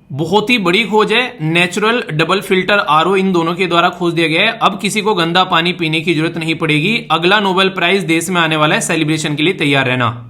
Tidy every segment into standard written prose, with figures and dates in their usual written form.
बहुत ही बड़ी खोज है। नेचुरल डबल फिल्टर आरओ इन दोनों के द्वारा खोज दिया गया है। अब किसी को गंदा पानी पीने की जरूरत नहीं पड़ेगी। अगला नोबेल प्राइज देश में आने वाला है, सेलिब्रेशन के लिए तैयार रहना।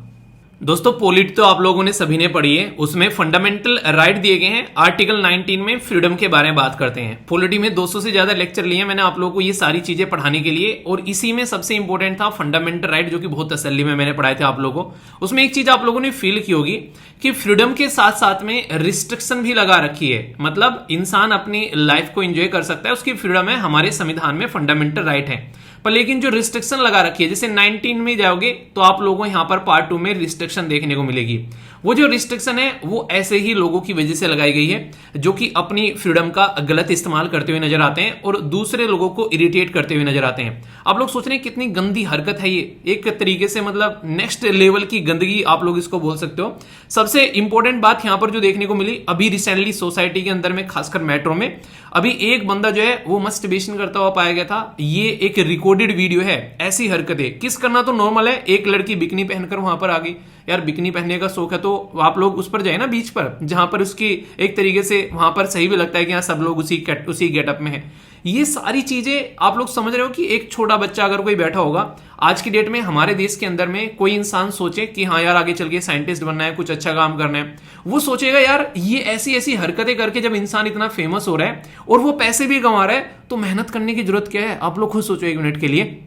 दोस्तों पॉलिट तो आप लोगों ने सभी ने पढ़ी है, उसमें फंडामेंटल राइट दिए गए हैं। आर्टिकल 19 में फ्रीडम के बारे में बात करते हैं। पॉलिटी में 200 से ज्यादा लेक्चर लिए मैंने आप लोगों को ये सारी चीजें पढ़ाने के लिए, और इसी में सबसे इंपॉर्टेंट था फंडामेंटल राइट, जो कि बहुत तसल्ली में मैंने पढ़ाए थे आप लोगों को। उसमें एक चीज आप लोगों ने फील की होगी कि फ्रीडम के साथ साथ में रिस्ट्रिक्शन भी लगा रखी है। मतलब इंसान अपनी लाइफ को एंजॉय कर सकता है, उसकी फ्रीडम है, हमारे संविधान में फंडामेंटल राइट है। पर लेकिन जो रिस्ट्रिक्शन लगा रखी है, जैसे 19 में जाओगे तो आप लोगों को यहां पर पार्ट 2 में रिस्ट्रिक्शन देखने को मिलेगी। वो जो रिस्ट्रिक्शन है वो ऐसे ही लोगों की वजह से लगाई गई है जो कि अपनी फ्रीडम का गलत इस्तेमाल करते हुए नजर आते हैं और दूसरे लोगों को इरिटेट करते हुए नजर आते हैं। आप लोग सोच रहे हैं कितनी गंदी हरकत है ये, एक तरीके से मतलब नेक्स्ट लेवल की गंदगी आप लोग इसको बोल सकते हो। सबसे इंपॉर्टेंट बात यहां पर जो देखने को मिली अभी रिसेंटली सोसाइटी के अंदर में, खासकर मेट्रो में, अभी एक बंदा जो है वो मस्टरबेशन करता हुआ पाया गया था। ये एक रिकॉर्डेड वीडियो है। ऐसी हरकतें किस करना तो नॉर्मल है, एक लड़की बिकनी पहनकर वहां पर आ गई। यार बिकनी पहनने का शौक है तो आप लोग उस पर जाए ना, बीच पर, जहां पर उसकी एक तरीके से वहां पर सही भी लगता है कि यहाँ सब लोग उसी गेटअप में है। ये सारी चीजें आप लोग समझ रहे हो कि एक छोटा बच्चा अगर कोई बैठा होगा आज की डेट में हमारे देश के अंदर में, कोई इंसान सोचे कि हाँ यार आगे चल के साइंटिस्ट बनना है, कुछ अच्छा काम करना है, वो सोचेगा यार ये ऐसी ऐसी हरकतें करके जब इंसान इतना फेमस हो रहा है और वो पैसे भी कमा रहा है तो मेहनत करने की जरूरत क्या है। आप लोग खुद सोचो एक मिनट के लिए,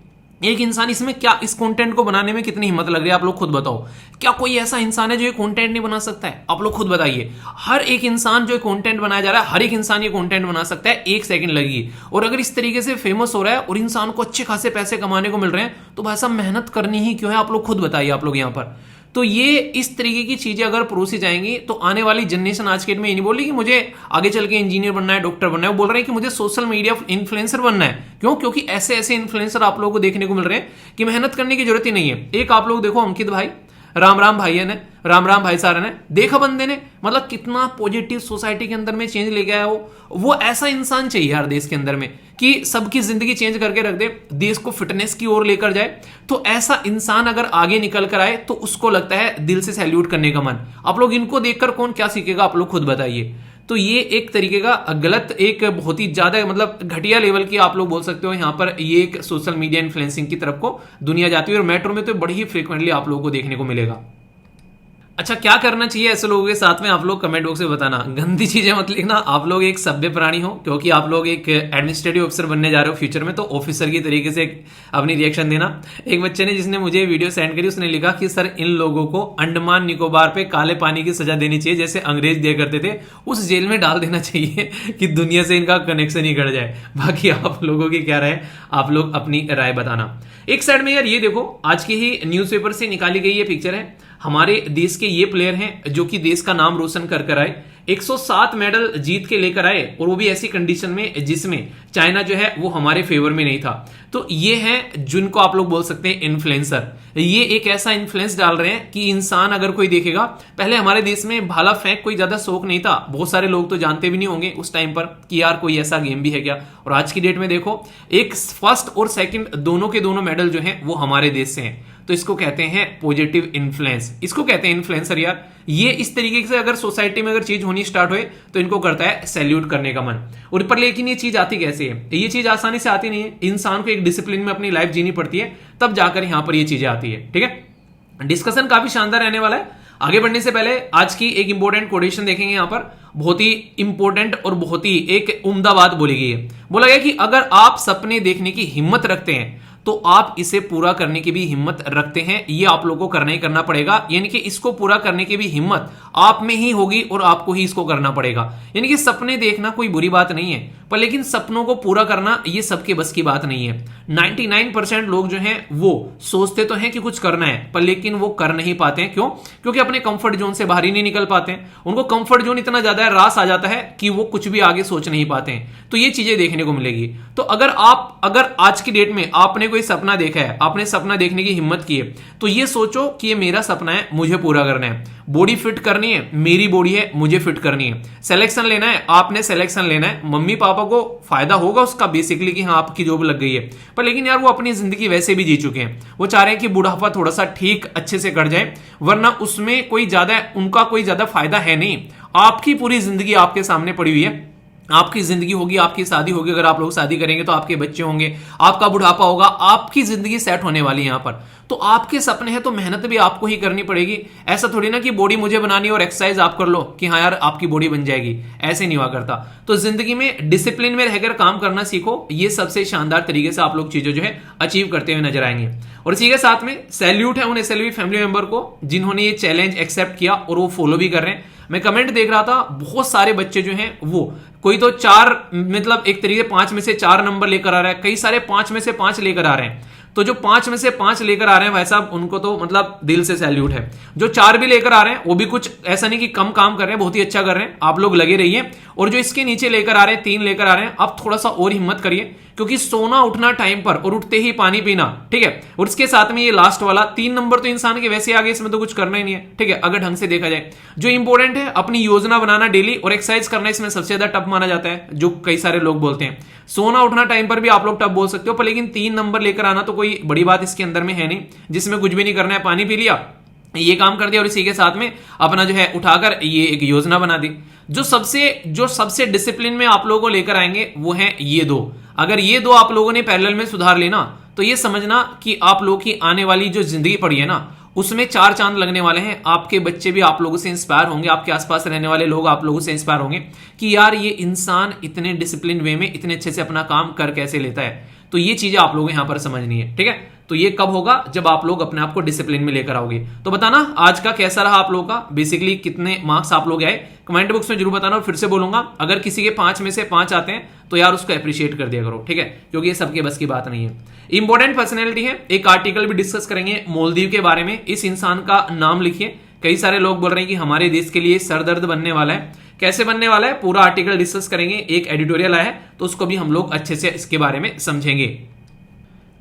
एक इंसान इसमें क्या, इस कंटेंट को बनाने में कितनी हिम्मत लग रही है आप लोग खुद बताओ। क्या कोई ऐसा इंसान है जो ये कंटेंट नहीं बना सकता है? आप लोग खुद बताइए। हर एक इंसान जो कंटेंट बनाया जा रहा है, हर एक इंसान ये कंटेंट बना सकता है, 1 सेकंड लगेगी। और अगर इस तरीके से फेमस हो रहा है और इंसान को अच्छे खासे पैसे कमाने को मिल रहे हैं तो भाई साहब मेहनत करनी ही क्यों है? आप लोग खुद बताइए। आप लोग यहाँ पर तो ये इस तरीके की चीजें अगर परोसी जाएंगी तो आने वाली जनरेशन आज के डेट में ये नहीं बोल रही कि मुझे आगे चल के इंजीनियर बनना है, डॉक्टर बनना है, वो बोल रहे हैं कि मुझे सोशल मीडिया इन्फ्लुएंसर बनना है। क्यों? क्योंकि ऐसे ऐसे इन्फ्लुएंसर आप लोगों को देखने को मिल रहे हैं कि मेहनत करने की जरूरत ही नहीं है। एक आप लोग देखो अंकित भाई, राम राम भाई ने, राम राम भाई सारा ने, देखा बंदे ने मतलब कितना पॉजिटिव सोसाइटी के अंदर में चेंज लेके आया। वो ऐसा इंसान चाहिए यार देश के अंदर में कि सबकी जिंदगी चेंज करके रख दे, देश को फिटनेस की ओर लेकर जाए। तो ऐसा इंसान अगर आगे निकल कर आए तो उसको लगता है दिल से सैल्यूट करने का मन। आप लोग इनको देखकर कौन क्या सीखेगा? आप लोग खुद बताइए। तो ये एक तरीके का गलत, एक बहुत ही ज्यादा मतलब घटिया लेवल की आप लोग बोल सकते हो यहाँ पर ये एक सोशल मीडिया इन्फ्लुएंसिंग की तरफ को दुनिया जाती है। और मेट्रो में तो बड़ी ही फ्रीक्वेंटली आप लोगों को देखने को मिलेगा। अच्छा क्या करना चाहिए ऐसे लोगों के साथ में? आप लोग कमेंट बॉक्स में बताना। गंदी चीजें मत लिखना। आप लोग एक सभ्य प्राणी हो, क्योंकि आप लोग एक एडमिनिस्ट्रेटिव ऑफिसर बनने जा रहे हो फ्यूचर में, तो ऑफिसर की तरीके से अपनी रिएक्शन देना। एक बच्चे ने, जिसने मुझे वीडियो सेंड करी, उसने लिखा कि सर इन लोगों को अंडमान निकोबार पे काले पानी की सजा देनी चाहिए, जैसे अंग्रेज दिया करते थे, उस जेल में डाल देना चाहिए कि दुनिया से इनका कनेक्शन ही कट जाए। बाकी आप लोगों की क्या राय, आप लोग अपनी राय बताना। एक साइड में यार ये देखो, आज की ही न्यूज़पेपर से निकाली गई ये पिक्चर है। हमारे देश के ये प्लेयर हैं जो कि देश का नाम रोशन कर आए, 107 मेडल जीत के लेकर आए, और वो भी ऐसी कंडीशन में जिसमें चाइना जो है वो हमारे फेवर में नहीं था। तो ये हैं जिनको आप लोग बोल सकते हैं इन्फ्लुएंसर। ये एक ऐसा इन्फ्लुएंस डाल रहे हैं कि इंसान अगर कोई देखेगा, पहले हमारे देश में भाला फेंक कोई ज्यादा शौक नहीं था, बहुत सारे लोग तो जानते भी नहीं होंगे उस टाइम पर कि यार कोई ऐसा गेम भी है क्या। और आज की डेट में देखो, एक फर्स्ट और सेकंड दोनों के दोनों मेडल जो हैं वो हमारे देश से हैं। तो इसको कहते हैं पॉजिटिव इन्फ्लुएंस, इसको कहते हैं इन्फ्लुएंसर यार। ये इस तरीके से अगर सोसाइटी में अगर चीज होनी स्टार्ट हुए तो इनको करता है सैल्यूट करने का मन। और पर लेकिन ये चीज आती कैसे है? ये चीज आसानी से आती नहीं है। इंसान को एक डिसिप्लिन में अपनी लाइफ जीनी पड़ती है, तब जाकर यहां पर ये चीजें आती है। ठीक है, डिस्कशन काफी शानदार रहने वाला है। आगे बढ़ने से पहले आज की एक इंपॉर्टेंट कोटेशन देखेंगे। यहां पर बहुत ही इंपॉर्टेंट और बहुत ही एक उम्दा बात बोली गई है। बोला गया कि अगर आप सपने देखने की हिम्मत रखते हैं तो आप इसे पूरा करने की भी हिम्मत रखते हैं। ये आप लोगों को करना ही करना पड़ेगा, यानी कि इसको पूरा करने की भी हिम्मत आप में ही होगी और आपको ही इसको करना पड़ेगा। यानी कि सपने देखना कोई बुरी बात नहीं है, पर लेकिन सपनों को पूरा करना ये सबके बस की बात नहीं है। 99% लोग जो हैं वो सोचते तो हैं कि कुछ करना है, पर लेकिन वो कर नहीं पाते हैं। क्यों? क्योंकि अपने कंफर्ट जोन से बाहर ही नहीं निकल पाते हैं। उनको कंफर्ट जोन इतना ज्यादा रास आ जाता है कि वो कुछ भी आगे सोच नहीं पाते हैं। तो ये चीजें देखने को मिलेगी। तो अगर आज की डेट में आपने कोई सपना देखा है, आपने सपना देखने की हिम्मत की है, तो ये सोचो कि ये मेरा सपना है, मुझे पूरा करना है। बॉडी फिट करनी है, मेरी बॉडी है, मुझे फिट करनी है। सिलेक्शन लेना है, आपने सिलेक्शन लेना है। मम्मी पापा को फायदा होगा उसका बेसिकली कि हाँ आपकी जॉब लग गई है, पर लेकिन यार वो अपनी जिंदगी वैसे भी जी चुके हैं। वो चाह रहे हैं कि बुढ़ापा थोड़ा सा ठीक अच्छे से कट जाए, वरना उसमें कोई ज्यादा उनका कोई ज्यादा फायदा है नहीं। आपकी पूरी जिंदगी आपके सामने पड़ी हुई है। आपकी जिंदगी होगी, आपकी शादी होगी, अगर आप लोग शादी करेंगे तो आपके बच्चे होंगे, आपका बुढ़ापा होगा, आपकी जिंदगी सेट होने वाली है यहां पर। तो आपके सपने हैं तो मेहनत भी आपको ही करनी पड़ेगी। ऐसा थोड़ी ना कि बॉडी मुझे बनानी और एक्सरसाइज आप कर लो कि हाँ यार आपकी बॉडी बन जाएगी, ऐसे नहीं हुआ करता। तो जिंदगी में डिसिप्लिन में रहकर काम करना सीखो, ये सबसे शानदार तरीके से आप लोग चीजें जो है अचीव करते हुए नजर आएंगे। और इसी के साथ में सैल्यूट है उन एसएलवी फैमिली मेंबर को जिन्होंने ये चैलेंज एक्सेप्ट किया और वो फॉलो भी कर रहे हैं। मैं कमेंट देख रहा था, बहुत सारे बच्चे जो हैं वो कोई तो 4 मतलब एक तरीके 5 में से 4 नंबर लेकर आ रहा है, कई सारे 5 में से 5 लेकर आ रहे हैं। तो जो 5 में से 5 लेकर आ रहे हैं भाई साहब, उनको तो मतलब दिल से सैल्यूट है। जो 4 भी लेकर आ रहे हैं वो भी कुछ ऐसा नहीं कि कम काम कर रहे हैं, बहुत ही अच्छा कर रहे हैं, आप लोग लगे रहिए। और जो इसके नीचे लेकर आ रहे हैं, 3 लेकर आ रहे हैं, आप थोड़ा सा और हिम्मत करिए, क्योंकि सोना उठना टाइम पर और उठते ही पानी पीना, ठीक है। और इसके साथ में ये लास्ट वाला 3 नंबर तो इंसान के वैसे आगे, इसमें तो कुछ करना ही नहीं है, ठीक है, अगर ढंग से देखा जाए। जो इंपॉर्टेंट है अपनी योजना बनाना डेली और एक्सरसाइज करना, इसमें सबसे ज्यादा टफ माना जाता है, जो कई सारे लोग बोलते हैं। सोना उठना टाइम पर भी आप लोग टफ बोल सकते हो, पर लेकिन 3 नंबर लेकर आना तो कोई बड़ी बात इसके अंदर में है नहीं, जिसमें कुछ भी नहीं करना है, पानी पी लिया, ये काम कर दिया और इसी के साथ में अपना जो है उठाकर ये एक योजना बना दी। जो सबसे डिसिप्लिन में आप लोगों को लेकर आएंगे वो है ये 2। अगर ये 2 आप लोगों ने पैरेलल में सुधार लेना तो ये समझना कि आप लोगों की आने वाली जो जिंदगी पड़ी है ना, उसमें 4 चांद लगने वाले हैं। आपके बच्चे भी आप लोगों से इंस्पायर होंगे, आपके आसपास रहने वाले लोग आप लोगों से इंस्पायर होंगे कि यार ये इंसान इतने डिसिप्लिन वे में इतने अच्छे से अपना काम कर कैसे लेता है। तो ये चीजें आप लोगों को यहां पर समझनी है, ठीक है। तो ये कब होगा, जब आप लोग अपने आप को डिसिप्लिन में लेकर आओगे। तो बताना आज का कैसा रहा आप लोगों का, बेसिकली कितने मार्क्स आप लोग आए, कमेंट बॉक्स में जरूर बताना। और फिर से बोलूंगा, अगर किसी के 5 में से 5 आते हैं तो यार उसको अप्रिशिएट कर दिया करो, ठीक है, क्योंकि ये सबके बस की बात नहीं है। इंपॉर्टेंट पर्सनैलिटी है, एक आर्टिकल भी डिस्कस करेंगे मालदीव के बारे में। इस इंसान का नाम लिखिए, कई सारे लोग बोल रहे हैं कि हमारे देश के लिए सरदर्द बनने वाला है। कैसे बनने वाला है, पूरा आर्टिकल डिस्कस करेंगे। एक एडिटोरियल आया है तो उसको भी हम लोग अच्छे से इसके बारे में समझेंगे।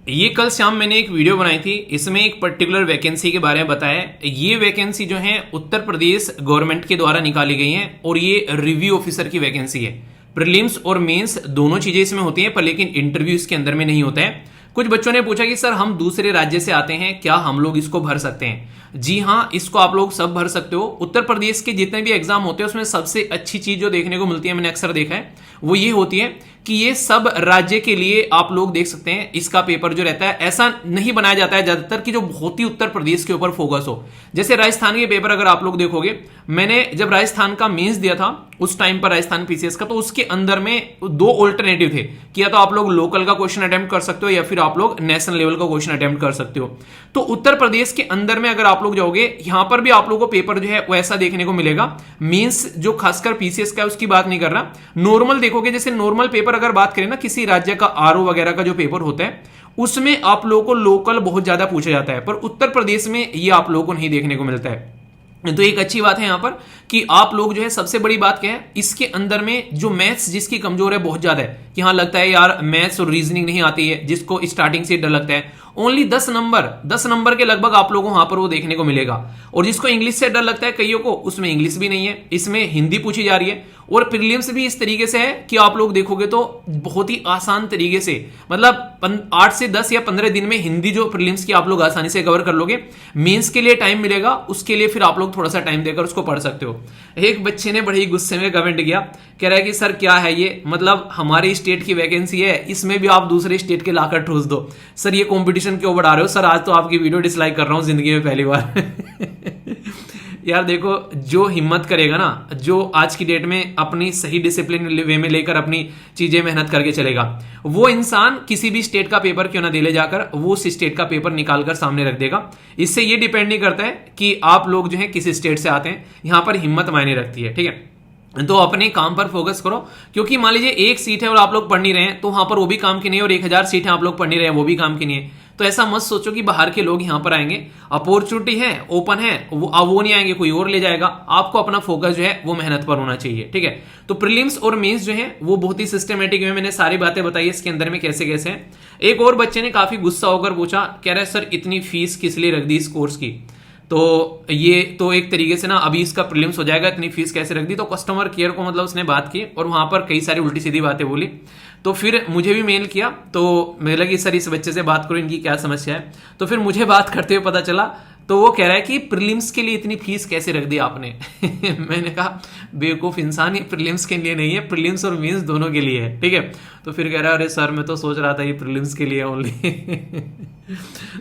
ये कल शाम मैंने एक वीडियो बनाई थी, इसमें एक पर्टिकुलर वैकेंसी के बारे में बताया। ये वैकेंसी जो है उत्तर प्रदेश गवर्नमेंट के द्वारा निकाली गई है और ये रिव्यू ऑफिसर की वैकेंसी है। प्रीलिम्स और मेंस दोनों चीजें इसमें होती हैं, पर लेकिन इंटरव्यू इसके अंदर में नहीं होता है। कुछ बच्चों ने पूछा कि सर हम दूसरे राज्य से आते हैं, क्या हम लोग इसको भर सकते हैं? जी हाँ, इसको आप लोग सब भर सकते हो। उत्तर प्रदेश के जितने भी एग्जाम होते हैं उसमें सबसे अच्छी चीज जो देखने को मिलती है, मैंने अक्सर देखा है, वो ये होती है कि ये सब राज्य के लिए आप लोग देख सकते हैं इसका पेपर जो रहता है ऐसा नहीं बनाया जाता है ज्यादातर कि जो बहुत ही उत्तर प्रदेश के ऊपर फोकस हो। जैसे राजस्थान के पेपर अगर आप लोग देखोगे, मैंने जब राजस्थान का मेंस दिया था उस टाइम पर राजस्थान पीसीएस का, तो उसके अंदर में 2 ऑल्टरनेटिव थे कि या तो आप लोग लोकल का क्वेश्चन अटेम्प्ट कर सकते हो या फिर आप लोग नेशनल लेवल का क्वेश्चन अटेम्प्ट कर सकते हो। तो उत्तर प्रदेश के अंदर में अगर आप लोग जाओगे, यहां पर भी आप लोगों को पेपर जो है वो ऐसा देखने को मिलेगा। मेंस जो खासकर पीसीएस का है उसकी बात नहीं कर रहा, नॉर्मल देखोगे, जैसे नॉर्मल पेपर अगर बात करें ना, किसी राज्य का आरओ वगैरह का जो पेपर होता है उसमें आप लोगों को लोकल बहुत ज्यादा पूछा जाता है, पर उत्तर प्रदेश में ये आप लोगों को नहीं देखने को मिलता है। तो एक अच्छी बात है यहां पर कि आप लोग जो है, सबसे बड़ी बात क्या है, इसके अंदर में जो मैथ्स जिसकी कमजोर है बहुत ज्यादा है, कि हाँ लगता है यार मैथ्स और रीजनिंग नहीं आती है, जिसको स्टार्टिंग से डर लगता है, ओनली 10 नंबर के लगभग आप लोगों को वहां पर वो देखने को मिलेगा। और जिसको इंग्लिश से डर लगता है कईयों को, उसमें इंग्लिश भी नहीं है, इसमें हिंदी पूछी जा रही है। और प्रीलिम्स भी इस तरीके से है कि आप लोग देखोगे तो बहुत ही आसान तरीके से, मतलब 8 से 10 या 15 दिन में हिंदी जो प्रीलिम्स की आप लोग आसानी से कवर कर लोगे। मेंस के लिए टाइम मिलेगा, उसके लिए फिर आप लोग थोड़ा सा टाइम देकर उसको पढ़ सकते हो। एक बच्चे ने बड़े ही गुस्से में कमेंट किया, कह रहा है कि सर क्या है ये, मतलब हमारी स्टेट की वैकेंसी है, इसमें भी आप दूसरे स्टेट के लाकर ठूस दो। सर ये कंपटीशन क्यों बढ़ा रहे हो? सर आज तो आपकी वीडियो डिसलाइक कर रहा हूं जिंदगी में पहली बार। यार देखो, जो हिम्मत करेगा ना, जो आज की डेट में अपनी सही डिसिप्लिन वे में लेकर अपनी चीजें मेहनत करके चलेगा, वो इंसान किसी भी स्टेट का पेपर क्यों ना दे ले जाकर, वो उस स्टेट का पेपर निकाल कर सामने रख देगा। इससे ये डिपेंड नहीं करता है कि आप लोग जो है किस स्टेट से आते हैं, यहां पर हिम्मत मायने रखती है, ठीक है। तो अपने काम पर फोकस करो, क्योंकि मान लीजिए 1 सीट है और आप लोग पढ़ नहीं रहे हैं तो वहां पर वो भी काम की नहीं है, और 1000 सीट है आप लोग पढ़ नहीं रहे हैं वो भी काम की नहीं है। तो ऐसा मत सोचो कि बाहर के लोग यहां पर आएंगे, अपॉर्चुनिटी है, ओपन है, वो नहीं आएंगे, कोई और ले जाएगा। आपको अपना फोकस जो है वो मेहनत पर होना चाहिए, ठीक है। तो प्रीलिम्स और मेंस जो है वो बहुत ही सिस्टमेटिक में मैंने सारी बातें बताई इसके अंदर में कैसे कैसे है। एक और बच्चे ने काफी गुस्सा होकर पूछा, कह रहा है सर इतनी फीस किस लिए रख दी इस कोर्स की? तो ये तो एक तरीके से ना, अभी इसका प्रीलिम्स हो जाएगा, इतनी फीस कैसे रख दी? तो कस्टमर केयर को मतलब उसने बात की और वहां पर कई सारी उल्टी सीधी बातें बोली। तो फिर मुझे भी मेल किया, तो मुझे लगी सर इस बच्चे से बात करो, इनकी क्या समस्या है। तो फिर मुझे बात करते हुए पता चला तो वो कह रहा है कि प्रीलिम्स के लिए इतनी फीस कैसे रख दी आपने। मैंने कहा बेवकूफ इंसान, ये प्रीलिम्स के लिए नहीं है, प्रीलिम्स और मेंस दोनों के लिए है, ठीक है। तो फिर कह रहा है अरे सर मैं तो सोच रहा था ये प्रीलिम्स के लिए ओनली।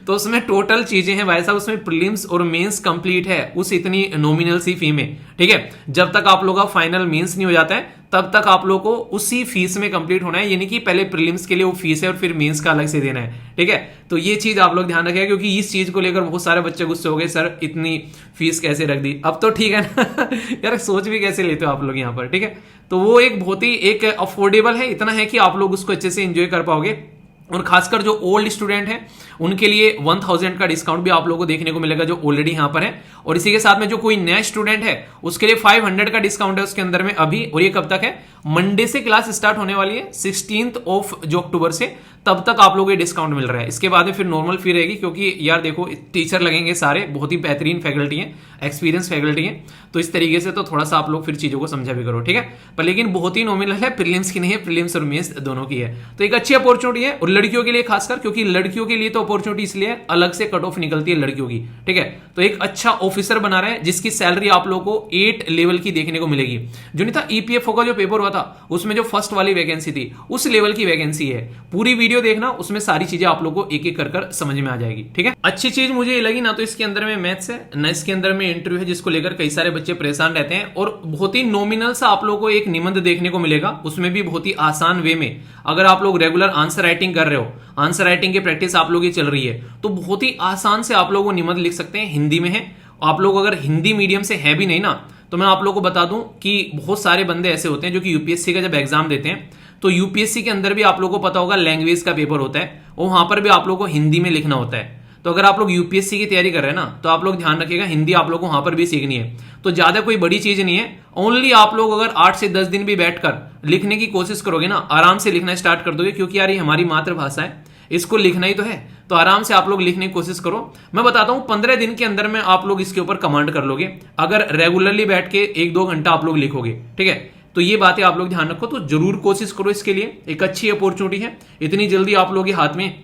तो उसमें टोटल चीजें हैं भाई साहब, उसमें प्रीलिम्स और मेंस कंप्लीट है उस इतनी नॉमिनल सी फी में, ठीक है। जब तक आप लोगों का फाइनल मेंस नहीं हो जाता है तब तक आप लोगों को उसी फीस में कंप्लीट होना है, यानी कि पहले प्रीलिम्स के लिए वो फीस है और फिर मेंस का अलग से देना है, ठीक है। तो ये चीज आप लोग ध्यान रखिएगा, क्योंकि इस चीज को लेकर बहुत सारे बच्चे गुस्से हो गए, सर इतनी फीस कैसे रख दी। अब तो ठीक है ना यार, सोच भी कैसे लेते हो आप लोग यहाँ पर, ठीक है। तो वो एक बहुत ही एक अफोर्डेबल है, इतना है कि आप लोग उसको अच्छे से एंजॉय कर पाओगे। और खासकर जो ओल्ड स्टूडेंट हैं उनके लिए 1000 का डिस्काउंट भी आप लोगों को देखने को मिलेगा, जो ऑलरेडी यहां पर है। और इसी के साथ में जो कोई नया स्टूडेंट है उसके लिए 500 का डिस्काउंट है उसके अंदर में अभी। और ये कब तक है? मंडे से क्लास स्टार्ट होने वाली है 16 जो अक्टूबर से, तब तक आप लोगों को डिस्काउंट मिल रहा है। इसके बाद में फिर नॉर्मल फी रहेगी, क्योंकि यार देखो टीचर लगेंगे सारे, बहुत ही बेहतरीन फैकल्टी है, एक्सपीरियंस फैकल्टी है। तो इस तरीके से तो थोड़ा सा आप लोग फिर चीजों को समझा भी करो, ठीक है। पर लेकिन बहुत ही नॉमिनल है, प्रीलिम्स की नहीं है, प्रीलिम्स और मेंस दोनों की है। तो एक अच्छी अपॉर्चुनिटी है, और लड़कियों के लिए खासकर, क्योंकि लड़कियों के लिए तो अपॉर्चुनिटी इसलिए अलग से कट ऑफ निकलती है लड़कियों की, ठीक है। तो एक अच्छा ऑफिसर बना रहे हैं जिसकी सैलरी आप लोगों को 8 लेवल की देखने को मिलेगी। जो नहीं था ईपीएफओ का जो पेपर हुआ था उसमें जो फर्स्ट वाली वैकेंसी थी उस लेवल की वैकेंसी है। पूरी वीडियो देखना, उसमें सारी चीजें आप लोगों को एक एक कर समझ में आ जाएगी, ठीक है। अच्छी चीज मुझे ये लगी ना, तो इसके अंदर में मैथ्स है ना, इसके अंदर में इंटरव्यू है, जिसको लेकर कई सारे बच्चे परेशान रहते हैं। और बहुत ही नॉमिनल सा आप लोगों को एक निबंध देखने को मिलेगा, उसमें भी बहुत ही आसान वे में। अगर आप लोग रेगुलर आंसर राइटिंग कर रहे हो, आंसर राइटिंग की प्रैक्टिस आप लोग की चल रही है, तो बहुत ही आसान से आप लोग वो निबंध लिख सकते हैं। हिंदी में है, आप लोग अगर हिंदी मीडियम से है भी नहीं ना, तो मैं आप लोगों को बता दूं कि बहुत सारे बंदे ऐसे होते हैं जो कि यूपीएससी का जब एग्जाम देते हैं, तो यूपीएससी के अंदर भी आप लोगों को पता होगा लैंग्वेज का पेपर होता है, और वहां पर भी आप लोगों को हिंदी में लिखना होता है। तो अगर आप लोग यूपीएससी की तैयारी कर रहे हैं ना, तो आप लोग ध्यान रखिएगा हिंदी आप लोग को वहां पर भी सीखनी है। तो ज्यादा कोई बड़ी चीज नहीं है, ओनली आप लोग अगर 8 से 10 दिन भी बैठकर लिखने की कोशिश करोगे ना, आराम से लिखना स्टार्ट कर दोगे, क्योंकि यार ये हमारी मातृभाषा है, इसको लिखना ही तो है। तो आराम से आप लोग लिखने की कोशिश करो। मैं बताता हूं 15 दिन के अंदर में आप लोग इसके ऊपर कमांड कर लोगे, अगर रेगुलरली बैठ के 1-2 घंटा आप लोग लिखोगे, ठीक है। तो ये बातें आप लोग ध्यान रखो, तो जरूर कोशिश करो इसके लिए, एक अच्छी अपॉर्चुनिटी है। इतनी जल्दी आप लोगों के हाथ में,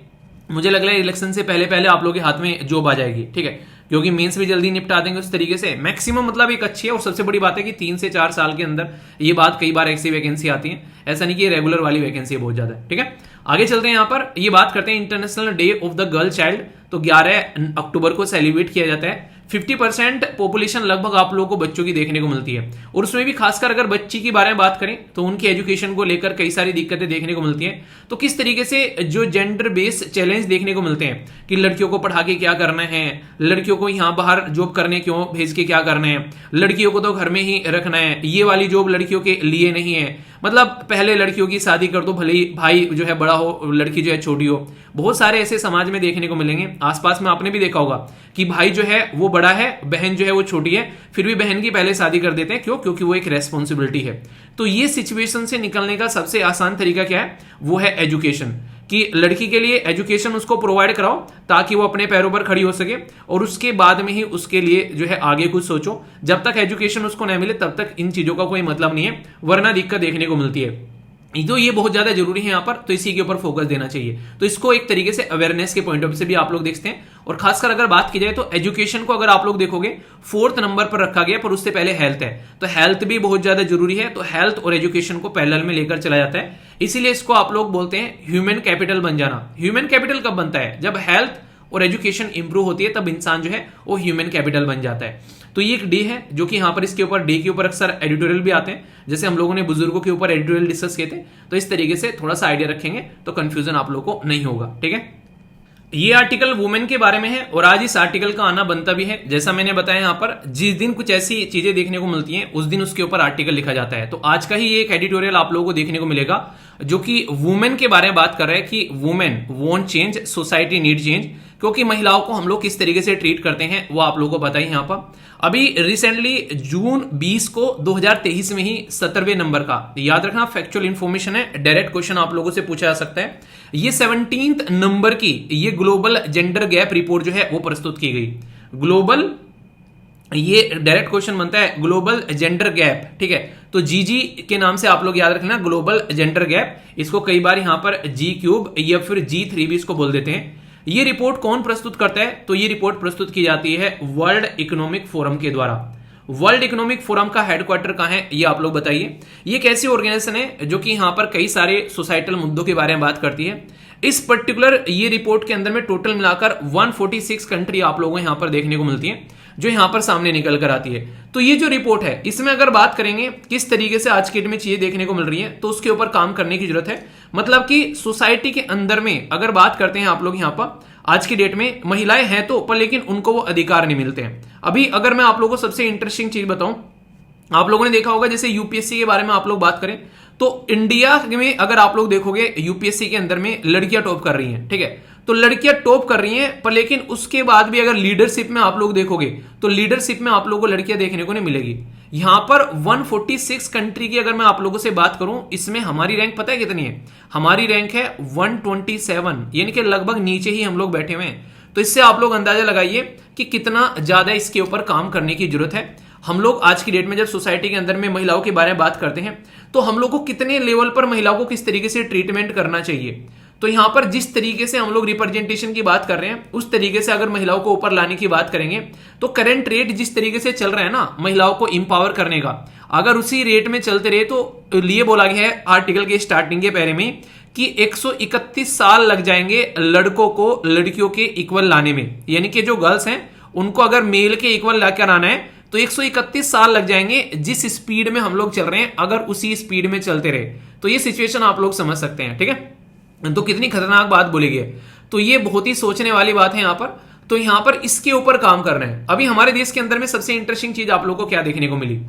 मुझे लग रहा है इलेक्शन से पहले पहले आप लोगों के हाथ में जॉब आ जाएगी, ठीक है, क्योंकि मेंस भी जल्दी निपटा देंगे उस तरीके से मैक्सिमम। मतलब एक अच्छी है, और सबसे बड़ी बात है कि 3 से 4 साल के अंदर ये बात कई बार ऐसी वैकेंसी आती है, ऐसा नहीं कि रेगुलर वाली वैकेंसी है बहुत ज्यादा, ठीक है। आगे चलते हैं, यहां पर ये बात करते हैं international day of the girl child. तो 11 अक्टूबर को सेलिब्रेट किया जाता है। 50% पॉपुलेशन लगभग आप लोगों को बच्चों की देखने को मिलती है, और उसमें भी खासकर अगर बच्ची के बारे में बात करें तो उनकी एजुकेशन को लेकर कई सारी दिक्कतें देखने को मिलती हैं। तो किस तरीके से जो जेंडर बेस्ड चैलेंज देखने को मिलते हैं कि लड़कियों को पढ़ा के क्या करना है, लड़कियों को यहां बाहर जॉब करने क्यों भेज के क्या करना है, लड़कियों को तो घर में ही रखना है, ये वाली जॉब लड़कियों के लिए नहीं है। मतलब पहले लड़कियों की शादी कर दो, भले ही भाई जो है बड़ा हो, लड़की जो है छोटी हो। बहुत सारे ऐसे समाज में देखने को मिलेंगे, आसपास में आपने भी देखा होगा कि भाई जो है वो बड़ा है, बहन जो है वो छोटी है, फिर भी बहन की पहले शादी कर देते हैं। क्यों? क्योंकि वो एक रेस्पॉन्सिबिलिटी है। तो ये सिचुएशन से निकलने का सबसे आसान तरीका क्या है? वो है एजुकेशन, कि लड़की के लिए एजुकेशन उसको प्रोवाइड कराओ ताकि वो अपने पैरों पर खड़ी हो सके, और उसके बाद में ही उसके लिए जो है आगे कुछ सोचो। जब तक एजुकेशन उसको नहीं मिले तब तक इन चीजों का कोई मतलब नहीं है, वरना दिक्कत देखने को मिलती है। तो ये बहुत ज्यादा जरूरी है यहाँ पर, तो इसी के ऊपर फोकस देना चाहिए। तो इसको एक तरीके से अवेयरनेस के पॉइंट ऑफ व्यू से भी आप लोग देखते हैं। और खासकर अगर बात की जाए तो एजुकेशन को अगर आप लोग देखोगे 4th नंबर पर रखा गया, पर उससे पहले हेल्थ है। तो हेल्थ भी बहुत ज्यादा जरूरी है, तो हेल्थ और एजुकेशन को पैरेलल में लेकर चला जाता है। इसीलिए इसको आप लोग बोलते हैं ह्यूमन कैपिटल बन जाना। ह्यूमन कैपिटल कब बनता है? जब हेल्थ और एजुकेशन इंप्रूव होती है, तब इंसान जो है वो ह्यूमन कैपिटल बन जाता है। तो ये एक डे है जो कि यहां पर इसके ऊपर डे के ऊपर अक्सर एडिटोरियल भी आते हैं, जैसे हम लोगों ने बुजुर्गों के ऊपर एडिटोरियल डिस्कस किए थे। तो इस तरीके से थोड़ा सा आइडिया रखेंगे तो कंफ्यूजन आप लोगों को नहीं होगा, ठीक है। ये आर्टिकल वुमेन के बारे में है, और आज इस आर्टिकल का आना बनता भी है। जैसा मैंने बताया यहाँ पर, जिस दिन कुछ ऐसी चीजें देखने को मिलती हैं उस दिन उसके ऊपर आर्टिकल लिखा जाता है। तो आज का ही एक एडिटोरियल आप लोगों को देखने को मिलेगा जो कि वुमेन के बारे में बात कर रहा है कि women want change, society need change. क्योंकि महिलाओं को हम लोग किस तरीके से ट्रीट करते हैं वो आप लोगों को पता ही यहाँ पर। अभी रिसेंटली जून 20 को 2023 में ही 17वें नंबर का, याद रखना फैक्चुअल इंफॉर्मेशन है, डायरेक्ट क्वेश्चन आप लोगों से पूछा जा सकता है। ये 17th नंबर की ये ग्लोबल जेंडर गैप रिपोर्ट जो है वो प्रस्तुत की गई। ग्लोबल, ये डायरेक्ट क्वेश्चन बनता है ग्लोबल जेंडर गैप, ठीक है। तो जीजी के नाम से आप लोग याद रखना, ग्लोबल जेंडर गैप। इसको कई बार यहां पर G³ या फिर G3 भी इसको बोल देते हैं। ये रिपोर्ट कौन प्रस्तुत करता है? तो ये रिपोर्ट प्रस्तुत की जाती है वर्ल्ड इकोनॉमिक फोरम के द्वारा। वर्ल्ड इकोनॉमिक फोरम का हेडक्वार्टर कहां है, ये आप लोग बताइए। ये एक ऐसी ऑर्गेनाइजेशन है जो कि यहां पर कई सारे सोसाइटल मुद्दों के बारे में बात करती है। इस पर्टिकुलर ये रिपोर्ट के अंदर में टोटल मिलाकर 146 कंट्री आप लोगों को यहां पर देखने को मिलती है, जो यहां पर सामने निकल कर आती है। तो ये जो रिपोर्ट है, इसमें अगर बात करेंगे किस तरीके से आज के डेट में चीजें देखने को मिल रही हैं, तो उसके ऊपर काम करने की जरूरत है। मतलब कि सोसाइटी के अंदर में अगर बात करते हैं आप लोग यहां पर, आज की डेट में महिलाएं हैं तो, पर लेकिन उनको वो अधिकार नहीं मिलते हैं। अभी अगर मैं आप लोगों को सबसे इंटरेस्टिंग चीज बताऊं, आप लोगों ने देखा होगा जैसे यूपीएससी के बारे में आप लोग बात करें तो इंडिया में अगर आप लोग देखोगे यूपीएससी के अंदर में लड़कियां टॉप कर रही हैं, ठीक है। तो लड़कियां टॉप कर रही हैं, पर लेकिन उसके बाद भी अगर लीडरशिप में आप लोग देखोगे तो लीडरशिप में आप लोगों को लड़कियां देखने को नहीं मिलेगी। यहां पर 146 कंट्री की अगर मैं आप लोगों से बात करूं, इसमें हमारी रैंक पता है कितनी है? हमारी रैंक है 127, यानी कि लगभग नीचे ही हम लोग बैठे हुए हैं। तो इससे आप लोग अंदाजा लगाइए कि कितना ज्यादा इसके ऊपर काम करने की जरूरत है। हम लोग आज की डेट में जब सोसाइटी के अंदर में महिलाओं के बारे में बात करते हैं तो हम लोग को कितने लेवल पर महिलाओं को किस तरीके से ट्रीटमेंट करना चाहिए। तो यहां पर जिस तरीके से हम लोग रिप्रेजेंटेशन की बात कर रहे हैं, उस तरीके से अगर महिलाओं को ऊपर लाने की बात करेंगे तो करंट रेट जिस तरीके से चल रहा है ना महिलाओं को इंपावर करने का, अगर उसी रेट में चलते रहे तो लिए बोला गया है आर्टिकल के स्टार्टिंग के पैरे में कि 131 साल लग जाएंगे लड़कों को लड़कियों के इक्वल लाने में। यानी कि जो गर्ल्स हैं उनको अगर मेल के इक्वल लाकर आना है तो 131 साल लग जाएंगे। जिस स्पीड में हम लोग चल रहे हैं, अगर उसी स्पीड में चलते रहे तो ये सिचुएशन आप लोग समझ सकते हैं, ठीक है। तो कितनी खतरनाक बात बोली गई है। तो ये बहुत ही सोचने वाली बात है यहां पर। तो यहां पर इसके ऊपर काम कर रहे हैं। अभी हमारे देश के अंदर में सबसे इंटरेस्टिंग चीज आप लोग को क्या देखने को मिली,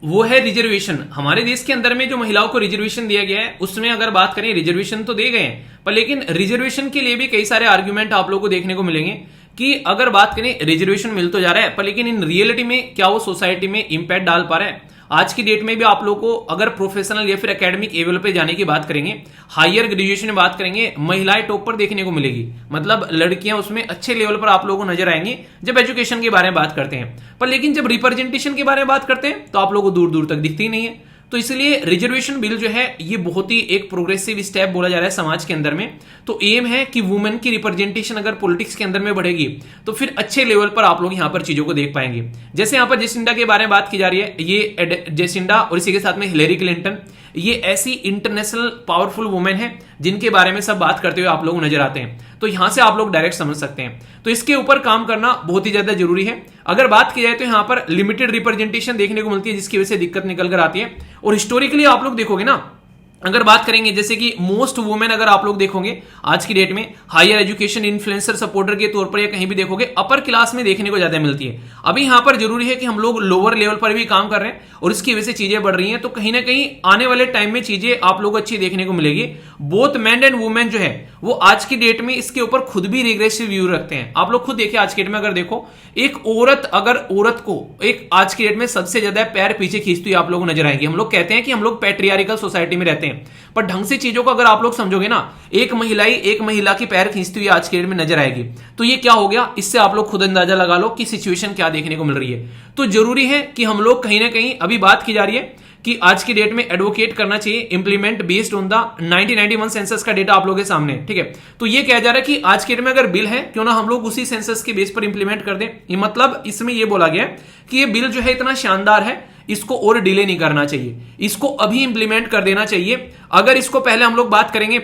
वो है रिजर्वेशन। हमारे देश के अंदर में जो महिलाओं को रिजर्वेशन दिया गया है, उसमें अगर बात करें रिजर्वेशन तो दे गए हैं, पर लेकिन रिजर्वेशन के लिए भी कई सारे आर्ग्यूमेंट आप लोग को देखने को मिलेंगे कि अगर बात करें रिजर्वेशन मिल तो जा रहा है, पर लेकिन इन रियलिटी में क्या वो सोसाइटी में इंपैक्ट डाल पा रहा है। आज की डेट में भी आप लोग को अगर प्रोफेशनल या फिर एकेडमिक लेवल पे जाने की बात करेंगे, हायर ग्रेजुएशन में बात करेंगे, महिलाएं टॉप पर देखने को मिलेगी। मतलब लड़कियां उसमें अच्छे लेवल पर आप लोगों को नजर आएंगी जब एजुकेशन के बारे में बात करते हैं। पर लेकिन जब रिप्रेजेंटेशन के बारे में बात करते हैं तो आप लोगों को दूर दूर तक दिखती ही नहीं है। तो इसलिए रिजर्वेशन बिल जो है ये बहुत ही एक प्रोग्रेसिव स्टेप बोला जा रहा है समाज के अंदर में। तो एम है कि वुमेन की रिप्रेजेंटेशन अगर पॉलिटिक्स के अंदर में बढ़ेगी तो फिर अच्छे लेवल पर आप लोग यहां पर चीजों को देख पाएंगे। जैसे यहां पर जेसिंडा के बारे में बात की जा रही है, ये जेसिंडा और इसी के साथ में हिलेरी क्लिंटन, ये ऐसी इंटरनेशनल पावरफुल वुमेन है जिनके बारे में सब बात करते हुए आप लोग नजर आते हैं। तो यहां से आप लोग डायरेक्ट समझ सकते हैं। तो इसके ऊपर काम करना बहुत ही ज्यादा जरूरी है। अगर बात की जाए तो यहां पर लिमिटेड रिप्रेजेंटेशन देखने को मिलती है, जिसकी वजह से दिक्कत निकल कर आती है। और हिस्टोरिकली आप लोग देखोगे ना, अगर बात करेंगे जैसे कि मोस्ट वुमेन अगर आप लोग देखोगे आज की डेट में हायर एजुकेशन इन्फ्लुएंसर सपोर्टर के तौर पर या कहीं भी देखोगे अपर क्लास में देखने को ज्यादा मिलती है। अभी यहां पर जरूरी है कि हम लोग लोअर लेवल पर भी काम कर रहे हैं और इसकी वजह से चीजें बढ़ रही हैं। तो कहीं ना कहीं आने वाले टाइम में चीजें आप लोग अच्छी देखने को मिलेगी। बोथ मैन एंड वुमेन जो है वो आज की डेट में इसके ऊपर खुद भी रिग्रेसिव व्यू रखते हैं। आप लोग खुद देखिए आज की डेट में अगर देखो, एक औरत अगर औरत को एक आज की डेट में सबसे ज्यादा पैर पीछे खींचती हुई आप लोग नजर आएंगे। हम लोग कहते हैं कि हम लोग पैट्रियार्कल सोसाइटी में रहते हैं, पर ढंग से चीजों को अगर आप लोग समझोगे ना, एक महिला की पैर खींचती हुई आज के डेट में नजर आएगी। तो ये क्या हो गया, इससे आप लोग खुद अंदाजा लगा लो कि सिचुएशन क्या देखने को मिल रही है। तो जरूरी है कि हम लोग कहीं ना कहीं, अभी बात की जा रही है कि आज की डेट में एडवोकेट करना चाहिए implement based on the 1991 census का डेटा आप लोगों के सामने, ठीक है। तो ये कहा जा रहा है कि आज के डेट में अगर बिल है, क्यों ना हम लोग उसी सेंसस के बेस पर इंप्लीमेंट कर दें। ये मतलब इसमें ये बोला गया है कि ये बिल जो है इतना शानदार है, इसको और डिले नहीं करना चाहिए, इसको अभी इंप्लीमेंट कर देना चाहिए। अगर इसको पहले हम लोग बात करेंगे,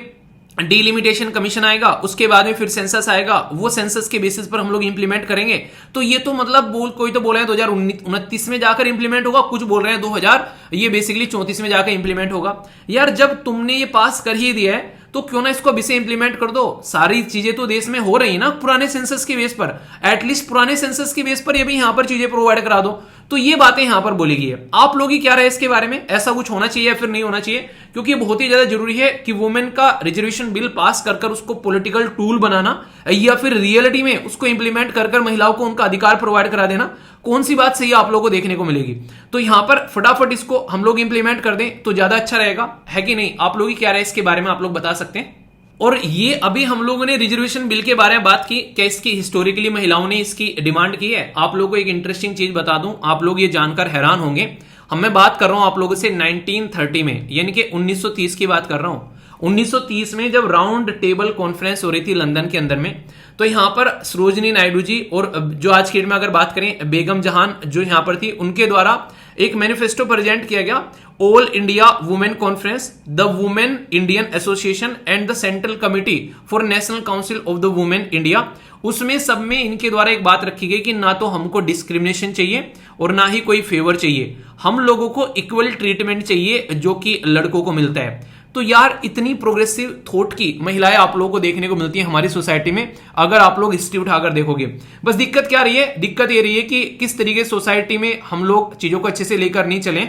डिलिमिटेशन कमीशन आएगा, उसके बाद में फिर सेंसस आएगा, वो सेंसस के बेसिस पर हम लोग इंप्लीमेंट करेंगे। तो ये तो मतलब कोई तो बोल रहे हैं 2029 में जाकर इंप्लीमेंट होगा, कुछ बोल रहे हैं 2034 में जाकर इंप्लीमेंट होगा। यार जब तुमने ये पास कर ही दिया है तो क्यों ना इसको अभी से इंप्लीमेंट कर दो। सारी चीजें तो देश में हो रही है ना पुराने सेंसस के बेस पर, एटलीस्ट पुराने सेंसस के बेस पर ये भी यहां पर चीजें प्रोवाइड करा दो। तो ये बातें यहां पर बोली गई है। आप लोग ही क्या रहे इसके बारे में, ऐसा कुछ होना चाहिए या फिर नहीं होना चाहिए? क्योंकि बहुत ही ज्यादा जरूरी है कि वुमेन का रिजर्वेशन बिल पास कर उसको पॉलिटिकल टूल बनाना या फिर रियलिटी में उसको इंप्लीमेंट कर महिलाओं को उनका अधिकार प्रोवाइड करा देना, कौन सी बात सही आप लोगों को देखने को मिलेगी। तो यहां पर फटाफट इसको हम लोग इंप्लीमेंट कर दें तो ज्यादा अच्छा रहेगा, है कि नहीं? आप लोग ही क्या रहे इसके बारे में आप लोग बता सकते हैं। और ये अभी हम लोगों ने रिजर्वेशन बिल के बारे में बात की, क्या इसकी हिस्टोरिकली महिलाओं ने इसकी डिमांड की है? आप लोगों को एक इंटरेस्टिंग चीज बता दूं, आप लोग ये जानकर हैरान होंगे। मैं बात कर रहा हूं आप लोगों से 1930 में, यानी कि 1930 की बात कर रहा हूं। 1930 में जब राउंड टेबल कॉन्फ्रेंस हो रही थी लंदन के अंदर में, तो यहां पर सरोजिनी नायडू जी और जो आज की डेट में अगर बात करें बेगम जहान जो यहां पर थी, उनके द्वारा एक मैनिफेस्टो प्रेजेंट किया गया, all India women conference, the women Indian association and the central committee for national council of the women India. उसमें सब में इनके द्वारा एक बात रखी गई कि ना तो हमको डिस्क्रिमिनेशन चाहिए और ना ही कोई फेवर चाहिए, हम लोगों को इक्वल ट्रीटमेंट चाहिए जो कि लड़कों को मिलता है। तो यार इतनी प्रोग्रेसिव थॉट की महिलाएं आप लोगों को देखने को मिलती हैं हमारी सोसाइटी में, अगर आप लोग हिस्ट्री उठाकर देखोगे। बस दिक्कत क्या रही है? दिक्कत ये रही है कि किस तरीके से सोसाइटी में हम लोग चीजों को अच्छे से लेकर नहीं चले।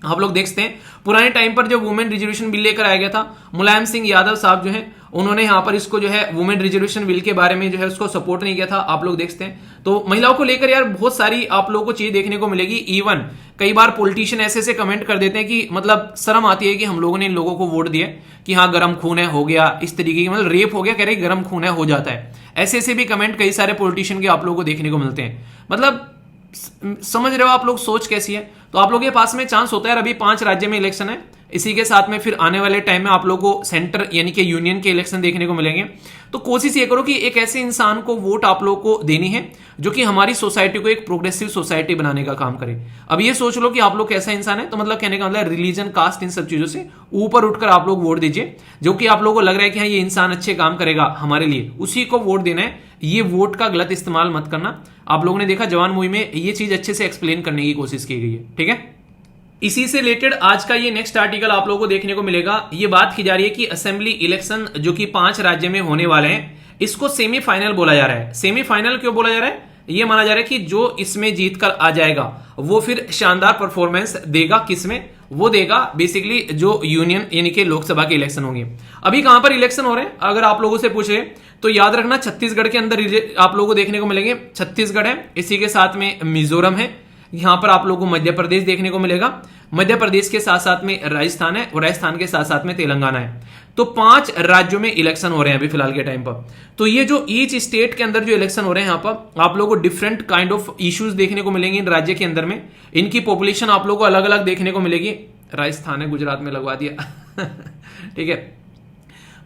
आप लोग देखते हैं पुराने टाइम पर जब वुमेन रिजर्वेशन बिल लेकर आया गया था, मुलायम सिंह यादव साहब जो हैं उन्होंने यहां पर इसको जो है वुमेन रिजर्वेशन बिल के बारे में जो है उसको सपोर्ट नहीं किया था। आप लोग देखते हैं तो महिलाओं को लेकर यार बहुत सारी आप लोगों को चीज देखने को मिलेगी। इवन कई बार पॉलिटिशियन ऐसे ऐसे कमेंट कर देते हैं कि मतलब शर्म आती है कि हम लोगों ने इन लोगों को वोट दिया कि हाँ गरम खून है, हो गया इस तरीके की, मतलब रेप हो गया, कह रहे गरम खून है, हो जाता है। ऐसे ऐसे भी कमेंट कई सारे पॉलिटिशियन के आप लोगों को देखने को मिलते हैं। मतलब समझ रहे हो आप लोग सोच कैसी है? तो आप लोगों के पास में चांस होता है, अभी 5 राज्य में इलेक्शन है, इसी के साथ में फिर आने वाले टाइम में आप लोगों को सेंटर यानी कि यूनियन के इलेक्शन देखने को मिलेंगे। तो कोशिश ये करो कि एक ऐसे इंसान को वोट आप लोगों को देनी है जो कि हमारी सोसाइटी को एक प्रोग्रेसिव सोसाइटी बनाने का काम करे। अब ये सोच लो कि आप लोग कैसा इंसान है, तो मतलब कहने का मतलब रिलीजन, कास्ट, इन सब चीजों से ऊपर उठकर आप लोग वोट दीजिए। जो कि आप लोगों को लग रहा है कि हाँ ये इंसान अच्छे काम करेगा हमारे लिए, उसी को वोट देना है। ये वोट का गलत इस्तेमाल मत करना। आप लोगों ने देखा जवान मूवी में ये चीज अच्छे से एक्सप्लेन करने की कोशिश की गई है, ठीक है। इसी से रिलेटेड आज का ये नेक्स्ट आर्टिकल आप लोगों को देखने को मिलेगा। ये बात की जा रही है कि असेंबली इलेक्शन जो कि 5 राज्य में होने वाले हैं, इसको सेमीफाइनल बोला जा रहा है। सेमीफाइनल क्यों बोला जा रहा है? ये माना जा रहा है कि जो इसमें जीत कर आ जाएगा वो फिर शानदार परफॉर्मेंस देगा। किसमें? वो देगा बेसिकली जो यूनियन यानी कि लोकसभा के इलेक्शन होंगे। अभी कहां पर इलेक्शन हो रहे हैं अगर आप लोगों से पूछे तो याद रखना छत्तीसगढ़ के अंदर आप लोगों को देखने को मिलेंगे। छत्तीसगढ़ है, इसी के साथ में मिजोरम है, यहां पर आप लोगों को मध्य प्रदेश देखने को मिलेगा, मध्य प्रदेश के साथ साथ में राजस्थान है और राजस्थान के साथ साथ में तेलंगाना है। तो 5 राज्यों में इलेक्शन हो रहे हैं अभी फिलहाल के टाइम पर। तो ये जो ईच स्टेट के अंदर जो इलेक्शन हो रहे हैं, यहां पर आप लोगों को डिफरेंट काइंड ऑफ इश्यूज देखने को मिलेंगे इन राज्य के अंदर में। इनकी पॉपुलेशन आप लोगों को अलग अलग देखने को मिलेगी। राजस्थान है, गुजरात में लगवा दिया ठीक है।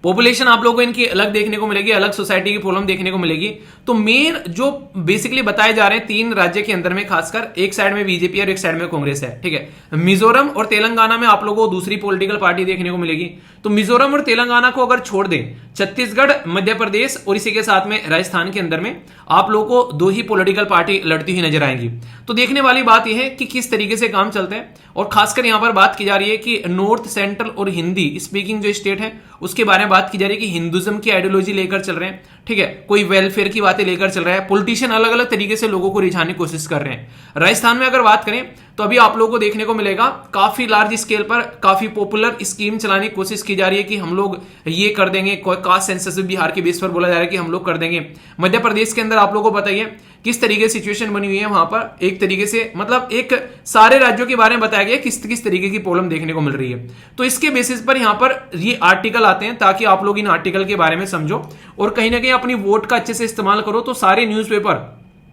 पॉपुलेशन आप लोगों को इनकी अलग देखने को मिलेगी, अलग सोसाइटी की प्रॉब्लम देखने को मिलेगी। तो मेन जो बेसिकली बताए जा रहे हैं 3 राज्य के अंदर में, खासकर एक साइड में बीजेपी और एक साइड में कांग्रेस है, ठीक है। मिजोरम और तेलंगाना में आप लोगों को दूसरी पॉलिटिकल पार्टी देखने को मिलेगी। तो मिजोरम और तेलंगाना को अगर छोड़ दें, छत्तीसगढ़, मध्य प्रदेश और इसी के साथ में राजस्थान के अंदर में आप लोगों को 2 ही पॉलिटिकल पार्टी लड़ती हुई नजर आएंगी। तो देखने वाली बात यह है कि किस तरीके से काम चलते हैं। और खासकर यहां पर बात की जा रही है कि नॉर्थ, सेंट्रल और हिंदी स्पीकिंग जो स्टेट है उसके बारे में बात की जा रही है कि हिंदुज्म की आइडियोलॉजी लेकर चल रहे हैं, ठीक है। कोई वेलफेयर की बातें लेकर चल रहा है। पॉलिटिशियन अलग अलग तरीके से लोगों को रिझाने की कोशिश कर रहे हैं। राजस्थान में अगर बात करें तो अभी आप लोगों को देखने को मिलेगा काफी लार्ज स्केल पर काफी पॉपुलर स्कीम चलाने की कोशिश की जा रही है कि हम लोग ये कर देंगे। कास्ट सेंसस बिहार के बेस पर बोला जा रहा है कि हम लोग कर देंगे। मध्य प्रदेश के अंदर आप लोगों को बताइए किस तरीके से सिचुएशन बनी हुई है वहां पर। एक तरीके से मतलब एक सारे राज्यों के बारे में बताया गया किस किस तरीके की प्रॉब्लम देखने को मिल रही है। तो इसके बेसिस पर यहां पर ये आर्टिकल आते हैं ताकि आप लोग इन आर्टिकल के बारे में समझो और कहीं ना कहीं अपनी वोट का अच्छे से इस्तेमाल करो। तो सारे न्यूज़पेपर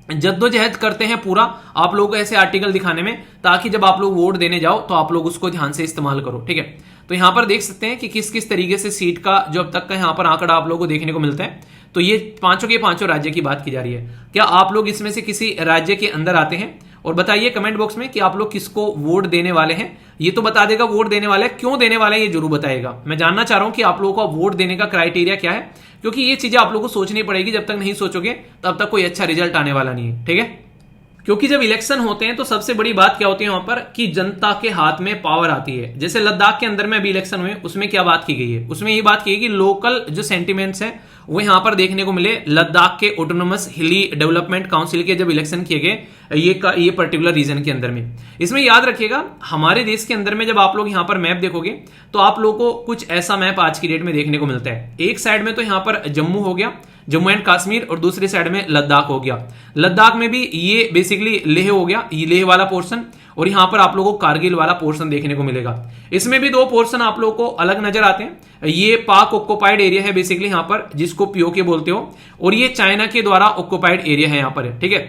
जद्दोजहद करते हैं पूरा आप लोगों को ऐसे आर्टिकल दिखाने में, ताकि जब आप लोग वोट देने जाओ तो आप लोग उसको ध्यान से इस्तेमाल करो, ठीक है। तो यहां पर देख सकते हैं कि किस किस तरीके से सीट का जो अब तक का यहां पर आंकड़ा आप लोगों को देखने को मिलता है। तो ये 5 के 5 राज्य की बात की जा रही है। क्या आप लोग इसमें से किसी राज्य के अंदर आते हैं? और बताइए कमेंट बॉक्स में कि आप लोग किसको वोट देने वाले हैं। ये तो बता देगा वोट देने वाले हैं, क्यों देने वाले हैं ये जरूर बताएगा। मैं जानना चाह रहा हूं कि आप लोगों का वोट देने का क्राइटेरिया क्या है, क्योंकि ये चीजें आप लोगों को सोचनी पड़ेगी। जब तक नहीं सोचोगे तब तक कोई अच्छा रिजल्ट आने वाला नहीं है, ठीक है। क्योंकि जब इलेक्शन होते हैं तो सबसे बड़ी बात क्या होती है वहां पर कि जनता के हाथ में पावर आती है। जैसे लद्दाख के अंदर में अभी इलेक्शन हुए, उसमें क्या बात की गई है? उसमें ये बात की गई कि लोकल जो सेंटिमेंट्स हैं वो यहां पर देखने को मिले। लद्दाख के ऑटोनोमस हिली डेवलपमेंट काउंसिल के जब इलेक्शन किए गए ये पर्टिकुलर रीजन के अंदर में, इसमें याद रखिएगा हमारे देश के अंदर में जब आप लोग यहां पर मैप देखोगे तो आप लोगों को कुछ ऐसा मैप आज की डेट में देखने को मिलता है। एक साइड में तो यहां पर जम्मू हो गया, जम्मू एंड कश्मीर, और दूसरी साइड में लद्दाख हो गया। लद्दाख में भी ये बेसिकली लेह हो गया, ये लेह वाला पोर्शन, और यहां पर आप लोगों को कारगिल वाला पोर्शन देखने को मिलेगा। इसमें भी 2 पोर्शन आप लोगों को अलग नजर आते हैं। ये पाक ऑक्युपाइड एरिया है बेसिकली यहां पर, जिसको पीओके बोलते हो, और ये चाइना के द्वारा ऑक्युपाइड एरिया है यहां पर, ठीक है।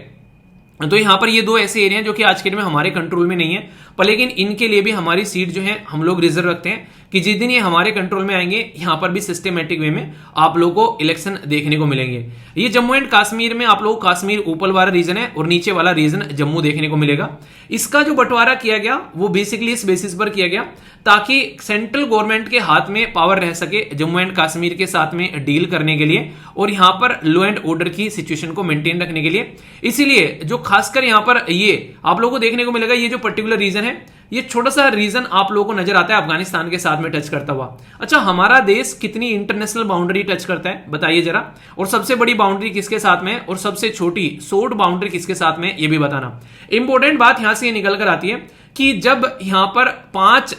तो यहाँ पर ये दो ऐसे एरिया हैं जो कि आज के डेट में हमारे कंट्रोल में नहीं है, पर लेकिन इनके लिए भी हमारी सीट जो है हम लोग रिजर्व रखते हैं कि जिस दिन ये हमारे कंट्रोल में आएंगे यहाँ पर भी सिस्टमेटिक वे में आप लोगों को इलेक्शन देखने को मिलेंगे। ये जम्मू एंड कश्मीर में आप लोग कश्मीर ऊपर वाला रीजन है और नीचे वाला रीजन जम्मू देखने को मिलेगा। इसका जो बंटवारा किया गया वो बेसिकली इस बेसिस पर किया गया ताकि सेंट्रल गवर्नमेंट के हाथ में पावर रह सके जम्मू एंड कश्मीर के साथ में डील करने के लिए और यहां पर लॉ एंड ऑर्डर की सिचुएशन को मेंटेन रखने के लिए। इसीलिए जो खासकर यहां पर ये आप लोगों को देखने को मिलेगा, ये जो पर्टिकुलर रीजन है, ये छोटा सा रीजन आप लोगों को नजर आता है अफगानिस्तान के साथ में टच करता हुआ। अच्छा, हमारा देश कितनी इंटरनेशनल बाउंड्री टच करता है बताइए जरा, और सबसे बड़ी बाउंड्री किसके साथ में और सबसे छोटी शॉर्ट बाउंड्री किसके साथ में, ये भी बताना। इंपॉर्टेंट बात यहां से ये निकल कर आती है कि जब यहां पर 5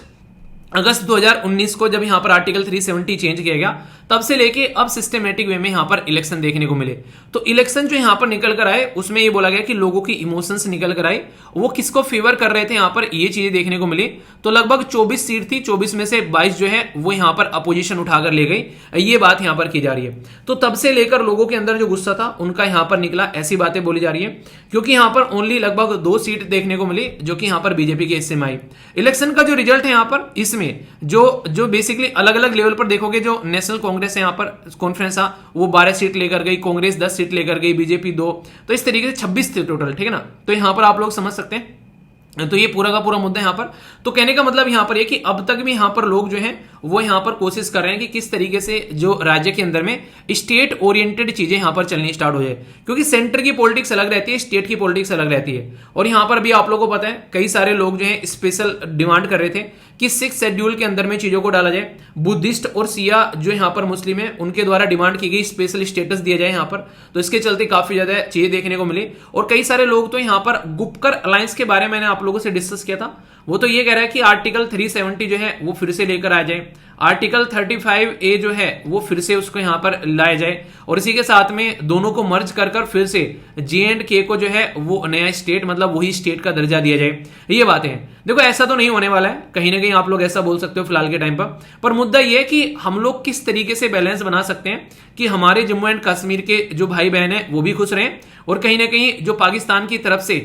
अगस्त 2019 को जब यहां पर आर्टिकल 370 चेंज किया गया, तब से लेके अब सिस्टमेटिक वे में यहां पर इलेक्शन देखने को मिले। तो इलेक्शन जो यहां पर निकल कर आए उसमें ये बोला गया कि लोगों की इमोशंस निकल कर आए, वो किसको फेवर कर रहे थे, यहां पर ये चीजें देखने को मिली। तो लगभग 24 सीट थी, 24 में से 22 जो है वो यहां पर अपोजिशन उठाकर ले गई, ये बात यहां पर की जा रही है। तो तब से लेकर लोगों के अंदर जो गुस्सा था उनका यहां पर निकला, ऐसी बातें बोली जा रही है, क्योंकि यहां पर ओनली लगभग 2 सीट देखने को मिली जो कि यहां पर बीजेपी के हिस्से में आई। इलेक्शन का जो रिजल्ट है यहां पर, इसमें जो बेसिकली अलग अलग लेवल पर देखोगे, जो नेशनल कांग्रेस है यहां पर कॉन्फ्रेंस वो 12 सीट लेकर गई, कांग्रेस 10 सीट लेकर गई, बीजेपी 2, तो इस तरीके से 26 थे टोटल, ठीक है ना। तो यहां पर आप लोग समझ सकते हैं। तो ये पूरा का पूरा मुद्दा यहां पर, तो कहने का मतलब यहां पर ये कि अब तक भी यहां पर लोग जो हैं वो यहां पर कोशिश कर रहे हैं कि किस तरीके से जो राज्य के अंदर में स्टेट ओरिएंटेड चीजें यहां पर चलनी स्टार्ट हो जाए, क्योंकि सेंटर की पॉलिटिक्स अलग रहती है, स्टेट की पॉलिटिक्स अलग रहती है। और यहां पर भी आप लोगों को पता है कई सारे लोग जो है स्पेशल डिमांड कर रहे थे कि 6 शेड्यूल के अंदर में चीजों को डाला जाए। बुद्धिस्ट और सिया जो यहां पर मुस्लिम है उनके द्वारा डिमांड की गई स्पेशल स्टेटस दिया जाए यहां पर, तो इसके चलते काफी ज्यादा चीजें देखने को मिली। और कई सारे लोग तो यहां पर गुपकर अलायंस के बारे में मैंने आप लोगों से डिस्कस किया था, वो तो ये कह रहा है कि आर्टिकल 370 जो है वो फिर से लेकर आ जाए, आर्टिकल 35A जो है वो फिर से उसको यहां पर लाया जाए, और इसी के साथ में दोनों को मर्ज कर फिर से J&K को जो है वो नया स्टेट, मतलब वही स्टेट का दर्जा दिया जाए। ये बातें हैं। देखो ऐसा तो नहीं होने वाला है, कहीं ना कहीं आप लोग ऐसा बोल सकते हो फिलहाल के टाइम पर मुद्दा ये है कि हम लोग किस तरीके से बैलेंस बना सकते हैं कि हमारे जम्मू एंड कश्मीर के जो भाई बहन है वो भी खुश रहें, और कहीं ना कहीं जो पाकिस्तान की तरफ से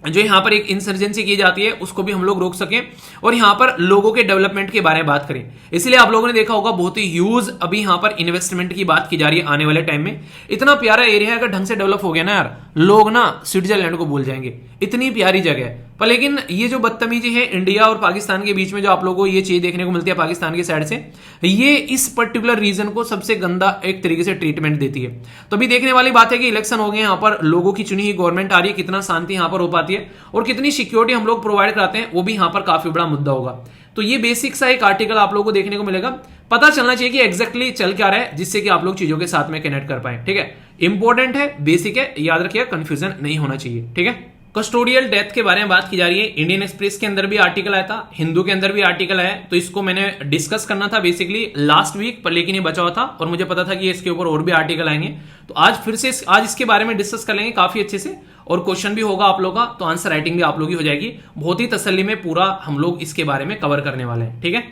जो यहां पर एक इंसर्जेंसी की जाती है उसको भी हम लोग रोक सकें, और यहां पर लोगों के डेवलपमेंट के बारे में बात करें। इसलिए आप लोगों ने देखा होगा बहुत ही ह्यूज अभी यहां पर इन्वेस्टमेंट की बात की जा रही है आने वाले टाइम में। इतना प्यारा एरिया है, अगर ढंग से डेवलप हो गया ना यार, लोग ना स्विट्जरलैंड को भूल जाएंगे, इतनी प्यारी जगह है। पर लेकिन ये जो बदतमीजी है इंडिया और पाकिस्तान के बीच में जो आप लोगों को ये चीज देखने को मिलती है पाकिस्तान की साइड से, ये इस पर्टिकुलर रीजन को सबसे गंदा एक तरीके से ट्रीटमेंट देती है। तो अभी देखने वाली बात है कि इलेक्शन हो गए, यहाँ पर लोगों की चुनी हुई गवर्नमेंट आ रही है, कितना शांति यहाँ पर हो पाती है और कितनी सिक्योरिटी हम लोग प्रोवाइड कराते हैं, वो भी यहाँ पर काफी बड़ा मुद्दा होगा। तो ये बेसिक सा एक आर्टिकल आप लोगों को देखने को मिलेगा, पता चलना चाहिए कि एग्जैक्टली चल क्या रहा है, जिससे कि आप लोग चीजों के साथ में कनेक्ट कर पाए। ठीक है, इंपॉर्टेंट है, बेसिक है, याद रखिए, कंफ्यूजन नहीं होना चाहिए। ठीक है, कस्टोडियल डेथ के बारे में बात की जा रही है। इंडियन एक्सप्रेस के अंदर भी आर्टिकल आया था, हिंदू के अंदर भी आर्टिकल है, तो इसको मैंने डिस्कस करना था बेसिकली लास्ट वीक पर, लेकिन ये बचा हुआ था और मुझे पता था कि इसके ऊपर और भी आर्टिकल आएंगे, तो आज फिर से आज इसके बारे में डिस्कस कर लेंगे काफी अच्छे से, और क्वेश्चन भी होगा आप लोग का, तो आंसर राइटिंग भी आप लोग की हो जाएगी। बहुत ही तसल्ली में पूरा हम लोग इसके बारे में कवर करने वाले हैं। ठीक है,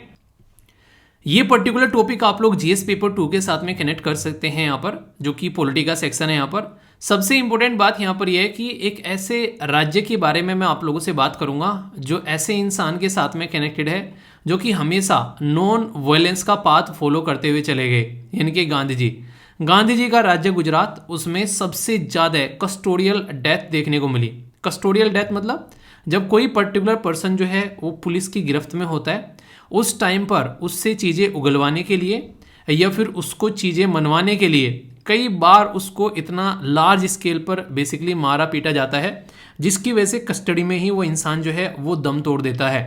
ये पर्टिकुलर टॉपिक आप लोग जीएस पेपर 2 के साथ में कनेक्ट कर सकते हैं यहाँ पर, जो कि पॉलिटिका सेक्शन है। यहाँ पर सबसे इंपॉर्टेंट बात यहाँ पर यह है कि एक ऐसे राज्य के बारे में मैं आप लोगों से बात करूंगा जो ऐसे इंसान के साथ में कनेक्टेड है जो कि हमेशा नॉन वायलेंस का पाथ फॉलो करते हुए चले गए, यानी कि गांधी जी का राज्य गुजरात, उसमें सबसे ज़्यादा कस्टोडियल डेथ देखने को मिली। कस्टोडियल डेथ मतलब जब कोई पर्टिकुलर पर्सन जो है वो पुलिस की गिरफ्त में होता है, उस टाइम पर उससे चीज़ें उगलवाने के लिए या फिर उसको चीज़ें मनवाने के लिए कई बार उसको इतना लार्ज स्केल पर बेसिकली मारा पीटा जाता है, जिसकी वजह से कस्टडी में ही वो इंसान जो है वो दम तोड़ देता है।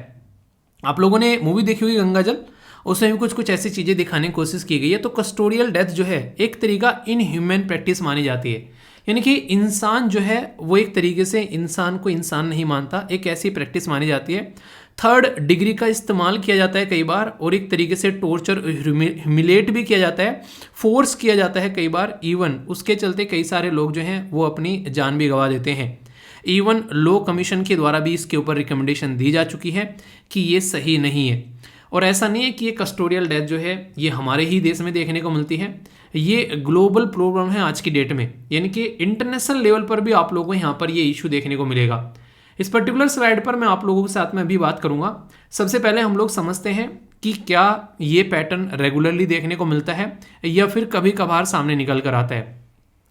आप लोगों ने मूवी देखी होगी गंगाजल, उसमें भी कुछ ऐसी चीज़ें दिखाने की कोशिश की गई है। तो कस्टोडियल डेथ जो है एक तरीका इनह्यूमन प्रैक्टिस मानी जाती है, यानी कि इंसान जो है वो एक तरीके से इंसान को इंसान नहीं मानता, एक ऐसी प्रैक्टिस मानी जाती है। 3rd डिग्री का इस्तेमाल किया जाता है कई बार, और एक तरीके से टॉर्चर ह्यूमिलेट भी किया जाता है, फोर्स किया जाता है कई बार, इवन उसके चलते कई सारे लोग जो हैं वो अपनी जान भी गंवा देते हैं। इवन लॉ कमीशन के द्वारा भी इसके ऊपर रिकमेंडेशन दी जा चुकी है कि ये सही नहीं है। और ऐसा नहीं है कि ये कस्टोडियल डेथ जो है ये हमारे ही देश में देखने को मिलती है, ये ग्लोबल प्रॉब्लम है आज की डेट में, यानी कि इंटरनेशनल लेवल पर भी आप लोगों को यहाँ पर ये इशू देखने को मिलेगा। इस पर्टिकुलर स्लाइड पर मैं आप लोगों के साथ में अभी बात करूंगा। सबसे पहले हम लोग समझते हैं कि क्या ये पैटर्न रेगुलरली देखने को मिलता है या फिर कभी कभार सामने निकल कर आता है।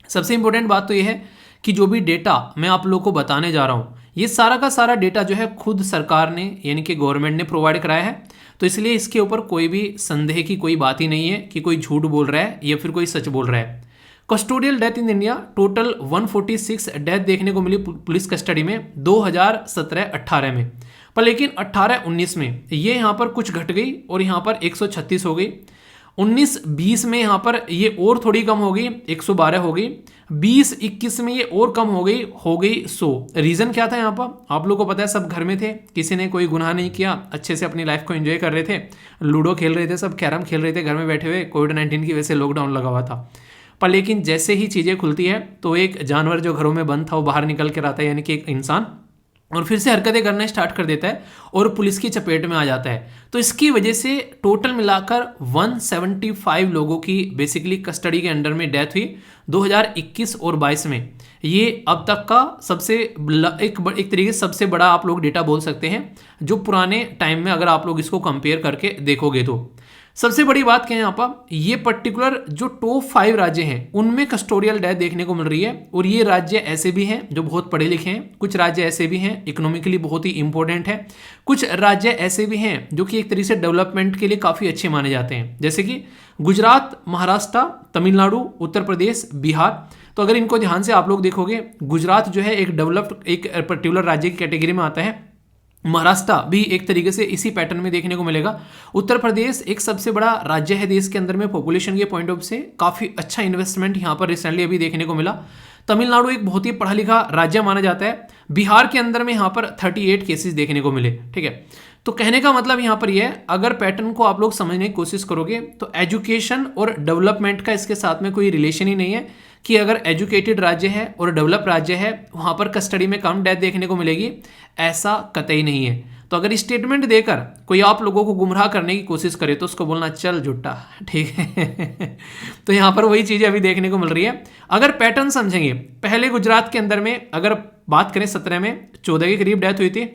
सबसे इंपॉर्टेंट बात तो ये है कि जो भी डेटा मैं आप लोगों को बताने जा रहा हूँ, ये सारा का सारा डेटा जो है खुद सरकार ने यानी कि गवर्नमेंट ने प्रोवाइड कराया है, तो इसलिए इसके ऊपर कोई भी संदेह की कोई बात ही नहीं है कि कोई झूठ बोल रहा है या फिर कोई सच बोल रहा है। Custodial death in India total 146 death देखने को मिली पुलिस कस्टडी में 2017-18 में, पर लेकिन 18-19 में ये यहाँ पर कुछ घट गई और यहाँ पर 136 हो गई। 19-20 में यहाँ पर ये और थोड़ी कम हो गई, 112 हो गई। 20-21 में ये और कम हो गई 100। रीज़न क्या था यहाँ पर? आप लोगों को पता है, सब घर में थे, किसी ने कोई गुनाह नहीं किया, अच्छे से अपनी लाइफ को एंजॉय कर रहे थे, लूडो खेल रहे थे, सब कैरम खेल रहे थे घर में बैठे हुए। कोविड-19 की वजह से लॉकडाउन लगा हुआ था, पर लेकिन जैसे ही चीज़ें खुलती है तो एक जानवर जो घरों में बंद था वो बाहर निकल कर आता है, यानी कि एक इंसान, और फिर से हरकतें करना स्टार्ट कर देता है और पुलिस की चपेट में आ जाता है। तो इसकी वजह से टोटल मिलाकर 175 लोगों की बेसिकली कस्टडी के अंडर में डेथ हुई 2021 और 22 में। ये अब तक का सबसे एक तरीके से सबसे बड़ा आप लोग डेटा बोल सकते हैं जो पुराने टाइम में अगर आप लोग इसको कंपेयर करके देखोगे तो। सबसे बड़ी बात क्या है यहाँ पर, ये पर्टिकुलर जो टॉप 5 राज्य हैं उनमें कस्टोडियल डेथ देखने को मिल रही है। और ये राज्य ऐसे भी हैं जो बहुत पढ़े लिखे हैं, कुछ राज्य ऐसे भी हैं इकोनॉमिकली बहुत ही इंपॉर्टेंट है, कुछ राज्य ऐसे भी हैं जो कि एक तरीके से डेवलपमेंट के लिए काफ़ी अच्छे माने जाते हैं, जैसे कि गुजरात, महाराष्ट्र, तमिलनाडु, उत्तर प्रदेश, बिहार। तो अगर इनको ध्यान से आप लोग देखोगे, गुजरात जो है एक डेवलप्ड एक पर्टिकुलर राज्य की कैटेगरी में आता है, महाराष्ट्र भी एक तरीके से इसी पैटर्न में देखने को मिलेगा, उत्तर प्रदेश एक सबसे बड़ा राज्य है देश के अंदर में पॉपुलेशन के पॉइंट ऑफ से, काफ़ी अच्छा इन्वेस्टमेंट यहाँ पर रिसेंटली अभी देखने को मिला। तमिलनाडु एक बहुत ही पढ़ा लिखा राज्य माना जाता है। बिहार के अंदर में यहाँ पर 38 केसेस देखने को मिले। ठीक है, तो कहने का मतलब यहाँ पर यह है, अगर पैटर्न को आप लोग समझने की कोशिश करोगे तो एजुकेशन और डेवलपमेंट का इसके साथ में कोई रिलेशन ही नहीं है कि अगर एजुकेटेड राज्य है और डेवलप राज्य है वहाँ पर कस्टडी में कम डेथ देखने को मिलेगी, ऐसा कतई नहीं है। तो अगर स्टेटमेंट देकर कोई आप लोगों को गुमराह करने की कोशिश करे तो उसको बोलना चल झूठा, ठीक है। तो यहाँ पर वही चीज़ें अभी देखने को मिल रही है। अगर पैटर्न समझेंगे, पहले गुजरात के अंदर में अगर बात करें 17 में 14 के करीब डेथ हुई थी,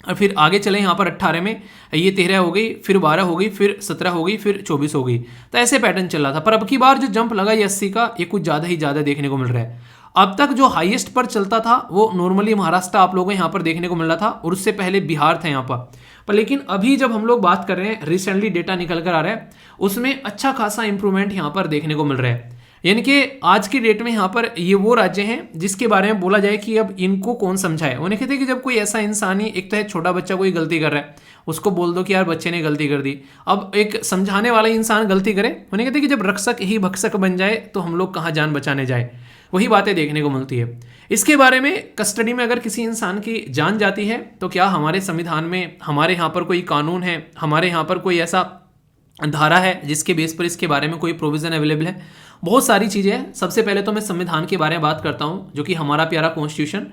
और फिर आगे चले यहाँ पर 18 में ये 13 हो गई, फिर 12 हो गई, फिर 17 हो गई, फिर 24 हो गई। तो ऐसे पैटर्न चल रहा था, पर अब की बार जो जंप लगा ये 80 का, ये कुछ ज़्यादा ही ज़्यादा देखने को मिल रहा है। अब तक जो हाईएस्ट पर चलता था वो नॉर्मली महाराष्ट्र आप लोगों को यहाँ पर देखने को मिल रहा था, और उससे पहले बिहार था यहाँ पर लेकिन अभी जब हम लोग बात कर रहे हैं, रिसेंटली डेटा निकल कर आ रहा है, उसमें अच्छा खासा इंप्रूवमेंट यहाँ पर देखने को मिल रहा है। यानी कि आज की डेट में यहाँ पर ये वो राज्य हैं जिसके बारे में बोला जाए कि अब इनको कौन समझाए। उन्हें कहते हैं कि जब कोई ऐसा इंसान ही, एक तो है छोटा बच्चा कोई गलती कर रहा है, उसको बोल दो कि यार बच्चे ने गलती कर दी। अब एक समझाने वाला इंसान गलती करे, उन्हें कहते हैं कि जब रक्षक ही भक्षक बन जाए तो हम लोग कहाँ जान बचाने जाए। वही बातें देखने को मिलती है। इसके बारे में कस्टडी में अगर किसी इंसान की जान जाती है तो क्या हमारे संविधान में, हमारे यहाँ पर कोई कानून है, हमारे यहाँ पर कोई ऐसा धारा है जिसके बेस पर इसके बारे में कोई प्रोविज़न अवेलेबल है? बहुत सारी चीज़ें हैं। सबसे पहले तो मैं संविधान के बारे में बात करता हूँ, जो कि हमारा प्यारा कॉन्स्टिट्यूशन।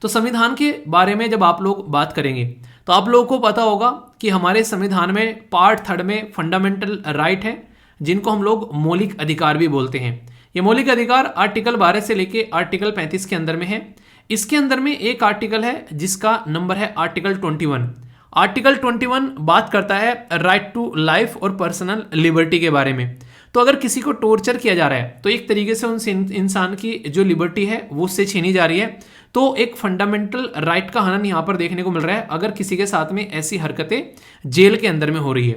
तो संविधान के बारे में जब आप लोग बात करेंगे तो आप लोगों को पता होगा कि हमारे संविधान में पार्ट 3 में फंडामेंटल राइट है, जिनको हम लोग मौलिक अधिकार भी बोलते हैं। ये मौलिक अधिकार आर्टिकल 12 से लेके आर्टिकल 35 के अंदर में है। इसके अंदर में एक आर्टिकल है जिसका नंबर है आर्टिकल 21। आर्टिकल 21 बात करता है राइट टू लाइफ और पर्सनल लिबर्टी के बारे में। तो अगर किसी को टॉर्चर किया जा रहा है तो एक तरीके से उन इंसान की जो लिबर्टी है वो उससे छीनी जा रही है, तो एक फंडामेंटल राइट का हनन यहाँ पर देखने को मिल रहा है अगर किसी के साथ में ऐसी हरकतें जेल के अंदर में हो रही है।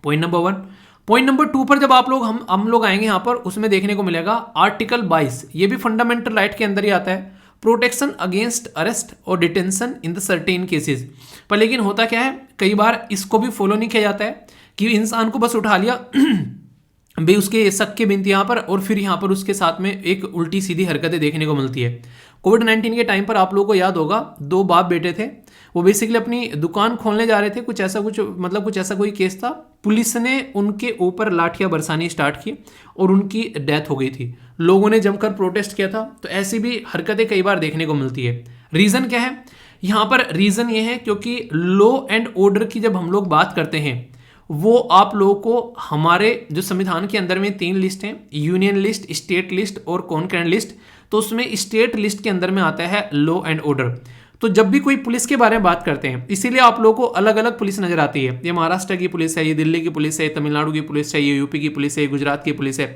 Point number 1। पॉइंट नंबर 2 पर जब आप लोग हम लोग आएंगे यहाँ पर, उसमें देखने को मिलेगा आर्टिकल 22। ये भी फंडामेंटल राइट के अंदर ही आता है, प्रोटेक्शन अगेंस्ट अरेस्ट और detention in the certain cases. पर लेकिन होता क्या है, कई बार इसको भी फॉलो नहीं किया जाता है कि इंसान को बस उठा लिया भाई उसके शक के बिंत यहाँ पर, और फिर यहाँ पर उसके साथ में एक उल्टी सीधी हरकतें देखने को मिलती है। कोविड-19 के टाइम पर आप लोगों को याद होगा, 2 बाप बेटे थे, वो बेसिकली अपनी दुकान खोलने जा रहे थे, कुछ ऐसा कोई केस था। पुलिस ने उनके ऊपर लाठियां बरसानी स्टार्ट की और उनकी डेथ हो गई थी। लोगों ने जमकर प्रोटेस्ट किया था। तो ऐसी भी हरकतें कई बार देखने को मिलती है। रीज़न क्या है? यहां पर रीजन ये है क्योंकि लॉ एंड ऑर्डर की जब हम लोग बात करते हैं, वो आप लोगों को हमारे जो संविधान के अंदर में 3 लिस्ट हैं, यूनियन लिस्ट, स्टेट लिस्ट और कॉन्करेंट लिस्ट। तो उसमें स्टेट लिस्ट के अंदर में आता है लॉ एंड ऑर्डर। तो जब भी कोई पुलिस के बारे में बात करते हैं, इसीलिए आप लोगों को अलग अलग पुलिस नजर आती है। ये महाराष्ट्र की पुलिस है, ये दिल्ली की पुलिस है, तमिलनाडु की पुलिस है, ये यूपी की पुलिस है, ये गुजरात की पुलिस है,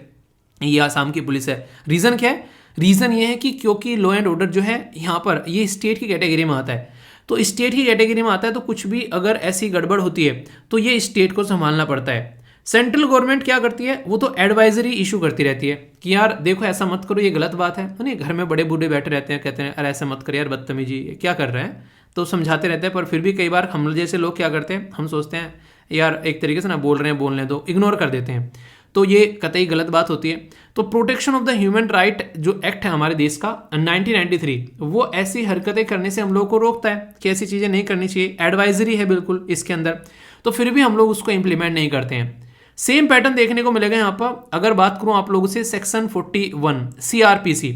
ये आसाम की पुलिस है। रीजन क्या है? रीजन ये है कि क्योंकि लॉ एंड ऑर्डर जो है यहाँ पर ये स्टेट की कैटेगरी में आता है। तो स्टेट की कैटेगरी में आता है तो कुछ भी अगर ऐसी गड़बड़ होती है तो ये स्टेट को संभालना पड़ता है। सेंट्रल गवर्नमेंट क्या करती है? वो तो एडवाइजरी इशू करती रहती है कि यार देखो ऐसा मत करो, ये गलत बात है। नहीं, घर में बड़े बूढ़े बैठे रहते हैं, कहते हैं अरे ऐसा मत कर यार, बदतमीजी क्या कर रहे हैं, तो समझाते रहते हैं। पर फिर भी कई बार हम जैसे लोग क्या करते हैं, हम सोचते हैं यार एक तरीके से ना बोल रहे हैं, बोलने दो, इग्नोर कर देते हैं। तो ये कतई गलत बात होती है। तो protection of the human right जो एक्ट है हमारे देश का 1993, वो ऐसी हरकतें करने से हम लोगों को रोकता है कि ऐसी चीज़ें नहीं करनी चाहिए। एडवाइजरी है बिल्कुल इसके अंदर, तो फिर भी हम लोग उसको इंप्लीमेंट नहीं करते हैं। सेम पैटर्न देखने को मिलेगा यहाँ पर। अगर बात करूँ आप लोगों से सेक्शन 41 CRPC,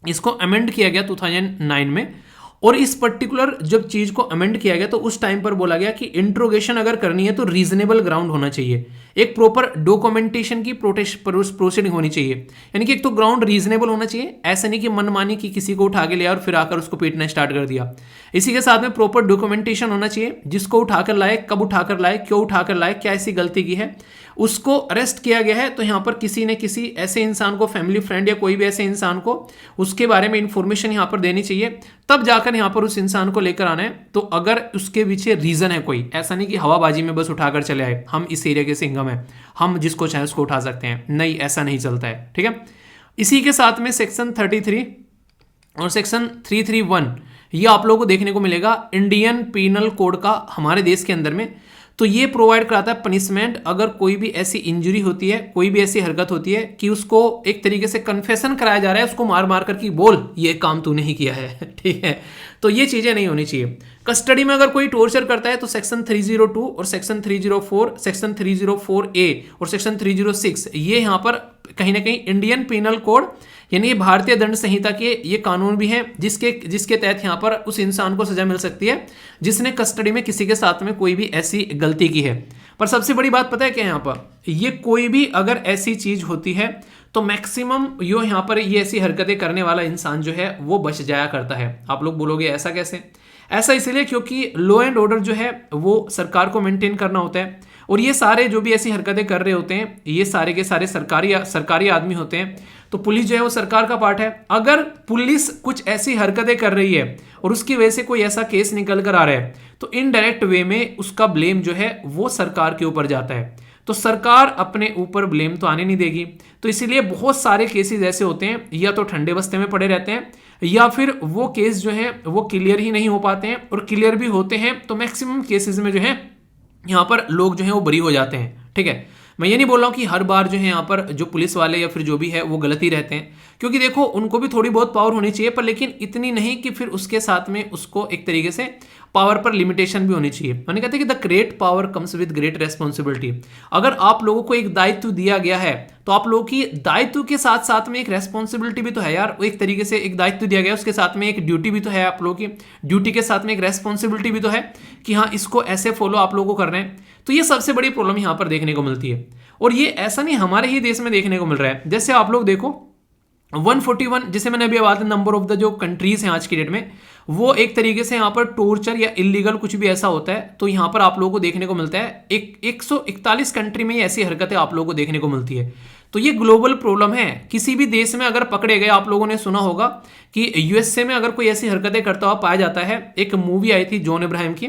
इसको अमेंड किया गया 2009 में। और इस पर्टिकुलर जब चीज को अमेंड किया गया तो उस टाइम पर बोला गया कि इंट्रोगेशन अगर करनी है तो रीजनेबल ग्राउंड होना चाहिए, एक प्रॉपर डॉक्यूमेंटेशन की प्रोसीडिंग होनी चाहिए। यानी कि एक तो ग्राउंड रीजनेबल होना चाहिए, ऐसा नहीं कि मनमानी की किसी को उठा के लिया और फिर आकर उसको पीटना स्टार्ट कर दिया। इसी के साथ में प्रॉपर डॉक्यूमेंटेशन होना चाहिए, जिसको उठाकर लाए, कब उठाकर लाए, क्यों उठाकर लाए, क्या ऐसी गलती की है, उसको अरेस्ट किया गया है। तो यहाँ पर किसी ने किसी ऐसे इंसान को, फैमिली फ्रेंड या कोई भी ऐसे इंसान को उसके बारे में इंफॉर्मेशन यहाँ पर देनी चाहिए, तब जाकर यहाँ पर उस इंसान को लेकर आना है। तो अगर उसके पीछे रीजन है कोई, ऐसा नहीं कि हवाबाजी में बस उठाकर चले आए, हम इस एरिया के सिंघम है, हम जिसको चाहे उसको उठा सकते हैं, नहीं, ऐसा नहीं चलता है। ठीक है। इसी के साथ में सेक्शन 33 और सेक्शन 331 ये आप लोगों को देखने को मिलेगा इंडियन पीनल कोड का हमारे देश के अंदर में। तो ये प्रोवाइड कराता है पनिशमेंट अगर कोई भी ऐसी इंजरी होती है, कोई भी ऐसी हरकत होती है कि उसको एक तरीके से कन्फेशन कराया जा रहा है, उसको मार मार कर कि बोल ये काम तूने ही किया है। ठीक है, तो ये चीजें नहीं होनी चाहिए। कस्टडी में अगर कोई टॉर्चर करता है तो सेक्शन 302 और सेक्शन 304, सेक्शन 304A और सेक्शन 306 ये यहाँ पर कहीं ना कहीं इंडियन पीनल कोड यानी ये भारतीय दंड संहिता के ये कानून भी हैं जिसके तहत यहाँ पर उस इंसान को सजा मिल सकती है जिसने कस्टडी में किसी के साथ में कोई भी ऐसी गलती की है। पर सबसे बड़ी बात पता है क्या, यहाँ पर ये कोई भी अगर ऐसी चीज होती है तो मैक्सिमम यो यहाँ पर ये ऐसी हरकतें करने वाला इंसान जो है वो बच जाया करता है। आप लोग बोलोगे ऐसा कैसे? ऐसा इसलिए क्योंकि लॉ एंड ऑर्डर जो है वो सरकार को मेंटेन करना होता है और ये सारे जो भी ऐसी हरकतें कर रहे होते हैं ये सारे के सारे सरकारी आदमी होते हैं। तो पुलिस जो है वो सरकार का पार्ट है। अगर पुलिस कुछ ऐसी हरकतें कर रही है और उसकी वजह से कोई ऐसा केस निकल कर आ रहा है तो इनडायरेक्ट वे में उसका ब्लेम जो है वो सरकार के ऊपर जाता है। तो सरकार अपने ऊपर ब्लेम तो आने नहीं देगी। तो इसीलिए बहुत सारे केसेस ऐसे होते हैं या तो ठंडे बस्ते में पड़े रहते हैं या फिर वो केस जो है वो क्लियर ही नहीं हो पाते हैं, और क्लियर भी होते हैं तो मैक्सिमम केसेस में जो है यहाँ पर लोग जो है वो बरी हो जाते हैं। ठीक है, मैं ये नहीं बोल रहा हूँ कि हर बार जो है यहाँ पर जो पुलिस वाले या फिर जो भी है वो गलत ही रहते हैं, क्योंकि देखो उनको भी थोड़ी बहुत पावर होनी चाहिए, पर लेकिन इतनी नहीं कि फिर उसके साथ में उसको एक तरीके से पावर पर लिमिटेशन भी होनी चाहिए। मैंने कहते हैं कि the great power comes with great responsibility. अगर आप लोगों को एक दायित्व दिया गया है तो आप लोगों की दायित्व के साथ साथ में एक रेस्पॉन्सिबिलिटी भी तो है यार। एक तरीके से एक दायित्व दिया गया उसके साथ में एक ड्यूटी भी तो है, आप लोगों की ड्यूटी के साथ में एक रेस्पॉन्सिबिलिटी भी तो है कि हाँ इसको ऐसे फॉलो आप लोगों को करना है। तो ये सबसे बड़ी प्रॉब्लम यहाँ पर देखने को मिलती है, और ये ऐसा नहीं हमारे ही देश में देखने को मिल रहा है। जैसे आप लोग देखो 141 जिसे मैंने अभी बात नंबर ऑफ द जो कंट्रीज हैं आज की डेट में, वो एक तरीके से यहाँ पर टॉर्चर या इलीगल कुछ भी ऐसा होता है तो यहाँ पर आप लोगों को देखने को मिलता है 141 कंट्री में ऐसी हरकतें आप लोगों को देखने को मिलती है। तो ये ग्लोबल प्रॉब्लम है। किसी भी देश में अगर पकड़े गए, आप लोगों ने सुना होगा कि यूएसए में अगर कोई ऐसी हरकतें करता हुआ पाया जाता है, एक मूवी आई थी जॉन अब्राहम की,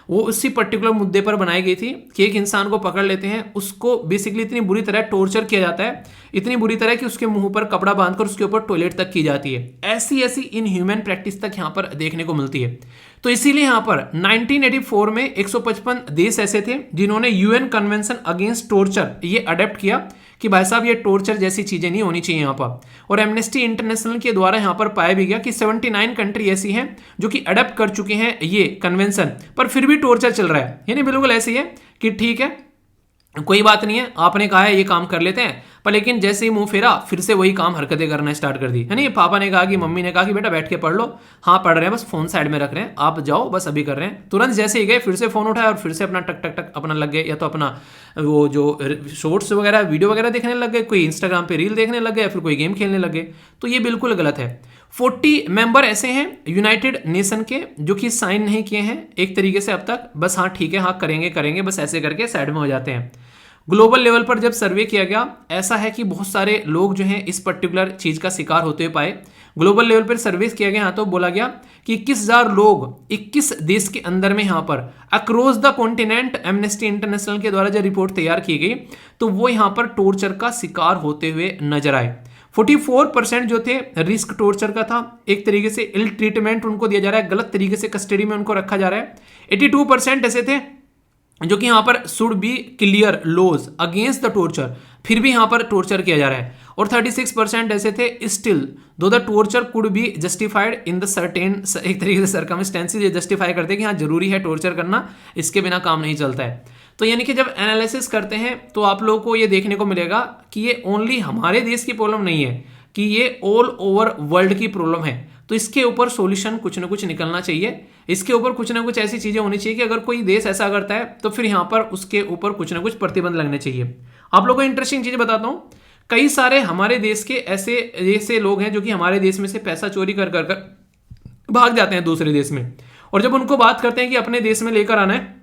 वो उसी पर्टिकुलर मुद्दे पर बनाई गई थी कि एक इंसान को पकड़ लेते हैं, उसको बेसिकली इतनी बुरी तरह टॉर्चर किया जाता है, इतनी बुरी तरह कि उसके मुंह पर कपड़ा बांधकर उसके ऊपर टॉयलेट तक की जाती है। ऐसी ऐसी इनह्यूमन प्रैक्टिस तक यहाँ पर देखने को मिलती है। तो इसीलिए यहाँ पर 1984 में 155 देश ऐसे थे जिन्होंने यूएन कन्वेंशन अगेंस्ट टॉर्चर ये अडेप्ट किया कि भाई साहब ये टॉर्चर जैसी चीजें नहीं होनी चाहिए यहाँ पर। और एमनेस्टी इंटरनेशनल के द्वारा यहाँ पर पाया भी गया कि 79 कंट्री ऐसी हैं जो कि अडेप्ट कर चुके हैं ये कन्वेंशन, पर फिर भी टॉर्चर चल रहा है। यानी बिल्कुल ऐसी है कि ठीक है कोई बात नहीं है, आपने कहा है ये काम कर लेते हैं, पर लेकिन जैसे ही मुंह फेरा फिर से वही काम हरकतें करना स्टार्ट कर दी, है नहीं। पापा ने कहा कि मम्मी ने कहा कि बेटा बैठ के पढ़ लो, हाँ पढ़ रहे हैं, बस फोन साइड में रख रहे हैं, आप जाओ बस अभी कर रहे हैं। तुरंत जैसे ही गए फिर से फोन उठाया और फिर से अपना टक टक टक अपना लग गए, या तो अपना वो जो शॉर्ट्स वगैरह वीडियो वगैरह देखने लग गए, कोई इंस्टाग्राम पे रील देखने लग गए, या फिर कोई गेम खेलने लग गए। तो ये बिल्कुल गलत है। 40 मेंबर ऐसे हैं यूनाइटेड नेशन के जो कि साइन नहीं किए हैं एक तरीके से अब तक, बस हाँ ठीक है हाँ करेंगे करेंगे बस ऐसे करके साइड में हो जाते हैं। ग्लोबल लेवल पर जब सर्वे किया गया, ऐसा है कि बहुत सारे लोग जो हैं इस पर्टिकुलर चीज का शिकार होते हुए पाए। ग्लोबल लेवल पर सर्वे किया गया, यहाँ तो बोला गया कि 21,000 लोग 21 देश के अंदर में यहाँ पर across the continent amnesty international के द्वारा जो रिपोर्ट तैयार की गई, तो वो यहाँ पर टॉर्चर का शिकार होते हुए नजर आए। 44% जो थे रिस्क टॉर्चर का था, एक तरीके से इल ट्रीटमेंट उनको दिया जा रहा है, गलत तरीके से कस्टडी में उनको रखा जा रहा है। 82% ऐसे थे जो कि यहां पर should be clear laws against the torture, फिर भी यहां पर टॉर्चर किया जा रहा है। और 36% ऐसे थे स्टिल दो the torture could be justified in the certain, एक तरीके से सर्कमस्टेंसेस ये जस्टिफाई करते हैं कि हाँ जरूरी है टॉर्चर करना, इसके बिना काम नहीं चलता है। तो यानी कि जब एनालिसिस करते हैं तो आप लोगों को ये देखने को मिलेगा कि ये ओनली हमारे देश की प्रॉब्लम नहीं है, कि ये ऑल ओवर वर्ल्ड की प्रॉब्लम है। तो इसके ऊपर सॉल्यूशन कुछ ना कुछ निकलना चाहिए, इसके ऊपर कुछ ना कुछ ऐसी चीजें होनी चाहिए कि अगर कोई देश ऐसा करता है तो फिर यहाँ पर उसके ऊपर कुछ ना कुछ प्रतिबंध लगने चाहिए। आप लोगों को इंटरेस्टिंग चीज बताता हूँ, कई सारे हमारे देश के ऐसे लोग हैं जो कि हमारे देश में से पैसा चोरी कर कर कर भाग जाते हैं दूसरे देश में, और जब उनको बात करते हैं कि अपने देश में लेकर आना है,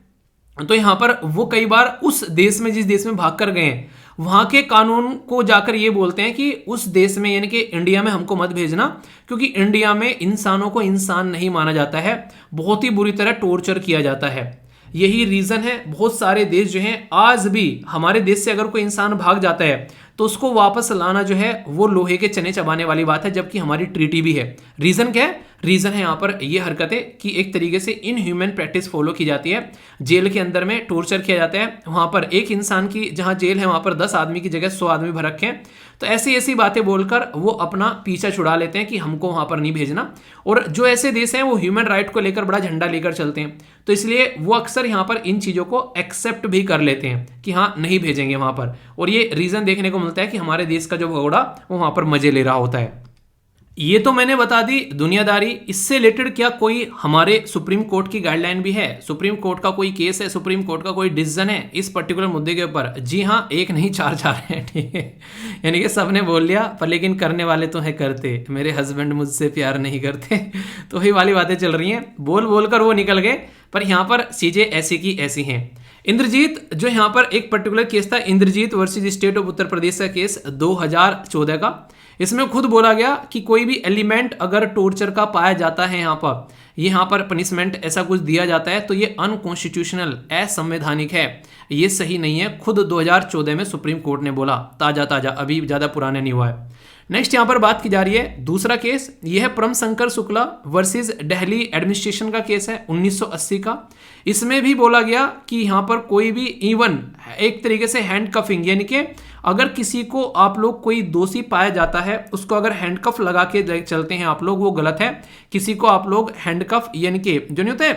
तो यहां पर वो कई बार उस देश में जिस देश में भाग कर गए हैं वहां के कानून को जाकर ये बोलते हैं कि उस देश में यानी कि इंडिया में हमको मत भेजना, क्योंकि इंडिया में इंसानों को इंसान नहीं माना जाता है, बहुत ही बुरी तरह टॉर्चर किया जाता है। यही रीजन है बहुत सारे देश जो हैं आज भी, हमारे देश से अगर कोई इंसान भाग जाता है तो उसको वापस लाना जो है वो लोहे के चने चबाने वाली बात है, जबकि हमारी ट्रीटी भी है। रीजन क्या है? रीजन है यहाँ पर ये हरकतें कि एक तरीके से इनह्यूमन प्रैक्टिस फॉलो की जाती है। जेल के अंदर में टॉर्चर किया जाता है, वहां पर एक इंसान की जहां जेल है वहां पर 10 आदमी की जगह 100 आदमी भर रखे हैं। तो ऐसी ऐसी बातें बोलकर वो अपना पीछा छुड़ा लेते हैं कि हमको वहां पर नहीं भेजना। और जो ऐसे देश हैं वो ह्यूमन राइट को लेकर बड़ा झंडा लेकर चलते हैं, तो इसलिए वो अक्सर यहाँ पर इन चीजों को एक्सेप्ट भी कर लेते हैं कि हाँ नहीं भेजेंगे वहां पर। और ये रीजन देखने को मिलता है कि हमारे देश का जो भगोड़ा वो वहां पर मजे ले रहा होता है। ये तो मैंने बता दी दुनियादारी। इससे रिलेटेड क्या कोई हमारे सुप्रीम कोर्ट की गाइडलाइन भी है? सुप्रीम कोर्ट का कोई केस है, सुप्रीम कोर्ट का कोई डिसीजन है इस पर्टिकुलर मुद्दे के ऊपर? जी हाँ, एक नहीं चार चार हैं, ठीक है। यानी कि सबने बोल लिया, पर लेकिन करने वाले तो है करते। मेरे हस्बैंड मुझसे प्यार नहीं करते तो वही वाली बातें चल रही हैं, बोल बोल कर वो निकल गए। पर यहाँ पर चीजें ऐसी की ऐसी हैं। इंद्रजीत जो यहाँ पर एक पर्टिकुलर केस था, Indrajit versus state of Uttar Pradesh का केस 2014 का, इसमें खुद बोला गया कि कोई भी एलिमेंट अगर टॉर्चर का पाया जाता है यहाँ पर पनिशमेंट ऐसा कुछ दिया जाता है तो ये अनकॉन्स्टिट्यूशनल, असंवैधानिक है, ये सही नहीं है। खुद 2014 में सुप्रीम कोर्ट ने बोला, ताजा अभी ज्यादा पुराने नहीं हुआ है। नेक्स्ट यहाँ पर बात की जा रही है दूसरा केस, यह है परम शंकर शुक्ला वर्सेस दिल्ली एडमिनिस्ट्रेशन का केस है 1980 का। इसमें भी बोला गया कि यहाँ पर कोई भी इवन एक तरीके से हैंडकफिंग, यानी कि अगर किसी को आप लोग कोई दोषी पाया जाता है उसको अगर हैंडकफ लगा के चलते हैं आप लोग, वो गलत है। किसी को आप लोग हैंडकफ यानी कि जो नहीं होते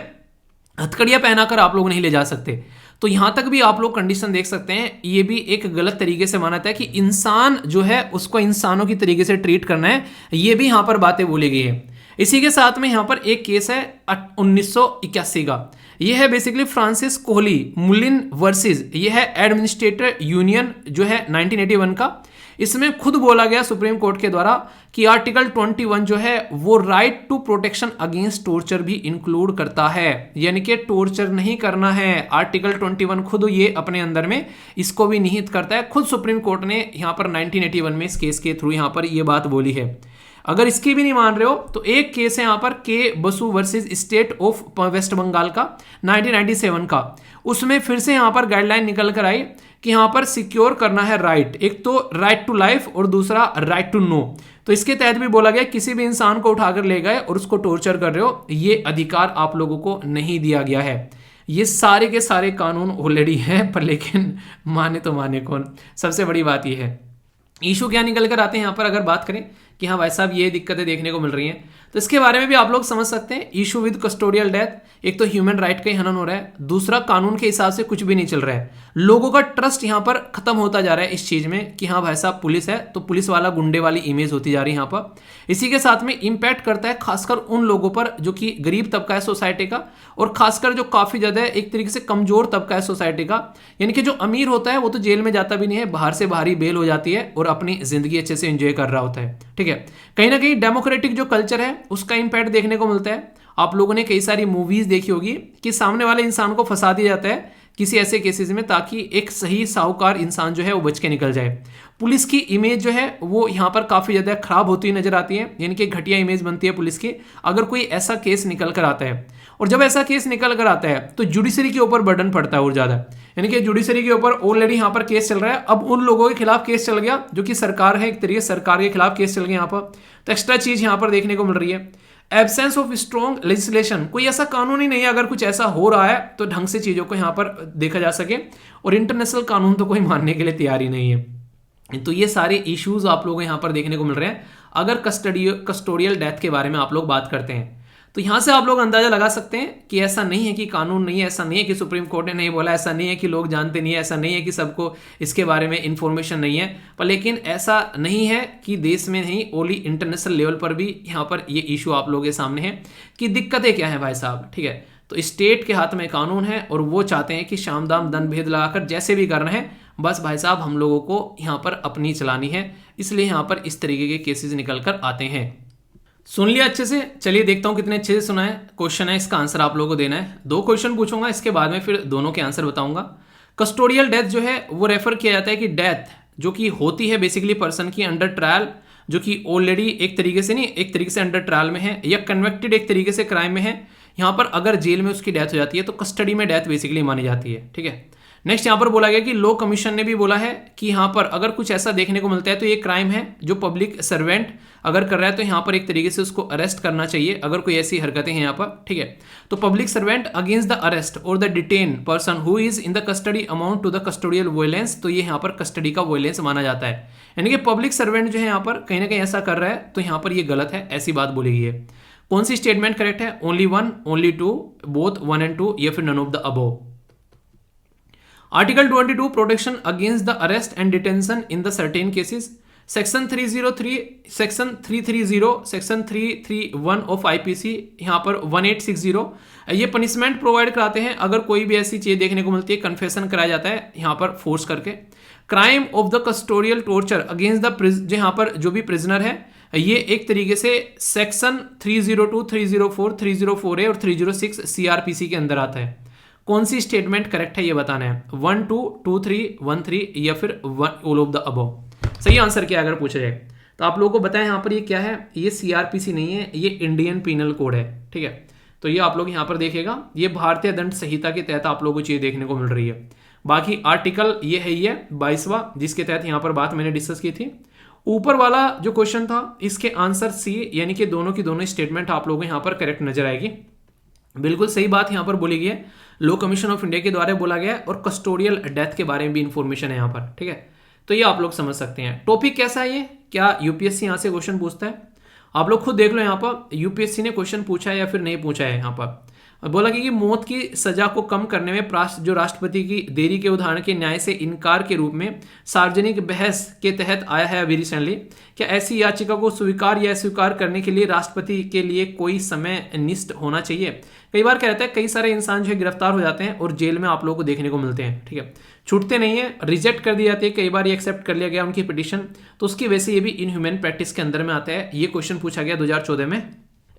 हथकड़ियां पहनाकर आप लोग नहीं ले जा सकते। तो यहां तक भी आप लोग कंडीशन देख सकते हैं, ये भी एक गलत तरीके से माना था कि इंसान जो है उसको इंसानों की तरीके से ट्रीट करना है, ये भी यहां पर बातें बोली गई है। इसी के साथ में यहां पर एक केस है 1981 का, यह है बेसिकली फ्रांसिस कोहली मुलिन वर्सेस, यह है एडमिनिस्ट्रेटर यूनियन जो है 1981 का। इसमें खुद बोला गया सुप्रीम कोर्ट के द्वारा कि आर्टिकल 21 जो है वो right to protection against torture भी इंक्लूड करता है, यानी कि टॉर्चर नहीं करना है। आर्टिकल 21 खुद ये अपने अंदर में इसको भी निहित करता है। खुद सुप्रीम कोर्ट ने यहाँ पर 1981 में इस केस के थ्रू यहाँ पर ये बात बोली है। अगर इसकी भी नहीं मान रहे हो तो एक केस है यहाँ पर K Basu versus state of West Bengal का 1997 का, उसमें फिर से यहाँ पर गाइडलाइन निकल कर आई कि यहाँ पर सिक्योर करना है राइट, एक तो राइट टू लाइफ और दूसरा राइट टू नो। तो इसके तहत भी बोला गया किसी भी इंसान को उठाकर ले गए और उसको टॉर्चर कर रहे हो, ये अधिकार आप लोगों को नहीं दिया गया है। ये सारे के सारे कानून ऑलरेडी हैं, पर लेकिन माने तो माने कौन? सबसे बड़ी बात ये है। इशू क्या निकल कर आते हैं यहाँ पर अगर बात करें कि हाँ भाई साहब ये दिक्कतें देखने को मिल रही हैं, तो इसके बारे में भी आप लोग समझ सकते हैं। इशू विद कस्टोडियल डेथ, एक तो ह्यूमन राइट का ही हनन हो रहा है, दूसरा कानून के हिसाब से कुछ भी नहीं चल रहा है। लोगों का ट्रस्ट यहां पर खत्म होता जा रहा है इस चीज में कि हाँ भाई साहब पुलिस है तो पुलिस वाला गुंडे वाली इमेज होती जा रही है यहां पर। इसी के साथ में इंपैक्ट करता है खासकर उन लोगों पर जो कि गरीब तबका है सोसाइटी का, और खासकर जो काफी ज्यादा एक तरीके से कमजोर तबका है सोसाइटी का। यानी कि जो अमीर होता है वो तो जेल में जाता भी नहीं है, बाहर से बाहर ही बेल हो जाती है और अपनी जिंदगी अच्छे से एंजॉय कर रहा होता है। ठीक है, कहीं ना कहीं डेमोक्रेटिक जो कल्चर है उसका इंपैक्ट देखने को मिलता है। आप लोगों ने कई सारी मूवीज देखी होगी कि सामने वाले इंसान को फंसा दिया जाता है किसी ऐसे केसेस में ताकि एक सही साहूकार इंसान जो है वो बच के निकल जाए। पुलिस की इमेज जो है वो यहाँ पर काफी ज्यादा खराब होती हुई नजर आती है, यानी कि घटिया इमेज बनती है पुलिस की अगर कोई ऐसा केस निकल कर आता है। और जब ऐसा केस निकल कर आता है तो जुडिशरी के ऊपर बर्डन पड़ता है और ज्यादा, यानी कि जुडिशरी के ऊपर ऑलरेडी यहाँ पर केस चल रहा है, अब उन लोगों के खिलाफ केस चल गया जो कि सरकार है, एक तरीके सरकार के खिलाफ केस चल गया यहाँ पर। तो एक्स्ट्रा चीज यहाँ पर देखने को मिल रही है। एब्सेंस ऑफ स्ट्रॉन्ग लेजिस्लेशन, कोई ऐसा कानून ही नहीं है, अगर कुछ ऐसा हो रहा है तो ढंग से चीजों को यहाँ पर देखा जा सके, और इंटरनेशनल कानून तो कोई मानने के लिए तैयार ही नहीं है। तो ये सारे इश्यूज आप लोगों को यहाँ पर देखने को मिल रहे हैं अगर कस्टोडियल डेथ के बारे में आप लोग बात करते हैं। तो यहां से आप लोग अंदाजा लगा सकते हैं कि ऐसा नहीं है कि कानून नहीं है, ऐसा नहीं है कि सुप्रीम कोर्ट ने नहीं बोला, ऐसा नहीं है कि लोग जानते नहीं है, ऐसा नहीं है कि सबको इसके बारे में इंफॉर्मेशन नहीं है, पर लेकिन ऐसा नहीं है कि देश में नहीं ओनली इंटरनेशनल लेवल पर भी यहाँ पर ये इशू आप लोगों के सामने है कि दिक्कतें क्या है भाई साहब। ठीक है, तो स्टेट के हाथ में कानून है और वो चाहते हैं कि शाम दाम दंड भेद लगाकर जैसे भी करना है बस भाई साहब हम लोगों को यहाँ पर अपनी चलानी है, इसलिए यहाँ पर इस तरीके के केसेस निकल कर आते हैं। सुन लिया अच्छे से, चलिए देखता हूं कितने अच्छे से सुना है। क्वेश्चन है, इसका आंसर आप लोगों को देना है। 2 क्वेश्चन पूछूंगा, इसके बाद में फिर दोनों के आंसर बताऊंगा। कस्टोडियल डेथ जो है वो रेफर किया जाता है कि डेथ जो कि होती है बेसिकली पर्सन की अंडर ट्रायल, जो कि ऑलरेडी एक तरीके से नहीं एक तरीके से अंडर ट्रायल में है या कन्वेक्टेड एक तरीके से क्राइम में है। यहाँ पर अगर जेल में उसकी डेथ हो जाती है तो कस्टडी में डेथ बेसिकली मानी जाती है। ठीक है, नेक्स्ट यहाँ पर बोला गया कि लॉ कमीशन ने भी बोला है कि यहाँ पर अगर कुछ ऐसा देखने को मिलता है तो ये क्राइम है जो पब्लिक सर्वेंट अगर कर रहा है तो यहाँ पर एक तरीके से उसको अरेस्ट करना चाहिए अगर कोई ऐसी हरकतें हैं यहाँ पर। ठीक है, तो public servant against the arrest और the detain person who is in the custody amount to the custodial violence, तो ये यहाँ पर कस्टडी का वायलेंस माना जाता है। यानी कि पब्लिक सर्वेंट जो है यहाँ पर कहीं ना कहीं ऐसा कर रहा है तो यहाँ पर ये गलत है, ऐसी बात बोली गई है। कौन सी स्टेटमेंट करेक्ट है? ओनली 1, ओनली 2, बोथ 1 and 2 या फिर none of the above. Article 22 protection against the arrest and detention in the certain cases, section 303, section 330, section 331 of IPC, यहाँ पर 1860 ये पनिशमेंट प्रोवाइड कराते हैं अगर कोई भी ऐसी चीज देखने को मिलती है, कन्फेशन कराया जाता है यहाँ पर फोर्स करके। Crime of the custodial torture against the जो यहाँ पर जो भी प्रिजनर है ये एक तरीके से सेक्शन 302, 304, 304A और 306 सीआरपीसी के अंदर आता है। कौन सी स्टेटमेंट करेक्ट है ये बताना है, 1, 2, 2, 3, 1, 3 या फिर ऑल ऑफ द अबव। सही आंसर क्या अगर पूछा जाए तो आप लोगों को बताएं यहाँ पर ये क्या है, ये सीआरपीसी नहीं है, ये इंडियन पीनल कोड है। ठीक है, तो ये आप लोग यहाँ पर देखेगा, ये भारतीय दंड संहिता के तहत आप लोगों को चीज देखने को मिल रही है। बाकी आर्टिकल ये है, ये 22वां जिसके तहत यहाँ पर बात मैंने डिस्कस की थी। ऊपर वाला जो क्वेश्चन था इसके आंसर सी, यानी कि दोनों की दोनों स्टेटमेंट आप लोगों को यहाँ पर करेक्ट नजर आएगी। बिल्कुल सही बात यहाँ पर बोली गई है, लॉ कमीशन ऑफ इंडिया के द्वारा बोला गया है और कस्टोडियल डेथ के बारे में भी इंफॉर्मेशन है यहाँ पर। ठीक है, तो ये आप लोग समझ सकते हैं। टॉपिक कैसा है ये, क्या यूपीएससी यहाँ से क्वेश्चन पूछता है? आप लोग खुद देख लो यहाँ पर यूपीएससी ने क्वेश्चन पूछा है या फिर नहीं पूछा है। यहाँ पर बोला कि मौत की सजा को कम करने में जो राष्ट्रपति की देरी के उदाहरण के न्याय से इनकार के रूप में सार्वजनिक बहस के तहत आया है अभी रिसेंटली, क्या ऐसी याचिका को स्वीकार या अस्वीकार करने के लिए राष्ट्रपति के लिए कोई समय निष्ठ होना चाहिए? कई बार क्या रहता है, कई सारे इंसान जो है गिरफ्तार हो जाते हैं और जेल में आप लोगों को देखने को मिलते हैं। ठीक है, छूटते नहीं है, रिजेक्ट कर दी जाती है, कई बार ये एक्सेप्ट कर लिया गया उनकी पिटीशन, तो उसकी वजह से ये भी इनह्यूमन प्रैक्टिस के अंदर में आता है। ये क्वेश्चन पूछा गया 2014 में।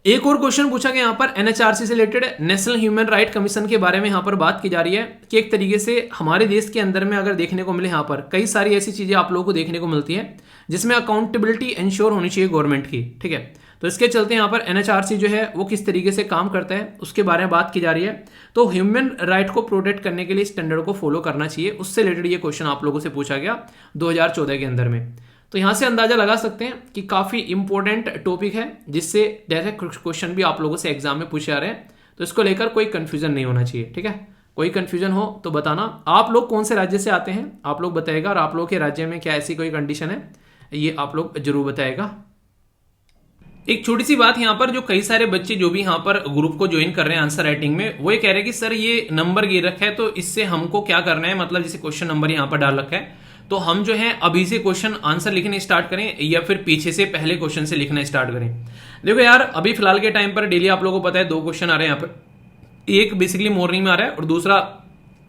एक और क्वेश्चन पूछा गया यहाँ पर एनएचआरसी से related, national human right commission के बारे में यहाँ पर बात की जा रही है कि एक तरीके से हमारे देश के अंदर में अगर देखने को मिले यहाँ पर कई सारी ऐसी चीजें आप लोगों को देखने को मिलती है जिसमें अकाउंटेबिलिटी इंश्योर होनी चाहिए गवर्नमेंट की। ठीक है, तो इसके चलते यहाँ पर एनएचआरसी जो है वो किस तरीके से काम करता है उसके बारे में बात की जा रही है। तो ह्यूमन राइट को प्रोटेक्ट करने के लिए स्टैंडर्ड को फॉलो करना चाहिए, उससे रिलेटेड ये क्वेश्चन आप लोगों से पूछा गया 2014 के अंदर में। तो यहां से अंदाजा लगा सकते हैं कि काफी इंपॉर्टेंट टॉपिक है जिससे डायरेक्ट क्वेश्चन भी आप लोगों से एग्जाम में पूछे जा रहे हैं, तो इसको लेकर कोई कंफ्यूजन नहीं होना चाहिए। ठीक है, कोई कंफ्यूजन हो तो बताना। आप लोग कौन से राज्य से आते हैं आप लोग बताएगा, और आप लोग के राज्य में क्या ऐसी कोई कंडीशन है ये आप लोग जरूर बताएगा। एक छोटी सी बात यहाँ पर, जो कई सारे बच्चे जो भी यहाँ पर ग्रुप को ज्वाइन कर रहे हैं आंसर राइटिंग में, वो ये कह रहे हैं कि सर ये नंबर गिर रखा है तो इससे हमको क्या करना है, मतलब जैसे क्वेश्चन नंबर यहाँ पर डाल रखा है तो हम जो है अभी से क्वेश्चन आंसर लिखने स्टार्ट करें या फिर पीछे से पहले क्वेश्चन से लिखना स्टार्ट करें। देखो यार, अभी फिलहाल के टाइम पर डेली आप लोगों को पता है 2 क्वेश्चन आ रहे हैं यहाँ पर, एक बेसिकली मॉर्निंग में आ रहा है और दूसरा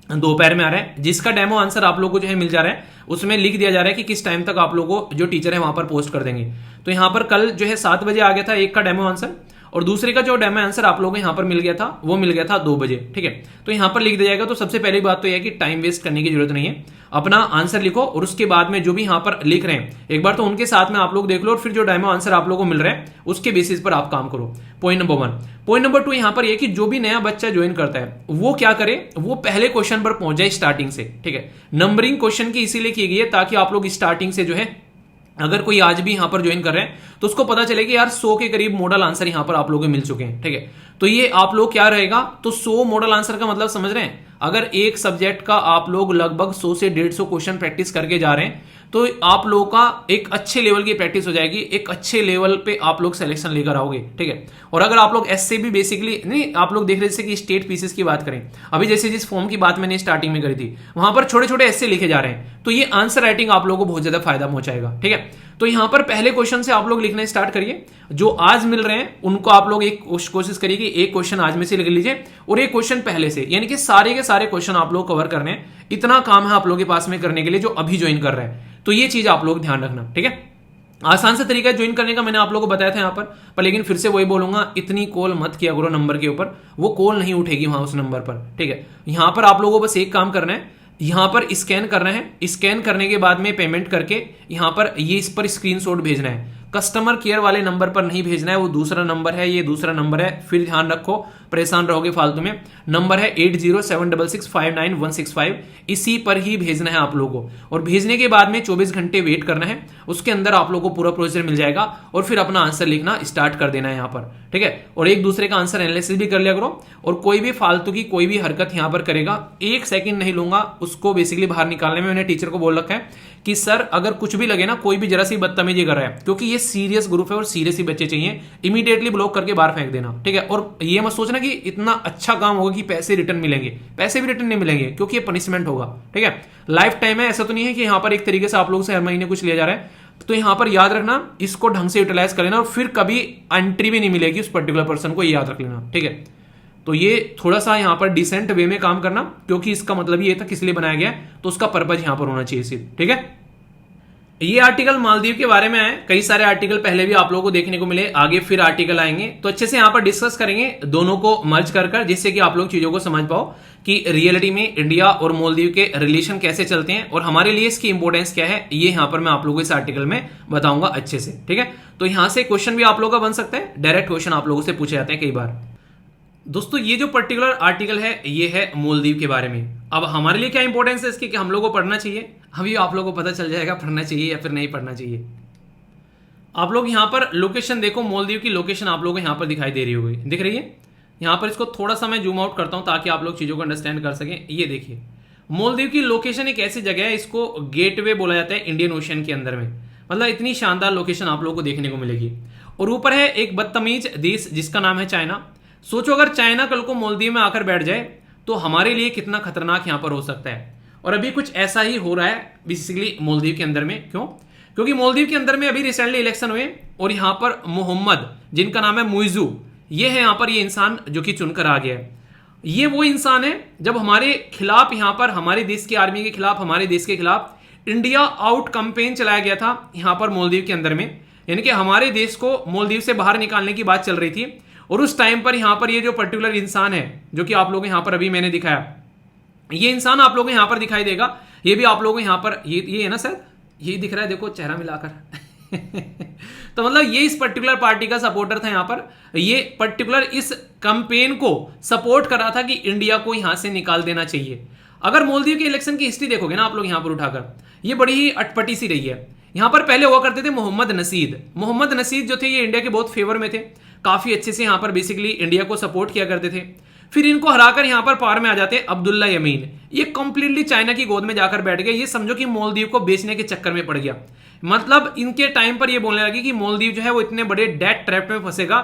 दोपहर में आ रहा है, जिसका डेमो आंसर आप लोगों को जो है मिल जा रहा है, उसमें लिख दिया जा रहा है कि किस टाइम तक आप लोगों को जो टीचर है वहां पर पोस्ट कर देंगे। तो यहाँ पर कल जो है 7 बजे आ गया था एक का डेमो आंसर, और दूसरे का जो डेमो आंसर आप लोगों को यहाँ पर मिल गया था वो मिल गया था 2 बजे। ठीक है, तो यहाँ पर लिख दिया जाएगा। तो सबसे पहली बात तो यह है कि टाइम वेस्ट करने की जरूरत नहीं है, अपना आंसर लिखो और उसके बाद में जो भी यहाँ पर लिख रहे हैं एक बार तो उनके साथ में आप लोग देख लो, और फिर जो डेमो आंसर आप लोगों को मिल रहे हैं उसके बेसिस पर आप काम करो। Point number 1। पॉइंट नंबर 2 यहाँ पर यह कि जो भी नया बच्चा ज्वाइन करता है वो क्या करे, वो पहले क्वेश्चन पर पहुंच जाए स्टार्टिंग से। ठीक है, नंबरिंग क्वेश्चन की इसीलिए की गई है ताकि आप लोग स्टार्टिंग से जो है, अगर कोई आज भी यहां पर ज्वाइन कर रहे हैं तो उसको पता चले कि यार 100 के करीब मॉडल आंसर यहां पर आप लोगों को मिल चुके हैं। ठीक है, तो ये आप लोग क्या रहेगा, तो 100 मॉडल आंसर का मतलब समझ रहे हैं, अगर एक सब्जेक्ट का आप लोग लगभग 100 से 150 क्वेश्चन प्रैक्टिस करके जा रहे हैं तो आप लोगों का एक अच्छे लेवल की प्रैक्टिस हो जाएगी, एक अच्छे लेवल पे आप लोग सिलेक्शन लेकर आओगे। ठीक है, और अगर आप लोग ऐसे भी बेसिकली नहीं, आप लोग देख रहे जैसे कि स्टेट पीसेस की बात करें, अभी जैसे जिस फॉर्म की बात मैंने स्टार्टिंग में करी थी वहां पर छोटे छोटे ऐसे लिखे जा रहे हैं, तो ये आंसर राइटिंग आप लोगों को बहुत ज्यादा फायदा पहुंचाएगा। ठीक है, तो यहां पर पहले क्वेश्चन से आप लोग लिखना स्टार्ट करिए, जो आज मिल रहे हैं उनको आप लोग एक कोशिश करिए कि एक क्वेश्चन आज में से लिख लीजिए और एक क्वेश्चन पहले से, यानी कि सारे के सारे क्वेश्चन आप लोग कवर करने हैं। इतना काम है आप लोगों के पास में करने के लिए जो अभी ज्वाइन कर रहे हैं, तो ये चीज आप लोग ध्यान रखना। ठीक है, आसान से तरीका ज्वाइन करने का मैंने आप लोगों को बताया था यहाँ पर लेकिन फिर से वही बोलूंगा, इतनी कॉल मत किया करो नंबर के ऊपर, वो कॉल नहीं उठेगी वहां उस नंबर पर। ठीक है, यहां पर आप लोगों को बस एक काम करना है, यहां पर स्कैन करना है, स्कैन करने के बाद में पेमेंट करके यहां पर ये इस पर स्क्रीनशॉट भेजना है। कस्टमर केयर वाले नंबर पर नहीं भेजना है, वो दूसरा नंबर है, ये दूसरा नंबर है, फिर ध्यान रखो परेशान रहोगे फालतू में। नंबर है 8076659165, इसी पर ही भेजना है आप लोगों को, और भेजने के बाद में 24 घंटे वेट करना है, उसके अंदर आप लोगों को पूरा प्रोसीजर मिल जाएगा और फिर अपना आंसर लिखना स्टार्ट कर देना है यहाँ पर। ठीक है, और एक दूसरे का आंसर एनालिसिस भी कर लिया करो, और कोई भी फालतू की कोई भी हरकत यहाँ पर करेगा 1 सेकंड नहीं लूंगा उसको बेसिकली बाहर निकालने में। मैंने टीचर को बोल रखा है कि सर अगर कुछ भी लगे ना, कोई भी जरा सी बदतमीजी कर रहा है, क्योंकि ये सीरियस ग्रुप है और सीरियस ही बच्चे चाहिए, इमीडिएटली ब्लॉक करके बाहर फेंक देना। ठीक है, और ये मत सोचना कि इतना अच्छा काम होगा कि पैसे रिटर्न मिलेंगे, पैसे भी रिटर्न नहीं मिलेंगे क्योंकि ये पनिशमेंट होगा। ठीक है, लाइफ टाइम है, ऐसा तो नहीं है कि यहाँ पर एक तरीके से आप लोगों से हर महीने कुछ लिया जा रहा है। तो यहां पर याद रखना, इसको ढंग से यूटिलाइज कर लेना और फिर कभी एंट्री भी नहीं मिलेगी उस पर्टिकुलर पर्सन को, ये याद रख लेना। ठीक है, तो ये थोड़ा सा यहां पर डिसेंट वे में काम करना, क्योंकि इसका मतलब ये था किस लिए बनाया गया है, तो उसका पर्पज यहां पर होना चाहिए सिर्फ। ठीक है, ये आर्टिकल मालदीव के बारे में है, कई सारे आर्टिकल पहले भी आप लोगों को देखने को मिले, आगे फिर आर्टिकल आएंगे, तो अच्छे से यहां पर डिस्कस करेंगे दोनों को मर्ज कर जिससे कि आप लोग चीजों को समझ पाओ कि रियलिटी में इंडिया और मालदीव के रिलेशन कैसे चलते हैं और हमारे लिए इसकी इंपॉर्टेंस क्या है, ये यहां पर मैं आप लोगों को इस आर्टिकल में बताऊंगा अच्छे से। ठीक है, तो यहां से क्वेश्चन भी आप लोगों का बन सकता है, डायरेक्ट क्वेश्चन आप लोगों से पूछे जाते हैं कई बार। दोस्तों ये जो पर्टिकुलर आर्टिकल है ये है मालदीव के बारे में। अब हमारे लिए क्या इंपॉर्टेंस है इसकी कि हम लोगों को पढ़ना चाहिए, अभी आप लोगों को पता चल जाएगा पढ़ना चाहिए या फिर नहीं पढ़ना चाहिए। आप लोग यहाँ पर लोकेशन देखो, मालदीव की लोकेशन आप लोगों को यहाँ पर दिखाई दे रही होगी, दिख रही है। यहाँ पर इसको थोड़ा सा मैं जूम आउट करता हूँ ताकि आप लोग चीजों को अंडरस्टैंड कर सकें। ये देखिए, मालदीव की लोकेशन एक ऐसी जगह है, इसको गेटवे बोला जाता है इंडियन ओशन के अंदर में, मतलब इतनी शानदार लोकेशन आप लोगों को देखने को मिलेगी। और ऊपर है एक बदतमीज देश जिसका नाम है चाइना। सोचो अगर चाइना कल को मालदीव में आकर बैठ जाए तो हमारे लिए कितना खतरनाक यहां पर हो सकता है। और अभी कुछ ऐसा ही हो रहा है बेसिकली मालदीव के अंदर में। क्यों? क्योंकि मालदीव के अंदर में अभी रिसेंटली इलेक्शन हुए और यहां पर मोहम्मद, जिनका नाम है मुइजू, ये है यहां पर ये इंसान जो कि चुनकर आ गया है। ये वो इंसान है जब हमारे खिलाफ यहां पर हमारे देश की आर्मी के खिलाफ, हमारे देश के खिलाफ इंडिया आउट कैंपेन चलाया गया था यहां पर मालदीव के अंदर में, यानी कि हमारे देश को मालदीव से बाहर निकालने की बात चल रही थी। और उस टाइम पर यहां पर ये जो पर्टिकुलर इंसान है जो कि आप लोग यहां पर अभी मैंने दिखाया, ये इंसान आप लोगों को यहां पर दिखाई देगा। ये भी आप लोगों को यहां पर ये है ना सर, ये दिख रहा है, देखो चेहरा मिलाकर तो मतलब ये इस पर्टिकुलर पार्टी का सपोर्टर था यहां पर, ये पर्टिकुलर इस कैंपेन को सपोर्ट कर रहा था कि इंडिया को यहां से निकाल देना चाहिए। अगर मालदीव के इलेक्शन की हिस्ट्री देखोगे ना आप लोग यहां पर उठाकर, ये बड़ी ही अटपटी सी रही है। यहां पर पहले हुआ करते थे मोहम्मद नसीद। मोहम्मद नसीद जो थे ये इंडिया के बहुत फेवर में थे, काफी अच्छे से यहां पर बेसिकली इंडिया को सपोर्ट किया करते थे। फिर इनको हराकर यहां पर पावर में आ जाते हैं अब्दुल्ला यमीन। ये कंप्लीटली चाइना की गोद में जाकर बैठ गए। ये समझो कि मालदीव को बेचने के चक्कर में पड़ गया। मतलब इनके टाइम पर ये बोलने लगे कि मालदीव जो है वो इतने बड़े डेट ट्रैप में फंसेगा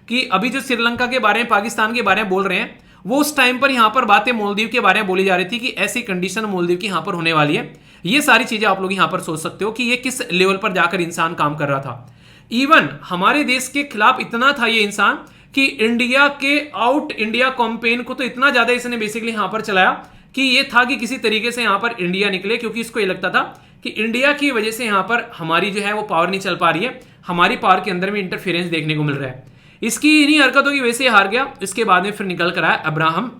कि अभी जो श्रीलंका के बारे में, पाकिस्तान के बारे में बोल रहे हैं, वो उस टाइम पर यहां पर बातें मालदीव के बारे में बोली जा रही थी कि ऐसी कंडीशन मालदीव की यहां पर होने वाली है। ये सारी चीजें आप लोग यहां पर सोच सकते हो कि ये किस लेवल पर जाकर इंसान काम कर रहा था। इवन हमारे देश के खिलाफ इतना था ये इंसान कि इंडिया के आउट इंडिया कैंपेन को तो इतना ज्यादा इसने बेसिकली यहां पर चलाया कि ये था कि किसी तरीके से यहां पर इंडिया निकले, क्योंकि इसको ये लगता था कि इंडिया की वजह से यहां पर हमारी जो है वो पावर नहीं चल पा रही है, हमारी पावर के अंदर में इंटरफेरेंस देखने को मिल रहा है। इसकी इन्हीं हरकतों की वजह से हार गया। इसके बाद में फिर निकल कर आया अब्राहम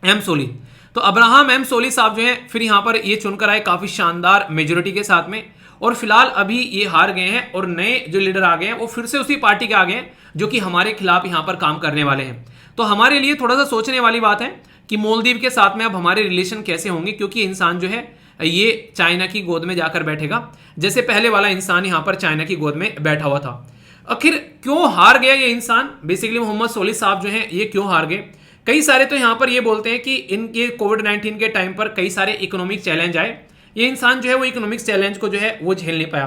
एम सोली। तो अब्राहम एम सोली साहब जो है फिर यहां पर ये चुनकर आए काफी शानदार मेजोरिटी के साथ में, और फिलहाल अभी ये हार गए हैं और नए जो लीडर आ गए हैं वो फिर से उसी पार्टी के आ गए हैं जो कि हमारे खिलाफ यहां पर काम करने वाले हैं। तो हमारे लिए थोड़ा सा सोचने वाली बात है कि मालदीव के साथ में अब हमारे रिलेशन कैसे होंगे, क्योंकि इंसान जो है ये चाइना की गोद में जाकर बैठेगा, जैसे पहले वाला इंसान यहां पर चाइना की गोद में बैठा हुआ था। आखिर क्यों हार गया ये इंसान, बेसिकली मोहम्मद सोली साहब जो हैं ये क्यों हार गए? कई सारे तो यहां पर ये बोलते हैं कि इनके कोविड-19 के टाइम पर कई सारे इकोनॉमिक चैलेंज आए। ये इंसान जो है वो इकोनॉमिक चैलेंज को जो है वो झेल नहीं पाया,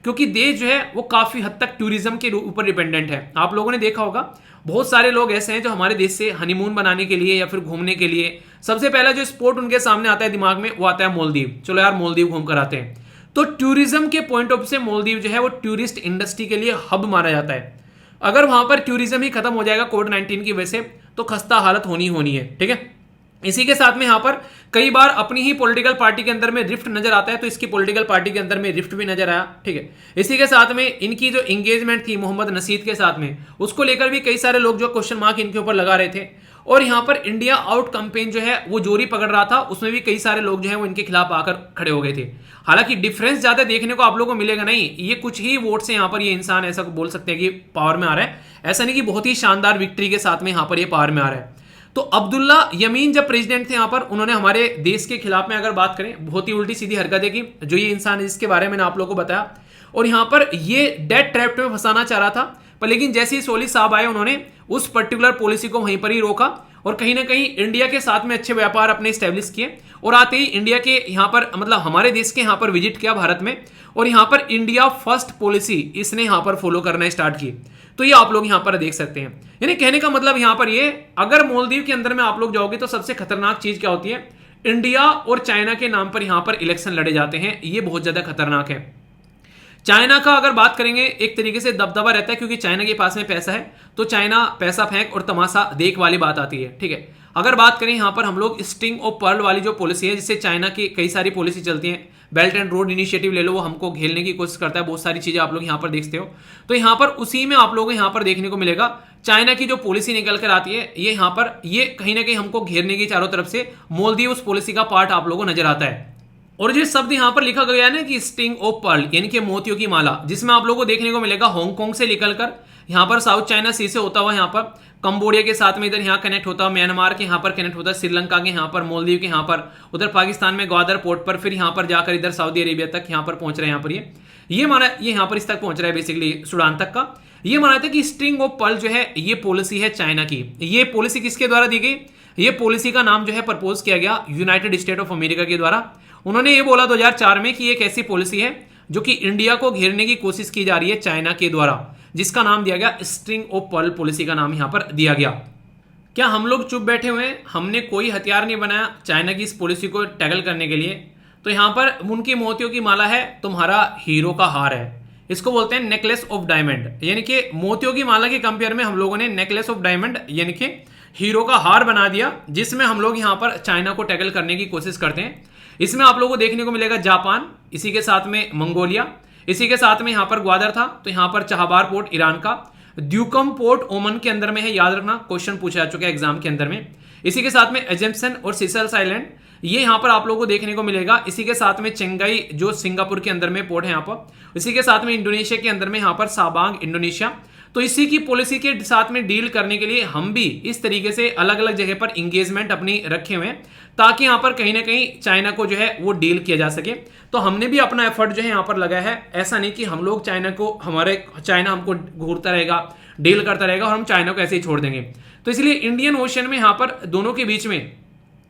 क्योंकि देश जो है वो काफी हद तक टूरिज्म के ऊपर डिपेंडेंट है। आप लोगों ने देखा होगा बहुत सारे लोग ऐसे हैं जो हमारे देश से हनीमून बनाने के लिए या फिर घूमने के लिए सबसे पहला जो स्पॉट उनके सामने आता है दिमाग में वो आता है मालदीव। चलो यार मालदीव घूम कर आते हैं। तो टूरिज्म के पॉइंट ऑफ से मालदीव जो है वो टूरिस्ट इंडस्ट्री के लिए हब माना जाता है। अगर वहां पर टूरिज्म ही खत्म हो जाएगा कोविड-19 की वजह से तो खस्ता हालत होनी है। ठीक है, इसी के साथ में यहां पर कई बार अपनी ही पॉलिटिकल पार्टी के अंदर में रिफ्ट नजर आता है, तो इसकी पॉलिटिकल पार्टी के अंदर में रिफ्ट भी नजर आया। ठीक है, इसी के साथ में इनकी जो एंगेजमेंट थी मोहम्मद नसीद के साथ में, उसको लेकर भी कई सारे लोग जो क्वेश्चन मार्क इनके ऊपर लगा रहे थे। और यहां पर इंडिया आउट कैंपेन जो है वो जोरी पकड़ रहा था, उसमें भी कई सारे लोग जो है वो इनके खिलाफ आकर खड़े हो गए थे। हालांकि डिफरेंस ज्यादा देखने को आप लोगों को मिलेगा नहीं, ये कुछ ही वोट से यहां पर ये इंसान ऐसा बोल सकते हैं कि पावर में आ रहा है। ऐसा नहीं कि बहुत ही शानदार विक्ट्री के साथ में यहां पर ये पावर में आ रहा है। तो अब्दुल्ला यमीन जब प्रेसिडेंट थे यहां पर, उन्होंने हमारे देश के खिलाफ में अगर बात करें बहुत ही उल्टी सीधी हरकतें की, जो ये इंसान जिसके बारे में मैंने आप लोगों को बताया, और यहां पर ये डेट ट्रैप में फंसाना चाह रहा था। पर लेकिन जैसे ही सोली साहब आए उन्होंने उस पर्टिकुलर पॉलिसी को वहीं पर ही रोका और कहीं ना कहीं इंडिया के साथ में अच्छे व्यापार अपने स्टैब्लिश किए। और आते ही इंडिया के यहाँ पर मतलब हमारे देश के यहाँ पर विजिट किया भारत में, और यहाँ पर इंडिया फर्स्ट पॉलिसी इसने यहाँ पर फॉलो करना स्टार्ट की। तो ये आप लोग यहाँ पर देख सकते हैं। यानी कहने का मतलब यहाँ पर ये, अगर मालदीव के अंदर में आप लोग जाओगे तो सबसे खतरनाक चीज क्या होती है, इंडिया और चाइना के नाम पर यहाँ पर इलेक्शन लड़े जाते हैं। ये बहुत ज्यादा खतरनाक है। चाइना का अगर बात करेंगे एक तरीके से दबदबा रहता है, क्योंकि चाइना के पास में पैसा है, तो चाइना पैसा फेंक और तमाशा देख वाली बात आती है। ठीक है, अगर बात करें यहाँ पर हम लोग स्ट्रिंग ऑफ पर्ल वाली जो पॉलिसी है, जिससे चाइना की कई सारी पॉलिसी चलती हैं, बेल्ट एंड रोड इनिशिएटिव ले लो, वो हमको घेरने की कोशिश करता है, बहुत सारी चीजें आप लोग यहाँ पर देखते हो। तो यहाँ पर उसी में आप लोगों को यहाँ पर देखने को मिलेगा चाइना की जो पॉलिसी निकल कर आती है, ये यहाँ पर ये कहीं ना कहीं हमको घेरने की चारों तरफ से मालदीव उस पॉलिसी का पार्ट आप लोगों को नजर आता है। और जो शब्द यहाँ पर लिखा गया है ना कि स्ट्रिंग ऑफ पर्ल, यानी कि मोतियों की माला, जिसमें आप लोगों को देखने को मिलेगा हांगकांग से निकलकर यहाँ पर साउथ चाइना सी से होता हुआ यहाँ पर कंबोडिया के साथ में इधर यहाँ कनेक्ट होता है, म्यांमार के यहाँ पर कनेक्ट होता है, श्रीलंका के यहाँ पर, मालदीव के यहाँ पर, उधर पाकिस्तान में ग्वादर पोर्ट पर, फिर यहाँ पर जाकर इधर सऊदी अरेबिया तक यहाँ पर पहुंच रहे हैं। यहाँ पर ये माना ये यहाँ पर इस तक पहुंच रहा है, बेसिकली सूडान तक का। ये माना था कि स्ट्रिंग ऑफ पर्ल जो है ये पॉलिसी है चाइना की। ये पॉलिसी किसके द्वारा दी गई? ये पॉलिसी का नाम जो है प्रपोज किया गया यूनाइटेड स्टेट ऑफ अमेरिका के द्वारा। उन्होंने ये बोला 2004 में कि एक ऐसी पॉलिसी है जो कि इंडिया को घेरने की कोशिश की जा रही है चाइना के द्वारा, जिसका नाम दिया गया स्ट्रिंग ऑफ पर्ल पॉलिसी का नाम यहां पर दिया गया। क्या हम लोग चुप बैठे हुए हैं? हमने कोई हथियार नहीं बनाया चाइना की इस पॉलिसी को टैकल करने के लिए। तो यहां पर उनकी मोतियों की माला है, तुम्हारा हीरो का हार है। इसको बोलते हैं नेकलेस ऑफ डायमंड, यानी कि मोतियों की माला के कंपेयर में हम लोगों ने नेकलेस ऑफ डायमंड यानी कि हीरो का हार बना दिया, जिसमें हम लोग यहां पर चाइना को टैकल करने की कोशिश करते हैं। इसमें आप लोगों को देखने को मिलेगा जापान, इसी के साथ में मंगोलिया, इसी के साथ में यहां पर ग्वादर था, तो यहां पर चाहबार पोर्ट ईरान का, द्यूकम पोर्ट ओमन के अंदर में है, याद रखना क्वेश्चन पूछा जा चुका है एग्जाम के अंदर में। इसी के साथ में एजेम्सन और सीसेल्स आइलैंड, ये यहां पर आप लोगों को देखने को मिलेगा। इसी के साथ में चेंगाई जो सिंगापुर के अंदर में पोर्ट है यहां पर। इसी के साथ में इंडोनेशिया के अंदर में यहां पर साबांग इंडोनेशिया। तो इसी की पॉलिसी के साथ में डील करने के लिए हम भी इस तरीके से अलग अलग जगह पर इंगेजमेंट अपनी रखे हुए हैं, ताकि यहां पर कहीं ना कहीं चाइना को जो है वो डील किया जा सके। तो हमने भी अपना एफर्ट जो है यहां पर लगाया है। ऐसा नहीं कि हम लोग चाइना को चाइना हमको घूरता रहेगा, डील करता रहेगा और हम चाइना को ऐसे ही छोड़ देंगे। तो इसलिए इंडियन ओशन में यहां पर दोनों के बीच में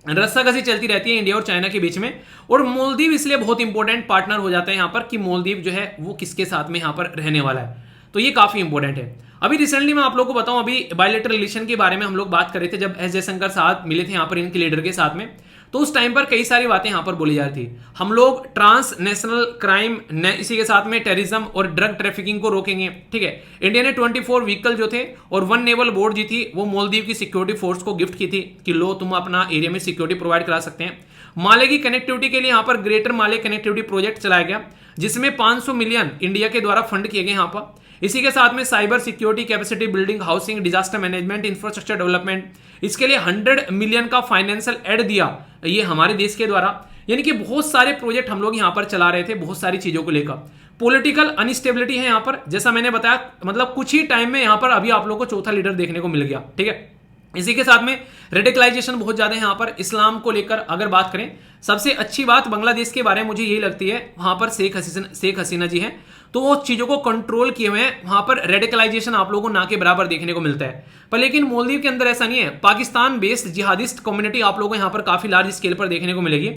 रस्साकसी चलती रहती है, इंडिया और चाइना के बीच में। और मालदीव इसलिए बहुत इंपॉर्टेंट पार्टनर हो जाता है यहां पर कि मालदीव जो है वो किसके साथ में यहां पर रहने वाला है, तो ये काफी इंपॉर्टेंट है। अभी रिसेंटली मैं आप लोगों को बताऊं, अभी बायलैटरल रिलेशन के बारे में हम लोग बात कर रहे थे जब एस जयशंकर साहब मिले थे यहां पर इनके लीडर के साथ में, तो उस टाइम पर कई सारी बातें यहां पर बोली जा रही थी। हम लोग ट्रांस नेशनल क्राइम, इसी के साथ में टेररिज्म और ड्रग ट्रैफिकिंग को रोकेंगे, ठीक है। इंडिया ने 24 व्हीकल जो थे और 1 नेवल बोट जी थी वो मालदीव की सिक्योरिटी फोर्स को गिफ्ट की थी कि लो तुम अपना एरिया में सिक्योरिटी प्रोवाइड करा सकते हैं। माले की कनेक्टिविटी के लिए यहां पर ग्रेटर माले कनेक्टिविटी प्रोजेक्ट चलाया गया जिसमें 500 मिलियन इंडिया के द्वारा फंड किए गए यहां पर। इसी के साथ में cyber security, capacity building, housing, disaster management, infrastructure development, इसके लिए 100 मिलियन का फाइनेंशियल एड दिया ये हमारे देश के द्वारा। यानी कि बहुत सारे प्रोजेक्ट हम लोग यहां पर चला रहे थे बहुत सारी चीजों को लेकर। पॉलिटिकल अनस्टेबिलिटी है यहां पर, जैसा मैंने बताया, मतलब कुछ ही टाइम में यहां पर अभी आप लोग को चौथा लीडर देखने को मिल गया, ठीक है। इसी के साथ में रेडिकलाइजेशन बहुत ज्यादा है यहां पर इस्लाम को लेकर। अगर बात करें, सबसे अच्छी बात बांग्लादेश के बारे में मुझे यही लगती है, वहां पर शेख हसीना जी हैं, तो वो चीजों को कंट्रोल किए हुए हैं। वहां पर रेडिकलाइजेशन आप लोगों को ना के बराबर देखने को मिलता है। पर लेकिन मालदीव के अंदर ऐसा नहीं है। पाकिस्तान बेस्ड जिहादिस्ट कम्युनिटी आप लोगों को यहां पर काफी लार्ज स्केल पर देखने को मिलेगी,